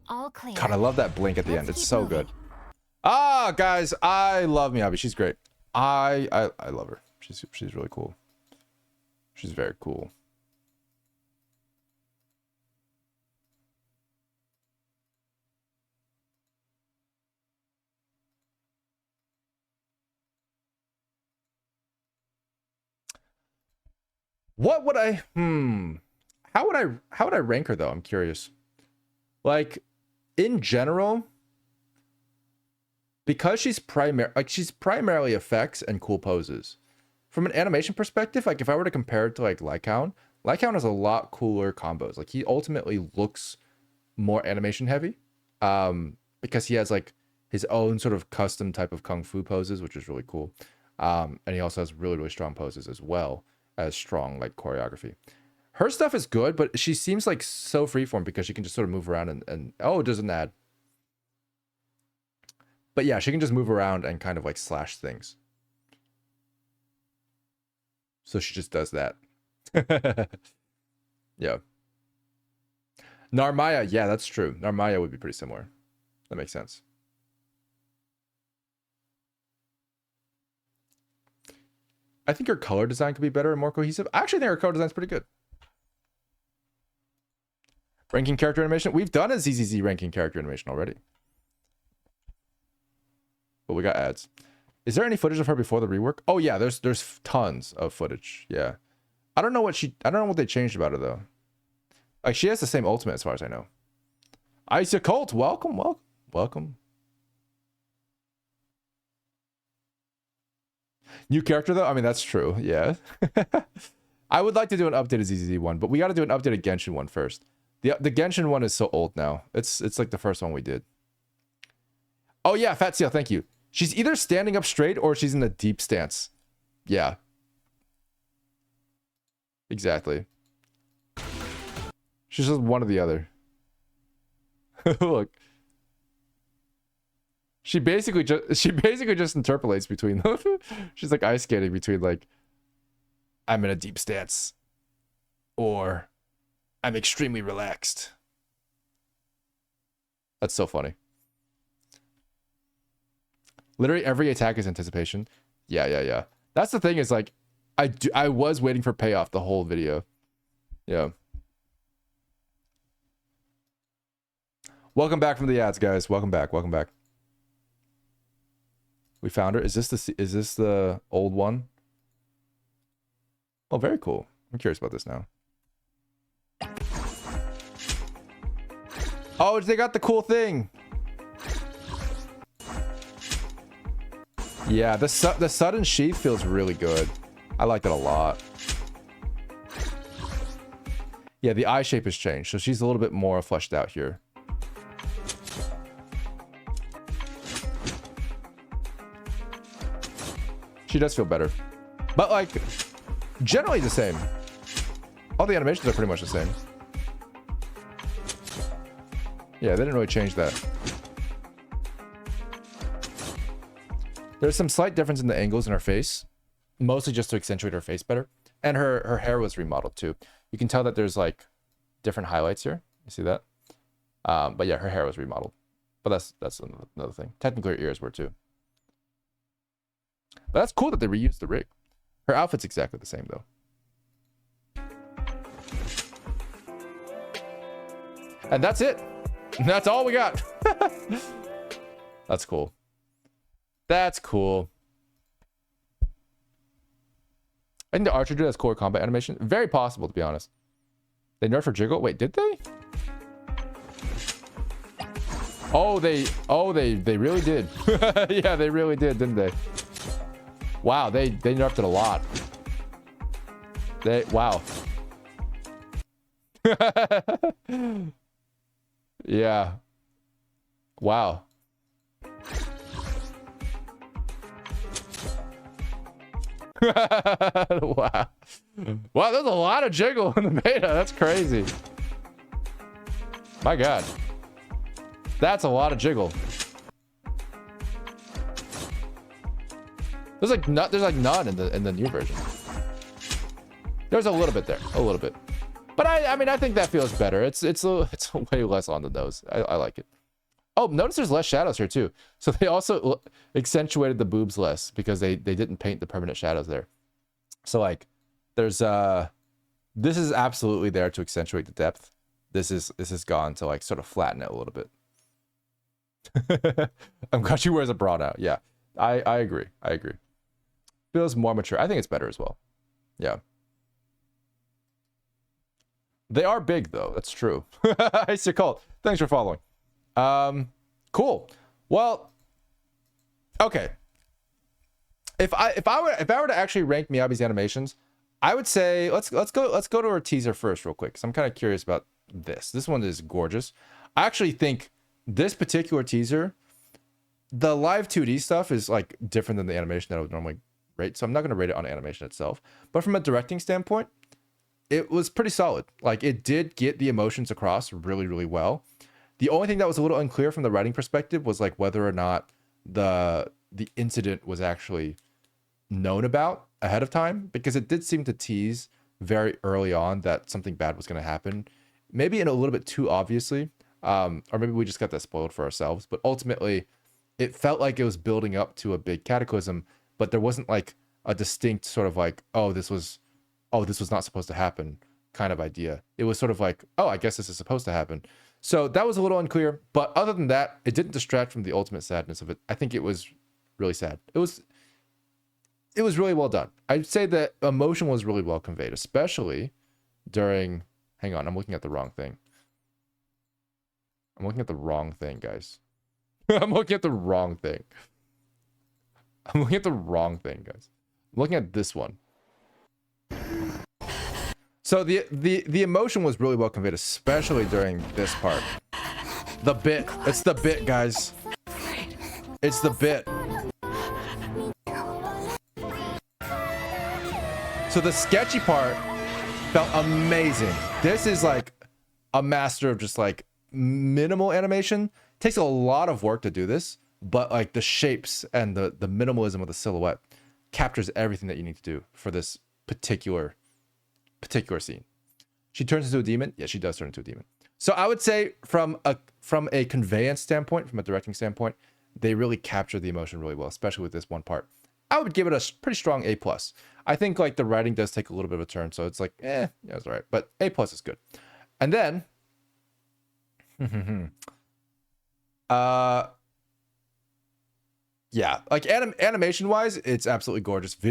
All clear. God, I love that blink at the end. It's so good. Ah, guys, I love Miyabi. She's great. I love her. She's really cool. She's very cool. What would I how would I rank her though? I'm curious. Like in general, because she's primarily effects and cool poses. From an animation perspective, like if I were to compare it to like Lycaon has a lot cooler combos. Like he ultimately looks more animation heavy. Because he has like his own sort of custom type of kung fu poses, which is really cool. And he also has really, really strong poses as well as strong like choreography. Her stuff is good, but she seems like so freeform because she can just sort of move around and oh, it doesn't add. But yeah, she can just move around and kind of like slash things. So she just does that. Yeah. Narmaya, yeah, that's true. Narmaya would be pretty similar. That makes sense. I think her color design could be better and more cohesive. I actually think her color design's pretty good. Ranking character animation. We've done a ZZZ ranking character animation already. But we got ads. Is there any footage of her before the rework? Oh yeah, there's tons of footage. Yeah. I don't know what they changed about her though. Like she has the same ultimate as far as I know. Ice Cult, welcome. New character though? I mean, that's true. Yeah. I would like to do an updated ZZZ one, but we got to do an updated Genshin one first. The Genshin one is so old now. It's like the first one we did. Oh yeah, Fat Seal, thank you. She's either standing up straight or she's in a deep stance. Yeah. Exactly. She's just one or the other. Look. She basically just interpolates between them. She's like ice skating between like I'm in a deep stance or I'm extremely relaxed. That's so funny. Literally every attack is anticipation. Yeah. That's the thing is like I was waiting for payoff the whole video. Yeah. Welcome back from the ads, guys. Welcome back. We found her. Is this the old one? Oh, very cool. I'm curious about this now. Oh, they got the cool thing. Yeah, the sudden sheath feels really good. I like it a lot. Yeah, the eye shape has changed, so she's a little bit more fleshed out here. She does feel better. But like, generally the same. All the animations are pretty much the same. Yeah, they didn't really change that. There's some slight difference in the angles in her face. Mostly just to accentuate her face better. And her hair was remodeled too. You can tell that there's like different highlights here. You see that? But yeah, her hair was remodeled. But that's another thing. Technically, her ears were too. But that's cool that they reused the rig. Her outfit's exactly the same though. And that's it. That's all we got. That's cool. That's cool. I think the Archer dude has core combat animation. Very possible, to be honest. They nerfed her jiggle. Wait, did they? Oh, they really did. Yeah, they really did, didn't they? Wow, they nerfed it a lot. Wow. Yeah. Wow. Wow. Wow, there's a lot of jiggle in the beta. That's crazy. My God. That's a lot of jiggle. There's like none in the new version. There's a little bit there, a little bit. But I mean, I think that feels better. It's way less on the nose. I like it. Oh, notice there's less shadows here too. So they also accentuated the boobs less because they didn't paint the permanent shadows there. So like, there's this is absolutely there to accentuate the depth. This is gone to like sort of flatten it a little bit. I'm glad she wears a bra now. Yeah, I agree. I agree. Feels more mature. I think it's better as well. Yeah. They are big though. That's true. Ice your cult. Thanks for following. Cool. Well, okay. If I were to actually rank Miyabi's animations, I would say let's go to her teaser first real quick, because I'm kind of curious about this. This one is gorgeous. I actually think this particular teaser, the live 2D stuff is like different than the animation that I would normally rate, so I'm not going to rate it on animation itself. But from a directing standpoint, it was pretty solid. Like, it did get the emotions across really, really well. The only thing that was a little unclear from the writing perspective was like whether or not the incident was actually known about ahead of time, because it did seem to tease very early on that something bad was going to happen, maybe in a little bit too obviously, or maybe we just got that spoiled for ourselves. But ultimately, it felt like it was building up to a big cataclysm, but there wasn't like a distinct sort of like, oh, this was not supposed to happen kind of idea. It was sort of like, oh, I guess this is supposed to happen. So that was a little unclear, but other than that, it didn't distract from the ultimate sadness of it. I think it was really sad. It was really well done. I'd say that emotion was really well conveyed, especially during, hang on, I'm looking at the wrong thing. I'm looking at the wrong thing, guys. I'm looking at the wrong thing. I'm looking at the wrong thing, guys. I'm looking at this one. So the emotion was really well conveyed, especially during this part. The bit. It's the bit, guys. It's the bit. So the sketchy part felt amazing. This is like a master of just like minimal animation. Takes a lot of work to do this, but like the shapes and the minimalism of the silhouette captures everything that you need to do for this particular scene. She turns into a demon. Yeah, she does turn into a demon. So I would say from a conveyance standpoint, from a directing standpoint, they really captured the emotion really well, especially with this one part. I would give it a pretty strong A+. I think like the writing does take a little bit of a turn, so it's like, yeah, it's all right. But A+ is good. And then, yeah, like animation wise, it's absolutely gorgeous. The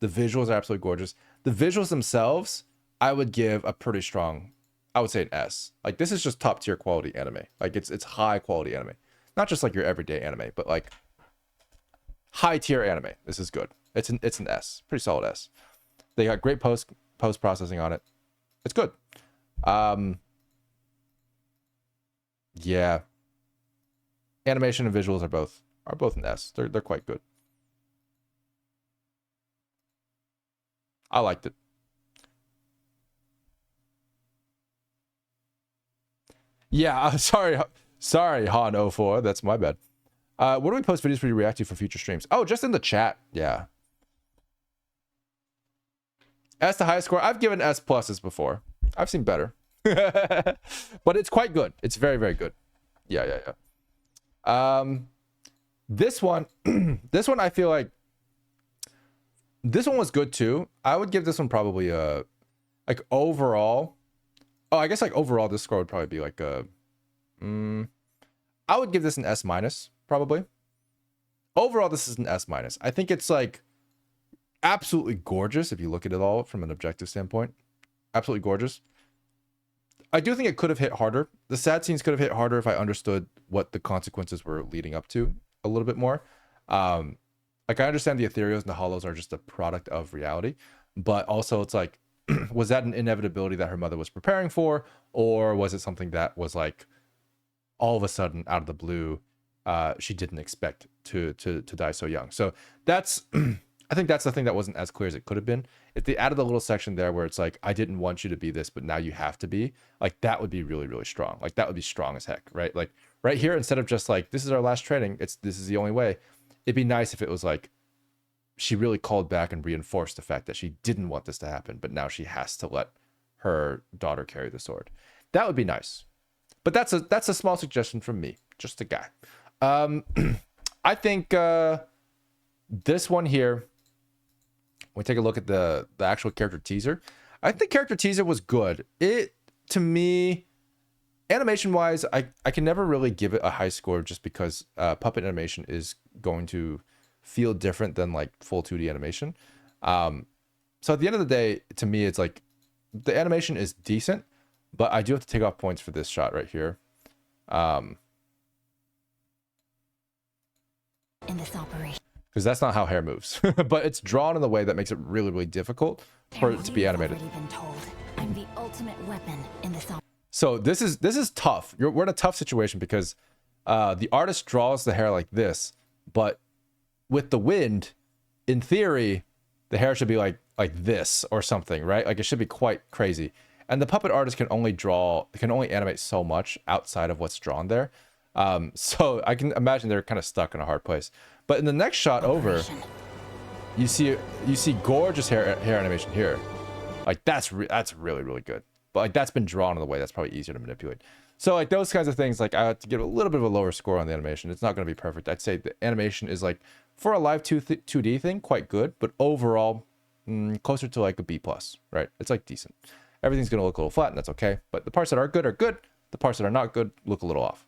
visuals are absolutely gorgeous. The visuals themselves, I would give a pretty strong, I would say an S. Like, this is just top tier quality anime. Like, it's high quality anime, not just like your everyday anime, but like high tier anime. This is good. It's an S, pretty solid S. They got great post processing on it. It's good. Yeah, animation and visuals are both an S. They're quite good. I liked it. Yeah, sorry Han04. That's my bad. What do we post videos for you to react to for future streams? Oh, just in the chat. Yeah. S the highest score. I've given S pluses before. I've seen better. But it's quite good. It's very, very good. Yeah. This one, this one, I feel like this one was good too. I would give this one probably a, like overall. Oh, I guess like overall, this score would probably be like a, I would give this an S minus probably. Overall, this is an S minus. I think it's like absolutely gorgeous if you look at it all from an objective standpoint. Absolutely gorgeous. I do think it could have hit harder. The sad scenes could have hit harder if I understood what the consequences were leading up to a little bit more. Like I understand the ethereals and the hollows are just a product of reality, but also it's like, was that an inevitability that her mother was preparing for, or was it something that was like all of a sudden out of the blue, she didn't expect to die so young? So that's I think that's the thing that wasn't as clear as it could have been. If they added a little section there where it's like, I didn't want you to be this, but now you have to be, like that would be really, really strong. Like that would be strong as heck, right? Like right here, instead of just like, this is our last training, this is the only way. It'd be nice if it was like, she really called back and reinforced the fact that she didn't want this to happen, but now she has to let her daughter carry the sword. That would be nice. But that's a small suggestion from me, just a guy. I think this one here, we take a look at the actual character teaser. I think the character teaser was good. It, to me, animation wise, I can never really give it a high score just because puppet animation is going to feel different than like full 2D animation. So at the end of the day, to me, it's like the animation is decent, but I do have to take off points for this shot right here. In this operation, because that's not how hair moves. But it's drawn in a way that makes it really, really difficult for it to be animated. I'm the ultimate weapon in this operation. So this is tough. We're in a tough situation because the artist draws the hair like this, but with the wind, in theory, the hair should be like this or something, right? Like it should be quite crazy. And the puppet artist can only animate so much outside of what's drawn there. So I can imagine they're kind of stuck in a hard place. But in the next shot over, you see gorgeous hair animation here. Like that's really, really good. But like that's been drawn in a way that's probably easier to manipulate. So like those kinds of things, like I have to give a little bit of a lower score on the animation. It's not going to be perfect. I'd say the animation is like for a live 2D thing, quite good, but overall closer to like a B+, right? It's like decent. Everything's going to look a little flat and that's okay. But the parts that are good are good. The parts that are not good look a little off.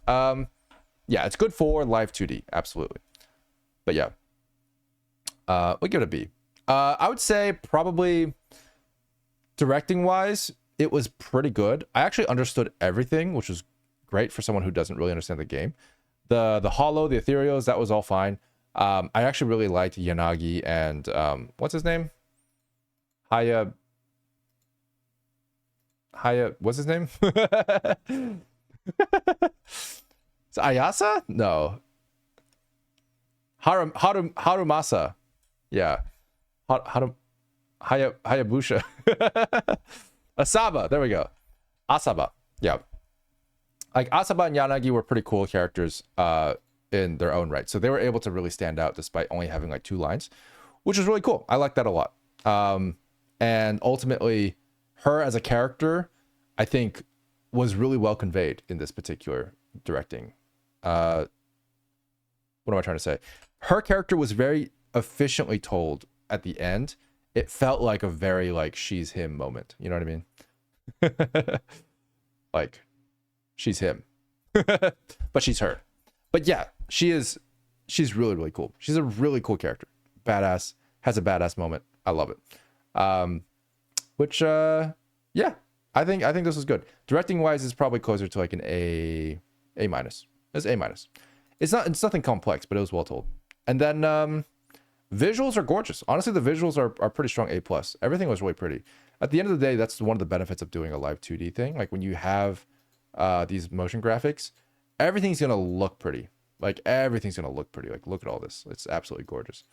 Yeah, it's good for live 2D. Absolutely. But yeah, we'll give it a B. I would say probably directing wise, it was pretty good. I actually understood everything, which was great for someone who doesn't really understand the game. The hollow, the ethereals, that was all fine. I actually really liked Yanagi and what's his name? Haya, what's his name? Is it Ayasa? No. Harumasa. Yeah. Hayabusa. Asaba. There we go. Asaba. Yeah. Like Asaba and Yanagi were pretty cool characters in their own right. So they were able to really stand out despite only having like 2 lines, which was really cool. I like that a lot. And ultimately, her as a character, I think, was really well conveyed in this particular directing. What am I trying to say? Her character was very efficiently told at the end. It felt like a very like she's him moment. You know what I mean? Like she's him, but she's her. But yeah, she's really, really cool. She's a really cool character. Badass, has a badass moment. I love it. Which yeah, I think this was good. Directing wise is probably closer to like an A minus. It's A minus. It's nothing complex, but it was well told. And then visuals are gorgeous. Honestly, the visuals are pretty strong A+. Everything was really pretty. At the end of the day, that's one of the benefits of doing a live 2D thing. Like when you have these motion graphics, everything's gonna look pretty. Like everything's gonna look pretty. Like look at all this. It's absolutely gorgeous.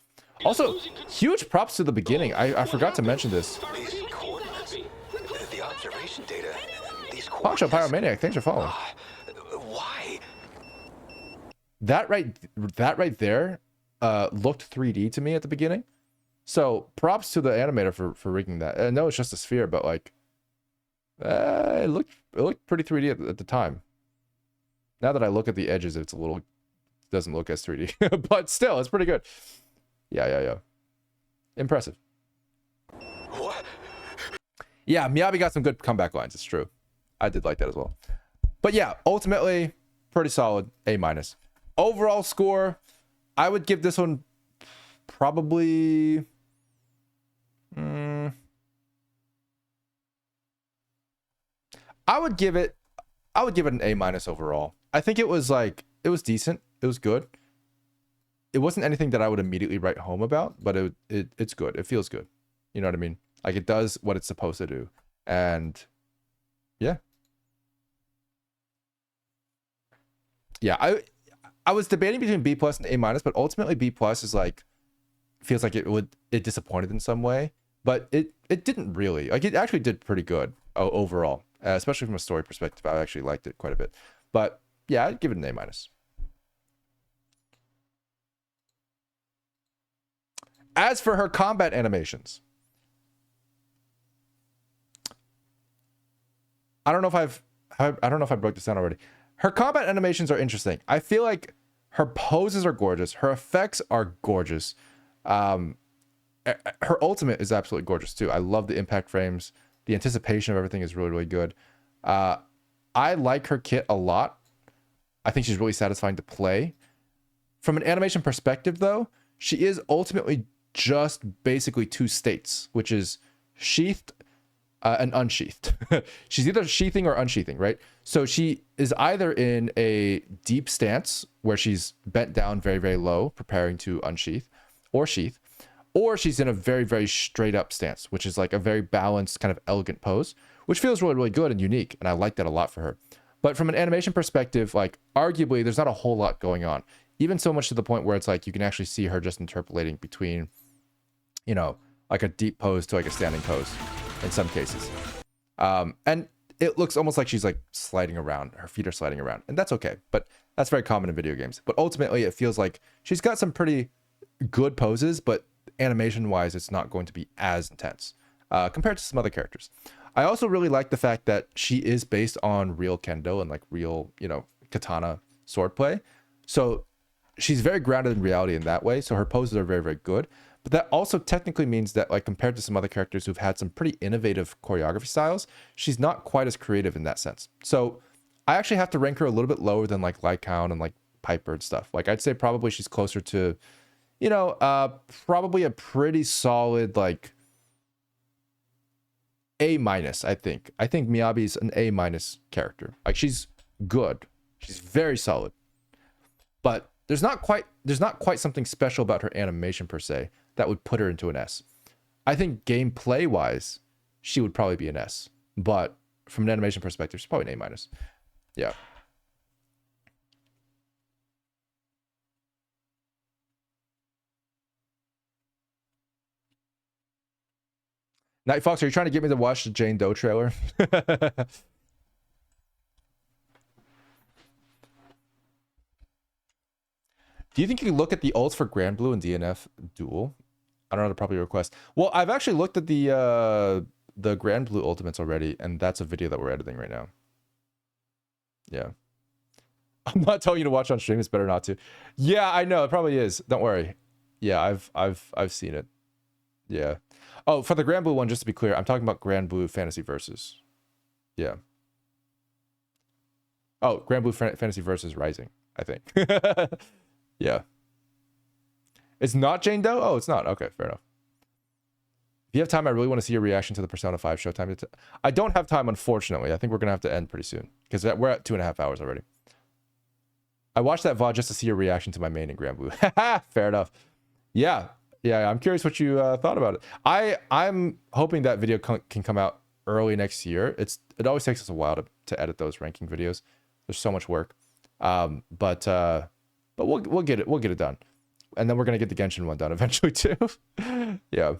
Also, huge props to the beginning. I forgot to mention this. These coordinates, the observation data, these Poncho Pyromaniac, thanks for following. Why? That right there looked 3D to me at the beginning. So props to the animator for rigging that. I know it's just a sphere, but like it looked pretty 3D at the time. Now that I look at the edges, it's a little doesn't look as 3D, but still, it's pretty good. Yeah. Impressive. Yeah, Miyabi got some good comeback lines. It's true. I did like that as well. But yeah, ultimately, pretty solid. A-. Overall score, I would give this one probably... I would give it an A- overall. I think it was decent. It was good. It wasn't anything that I would immediately write home about, but it's good. It feels good. You know what I mean? Like, it does what it's supposed to do. And yeah. Yeah, I was debating between B+ and A-, but ultimately B+ is like, feels like it disappointed in some way, but it didn't really. Like, it actually did pretty good overall, especially from a story perspective. I actually liked it quite a bit. But yeah, I'd give it an A-. As for her combat animations, I don't know if I broke this down already. Her combat animations are interesting. I feel like her poses are gorgeous. Her effects are gorgeous. Her ultimate is absolutely gorgeous too. I love the impact frames. The anticipation of everything is really, really good. I like her kit a lot. I think she's really satisfying to play. From an animation perspective, though, she is ultimately just basically two states, which is sheathed and unsheathed. She's either sheathing or unsheathing, right? So she is either in a deep stance where she's bent down very, very low, preparing to unsheath or sheath, or she's in a very, very straight up stance, which is like a very balanced, kind of elegant pose, which feels really, really good and unique. And I like that a lot for her. But from an animation perspective, like, arguably, there's not a whole lot going on. Even so much to the point where it's like you can actually see her just interpolating between, you know, like a deep pose to like a standing pose in some cases. And it looks almost like she's like sliding around. Her feet are sliding around. And that's okay. But that's very common in video games. But ultimately, it feels like she's got some pretty good poses, but animation-wise, it's not going to be as intense compared to some other characters. I also really like the fact that she is based on real kendo and like real, you know, katana swordplay. So she's very grounded in reality in that way. So her poses are very, very good. But that also technically means that, like, compared to some other characters who've had some pretty innovative choreography styles, she's not quite as creative in that sense. So I actually have to rank her a little bit lower than like Lycaon and like Piper and stuff. Like, I'd say probably she's closer to, you know, probably a pretty solid like A-, I think. I think Miyabi's an A- character. Like, she's good. She's very solid. But there's not quite something special about her animation per se that would put her into an S. I think gameplay wise, she would probably be an S. But from an animation perspective, she's probably an A-. Yeah. Night Fox, are you trying to get me to watch the Jane Doe trailer? Do you think you can look at the ults for Grand Blue and DNF duel? I don't know the proper request. Well, I've actually looked at the Grand Blue ultimates already, and that's a video that we're editing right now. Yeah. I'm not telling you to watch on stream. It's better not to. Yeah, I know. It probably is. Don't worry. Yeah, I've seen it. Yeah. Oh, for the Grand Blue one, just to be clear, I'm talking about Grand Blue Fantasy Versus. Yeah. Oh, Grand Blue Fantasy Versus Rising, I think. Yeah. It's not Jane Doe? Oh, it's not. Okay, fair enough. If you have time, I really want to see your reaction to the Persona 5 showtime. I don't have time, unfortunately. I think we're going to have to end pretty soon because we're at 2.5 hours already. I watched that VOD just to see your reaction to my main in Grand Blue. Fair enough. Yeah. Yeah, I'm curious what you thought about it. I'm hoping that video can come out early next year. It always takes us a while to edit those ranking videos. There's so much work. But we'll get it done. And then we're gonna get the Genshin one done eventually too. Yeah.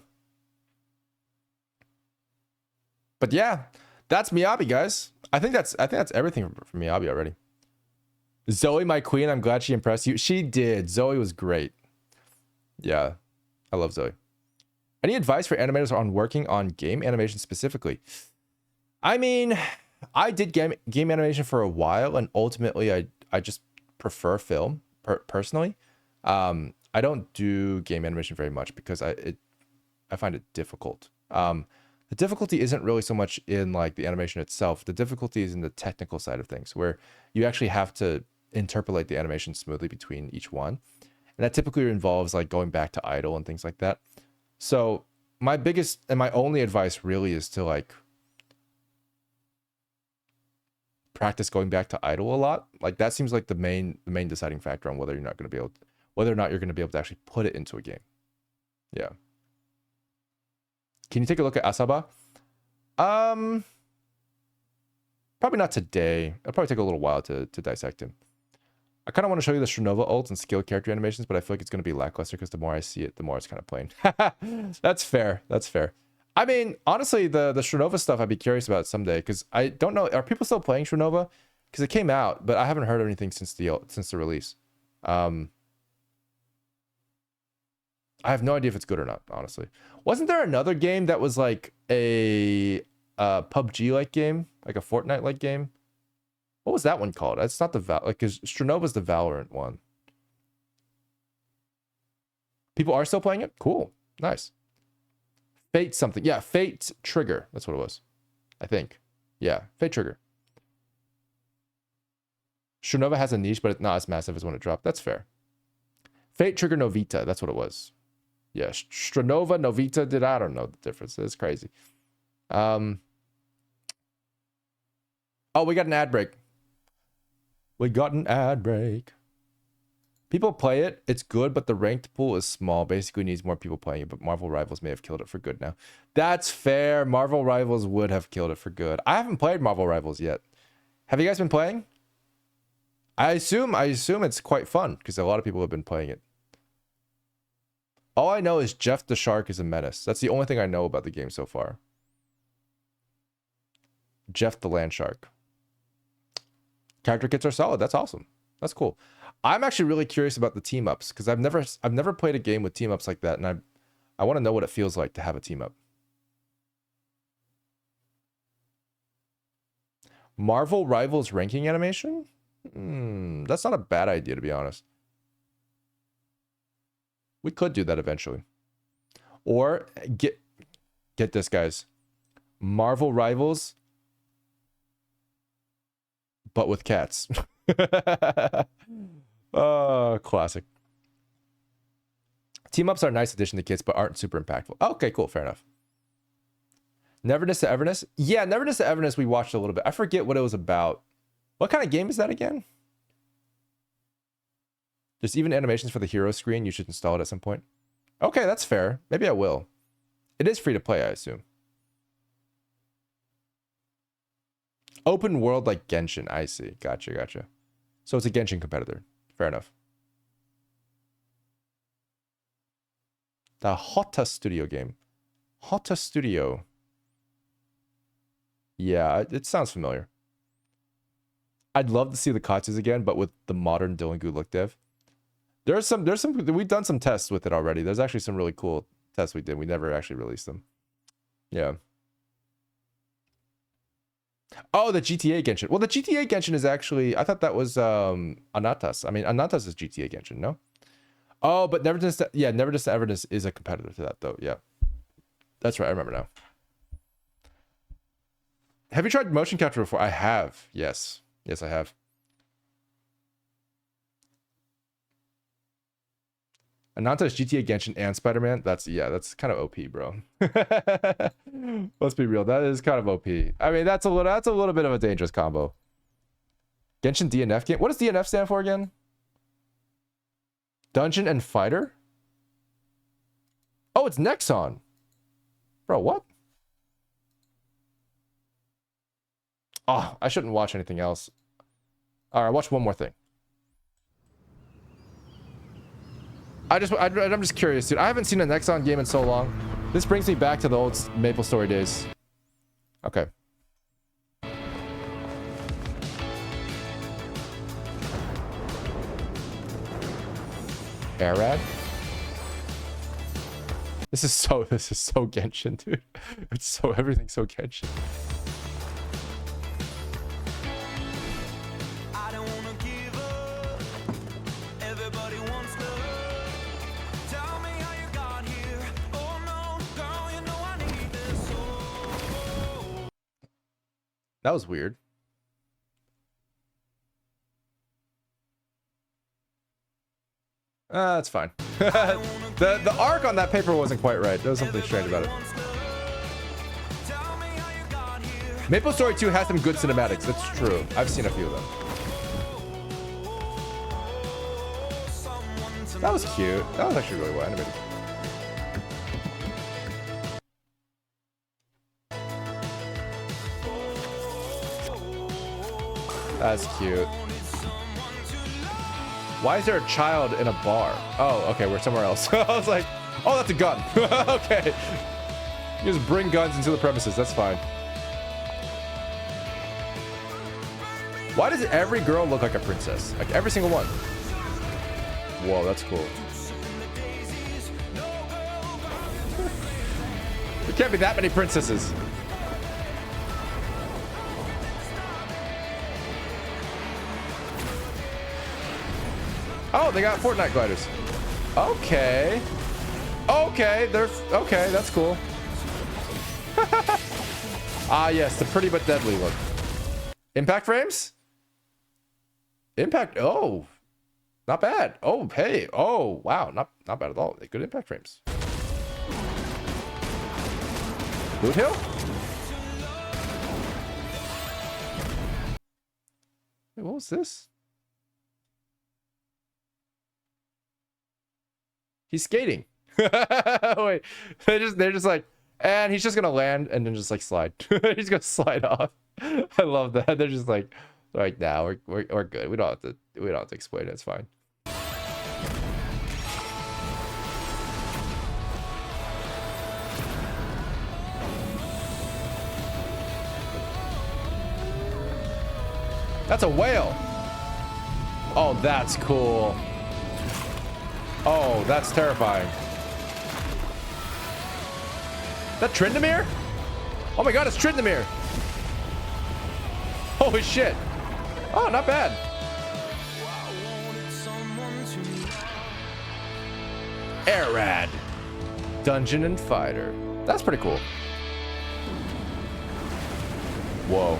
But yeah, that's Miyabi, guys. I think that's everything from Miyabi already. Zoe, my queen, I'm glad she impressed you. She did. Zoe was great. Yeah. I love Zoe. Any advice for animators on working on game animation specifically? I mean, I did game animation for a while, and ultimately I just prefer film. personally. I don't do game animation very much because I find it difficult. The difficulty isn't really so much in like the animation itself. The difficulty is in the technical side of things, where you actually have to interpolate the animation smoothly between each one. And that typically involves like going back to idle and things like that. So my biggest and my only advice really is to like practice going back to idle a lot. Like that seems like the main deciding factor on whether you're not going to be able to, whether or not you're going to be able to actually put it into a game. Yeah. Can you take a look at Asaba? Probably not today. It'll probably take a little while to dissect him. I kind of want to show you the Shrinova ults and skill character animations, but I feel like it's going to be lackluster because the more I see it, the more it's kind of plain. That's fair. That's fair. I mean, honestly, the Shrinova stuff I'd be curious about someday because I don't know. Are people still playing Shrinova? Because it came out, but I haven't heard of anything since the release. I have no idea if it's good or not, honestly. Wasn't there another game that was like a PUBG-like game? Like a Fortnite-like game? What was that one called? It's not the like, because Stranova's the Valorant one. People are still playing it? Cool. Nice. Fate something. Yeah, Fate Trigger. That's what it was. I think. Yeah, Fate Trigger. Stranova has a niche, but it's not as massive as when it dropped. That's fair. Fate Trigger Novita. That's what it was. Yeah, Stranova, Novita, I don't know the difference. It's crazy. Oh, we got an ad break. We got an ad break. People play it. It's good, but the ranked pool is small. Basically needs more people playing it, but Marvel Rivals may have killed it for good now. That's fair. Marvel Rivals would have killed it for good. I haven't played Marvel Rivals yet. Have you guys been playing? I assume it's quite fun because a lot of people have been playing it. All I know is Jeff the Shark is a menace. That's the only thing I know about the game so far. Jeff the Land Shark. Character kits are solid. That's awesome. That's cool. I'm actually really curious about the team ups because I've never played a game with team ups like that, and I want to know what it feels like to have a team up. Marvel Rivals ranking animation? That's not a bad idea, to be honest. We could do that eventually. Or get this, guys. Marvel Rivals, but with cats. Oh, classic. Team ups are a nice addition to kits, but aren't super impactful. Okay, cool. Fair enough. Neverness to Everness? Yeah, Neverness to Everness we watched a little bit. I forget what it was about. What kind of game is that again? There's even animations for the hero screen. You should install it at some point. Okay, that's fair. Maybe I will. It is free to play, I assume. Open world like Genshin. I see. Gotcha. So it's a Genshin competitor. Fair enough. The Hotta Studio game. Hotta Studio. Yeah, it sounds familiar. I'd love to see the Katsus again, but with the modern Dillon Goo look dev. There's some we've done some tests with it already. There's actually some really cool tests we did. We never actually released them. Yeah. Oh, the GTA Genshin. Well, the GTA Genshin is actually, I thought that was Anatas. I mean, Anatas is GTA Genshin, no? Oh, but Neverness to Everness is a competitor to that, though. Yeah. That's right. I remember now. Have you tried motion capture before? I have. Yes. Yes, I have. Ananta is GTA Genshin and Spider-Man. That's kind of OP, bro. Let's be real. That is kind of OP. I mean, that's a little bit of a dangerous combo. Genshin DNF game. What does DNF stand for again? Dungeon and Fighter? Oh, it's Nexon. Bro, what? Oh, I shouldn't watch anything else. All right, watch one more thing. I'm just curious, dude. I haven't seen a Nexon game in so long. This brings me back to the old MapleStory days. Okay. Arad? This is so Genshin, dude. Everything's so Genshin. That was weird. That's fine. the arc on that paper wasn't quite right. There was something strange about it. Maple Story 2 has some good cinematics. That's true. I've seen a few of them. That was cute. That was actually really well animated. That's cute. Why is there a child in a bar? Oh, okay, we're somewhere else. I was like, oh, that's a gun. Okay. You just bring guns into the premises. That's fine. Why does every girl look like a princess? Like every single one. Whoa, that's cool. There can't be that many princesses. Oh, they got Fortnite gliders. Okay. Okay, they're okay, that's cool. Ah, yes, the pretty but deadly look. Impact frames? Impact, oh. Not bad. Oh, hey. Oh, wow. Not bad at all. Good impact frames. Boot Hill? Wait, what was this? He's skating. Wait, they're just like, and he's just gonna land and then just like slide. He's gonna slide off. I love that. They're just like now we're good. We don't have to explain it. It's fine. That's a whale. Oh, that's cool. Oh, that's terrifying. That Tryndamere? Oh my god, it's Tryndamere. Holy shit. Oh, not bad. Airrad. Dungeon and Fighter. That's pretty cool. Whoa.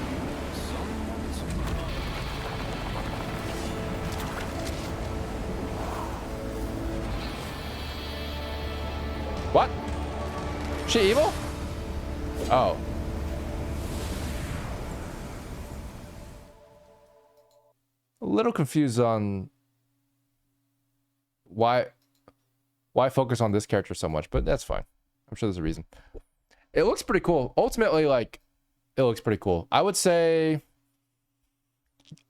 What? She evil? Oh. A little confused on why focus on this character so much, but that's fine. I'm sure there's a reason. It looks pretty cool. Ultimately, like, it looks pretty cool. I would say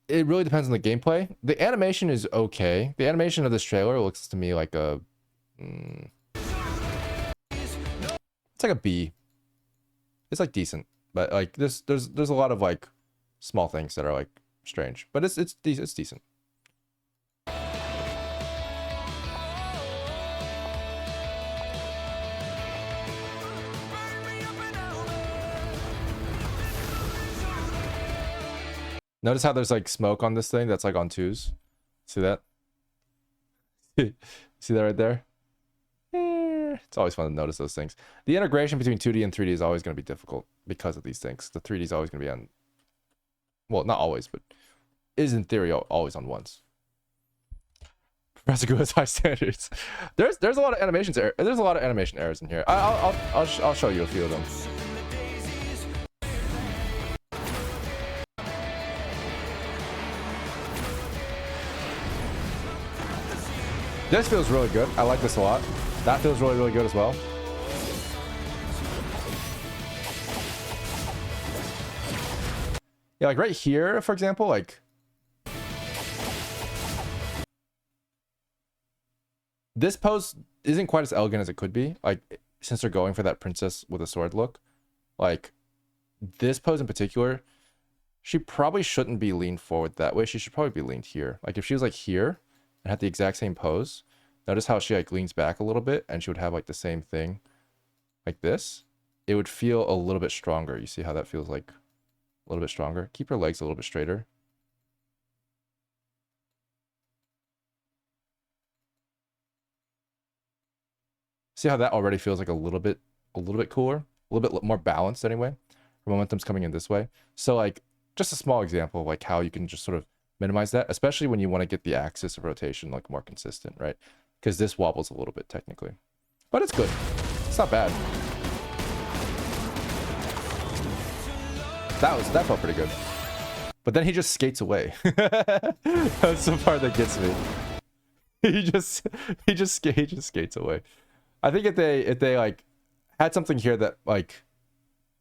it really depends on the gameplay. The animation is okay. The animation of this trailer looks to me like a... it's like a B. It's like decent, but like there's a lot of like small things that are like strange, but it's decent. Notice how there's like smoke on this thing that's like on twos. See that? See that right there? It's always fun to notice those things. The integration between 2D and 3D is always going to be difficult because of these things. The 3D is always going to be on, well, not always, but is in theory always on ones. Professor Goo has high standards. There's a lot of animations error. There's a lot of animation errors in here. I'll show you a few of them. This feels really good. I like this a lot. That feels really, really good as well. Yeah, like right here, for example, like... this pose isn't quite as elegant as it could be. Like, since they're going for that princess with a sword look. Like, this pose in particular, she probably shouldn't be leaned forward that way. She should probably be leaned here. Like, if she was like here and had the exact same pose... notice how she like leans back a little bit and she would have like the same thing like this. It would feel a little bit stronger. You see how that feels like a little bit stronger? Keep her legs a little bit straighter. See how that already feels like a little bit cooler? A little bit more balanced anyway. momentum's coming in this way. So like just a small example of like how you can just sort of minimize that, especially when you want to get the axis of rotation like more consistent, right? Because this wobbles a little bit technically, but it's good. It's not bad. That felt pretty good. But then he just skates away. That's the part that gets me. He just skates away. I think if they like had something here that like,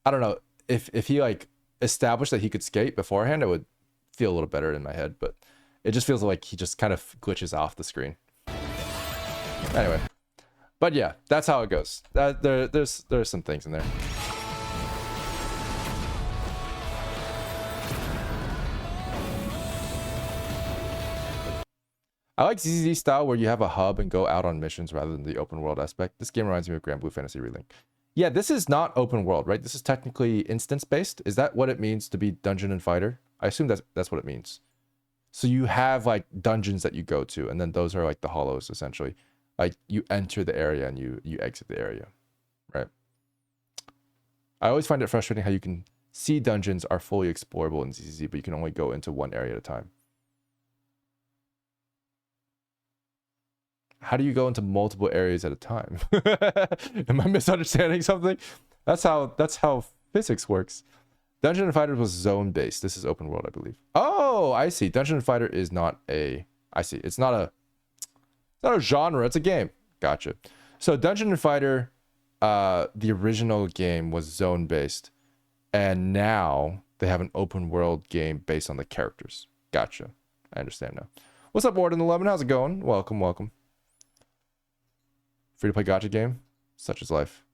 I don't know, if he like established that he could skate beforehand, it would feel a little better in my head, but it just feels like he just kind of glitches off the screen. Anyway, but yeah, that's how it goes. There's some things in there. I like ZZZ style where you have a hub and go out on missions rather than the open world aspect. This game reminds me of Grand Blue Fantasy Relink. Yeah, this is not open world, right? This is technically instance based. Is that what it means to be dungeon and fighter? I assume that's what it means. So you have like dungeons that you go to, and then those are like the hollows essentially. Like you enter the area and you exit the area, right? I always find it frustrating how you can see dungeons are fully explorable in ZZZ, but you can only go into one area at a time. How do you go into multiple areas at a time? Am I misunderstanding something? That's how physics works. Dungeon and Fighter was zone based. This is open world, I believe. Oh, I see. Dungeon and Fighter is not a. I see. It's not a genre. It's a game. Gotcha. So Dungeon and Fighter, the original game was zone based, and now they have an open world game based on the characters. Gotcha. I understand now. What's up, Warden11? How's it going? Welcome, welcome. Free to play gacha game, such is life.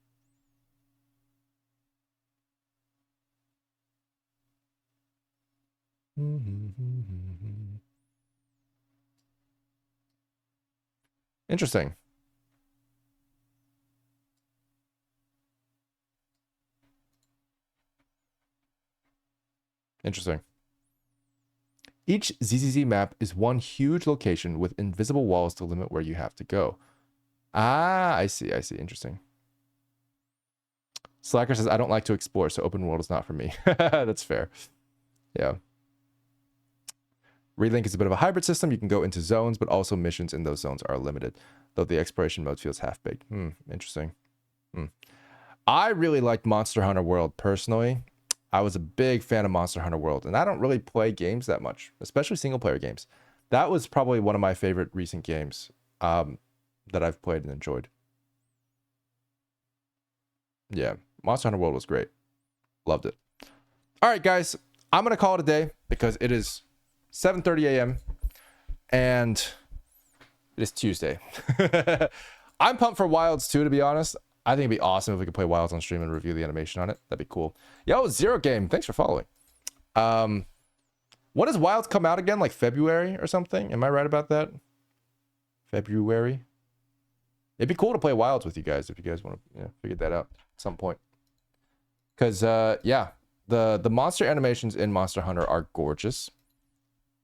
Interesting. Interesting. Each ZZZ map is one huge location with invisible walls to limit where you have to go. Ah, I see. Interesting. Slacker says, I don't like to explore, so open world is not for me. That's fair. Yeah. Relink is a bit of a hybrid system. You can go into zones, but also missions in those zones are limited, though the exploration mode feels half-baked. Interesting. I really liked Monster Hunter World personally. I was a big fan of Monster Hunter World, and I don't really play games that much, especially single-player games. That was probably one of my favorite recent games that I've played and enjoyed. Yeah, Monster Hunter World was great. Loved it. All right, guys, I'm going to call it a day because it is 7:30 a.m. and it is Tuesday. I'm pumped for Wilds 2, to be honest. I think it'd be awesome if we could play Wilds on stream and review the animation on it. That'd be cool. Yo, Zero Game, thanks for following. When does Wilds come out again? Like February or something? Am I right about that? February? It'd be cool to play Wilds with you guys if you guys want to figure that out at some point. Because, yeah, the monster animations in Monster Hunter are gorgeous.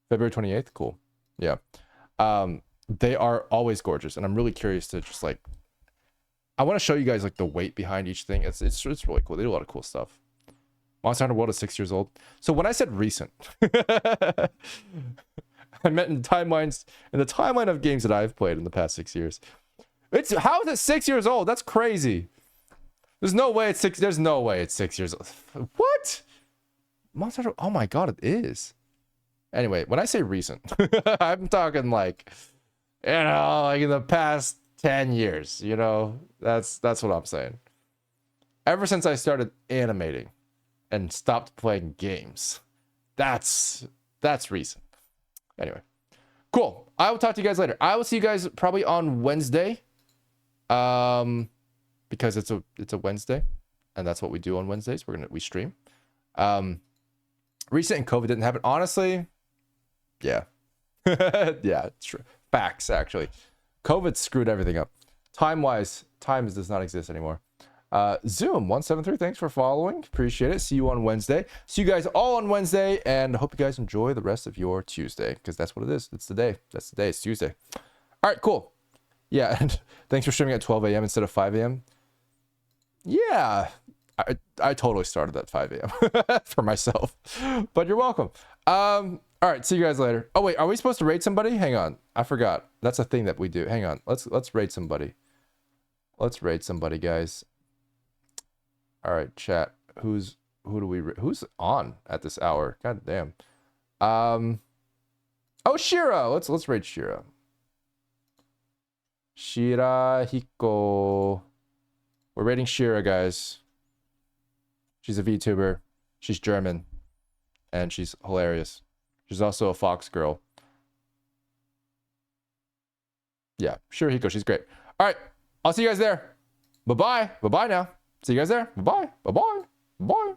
February 28th? Cool. Yeah. They are always gorgeous, and I'm really curious to just, like... I want to show you guys, like, the weight behind each thing. It's really cool. They do a lot of cool stuff. Monster Hunter World is 6 years old. So when I said recent... I meant in the timeline of games that I've played in the past 6 years. How is it 6 years old? That's crazy. There's no way it's 6 years old. What? Monster Hunter, oh my god, it is. Anyway, when I say recent, I'm talking like, like in the past 10 years, that's what I'm saying. Ever since I started animating and stopped playing games, that's recent. Anyway, cool. I will talk to you guys later. I will see you guys probably on Wednesday. Because it's a Wednesday, and that's what we do on Wednesdays. We stream. Recent and COVID didn't happen. Honestly, yeah. Yeah, it's true. Facts, actually. COVID screwed everything up. Time-wise, time does not exist anymore. Zoom173, thanks for following. Appreciate it. See you on Wednesday. See you guys all on Wednesday, and hope you guys enjoy the rest of your Tuesday, because that's what it is. It's the day. That's the day. It's Tuesday. All right, cool. Yeah, and thanks for streaming at 12 a.m. instead of 5 a.m. Yeah, I totally started at 5 a.m. for myself, but you're welcome. All right, see you guys later. Oh wait, are we supposed to rate somebody? Hang on, I forgot. That's a thing that we do. Hang on, let's rate somebody. Let's rate somebody, guys. All right, chat. Who's on at this hour? God damn. Oh, Shira. Let's rate Shira. Shira Hiko. We're rating Shira, guys. She's a VTuber. She's German. And she's hilarious. She's also a Fox girl. Yeah, Shira Hiko. She's great. All right. I'll see you guys there. Bye-bye. Bye-bye now. See you guys there. Bye-bye. Bye-bye. Bye-bye.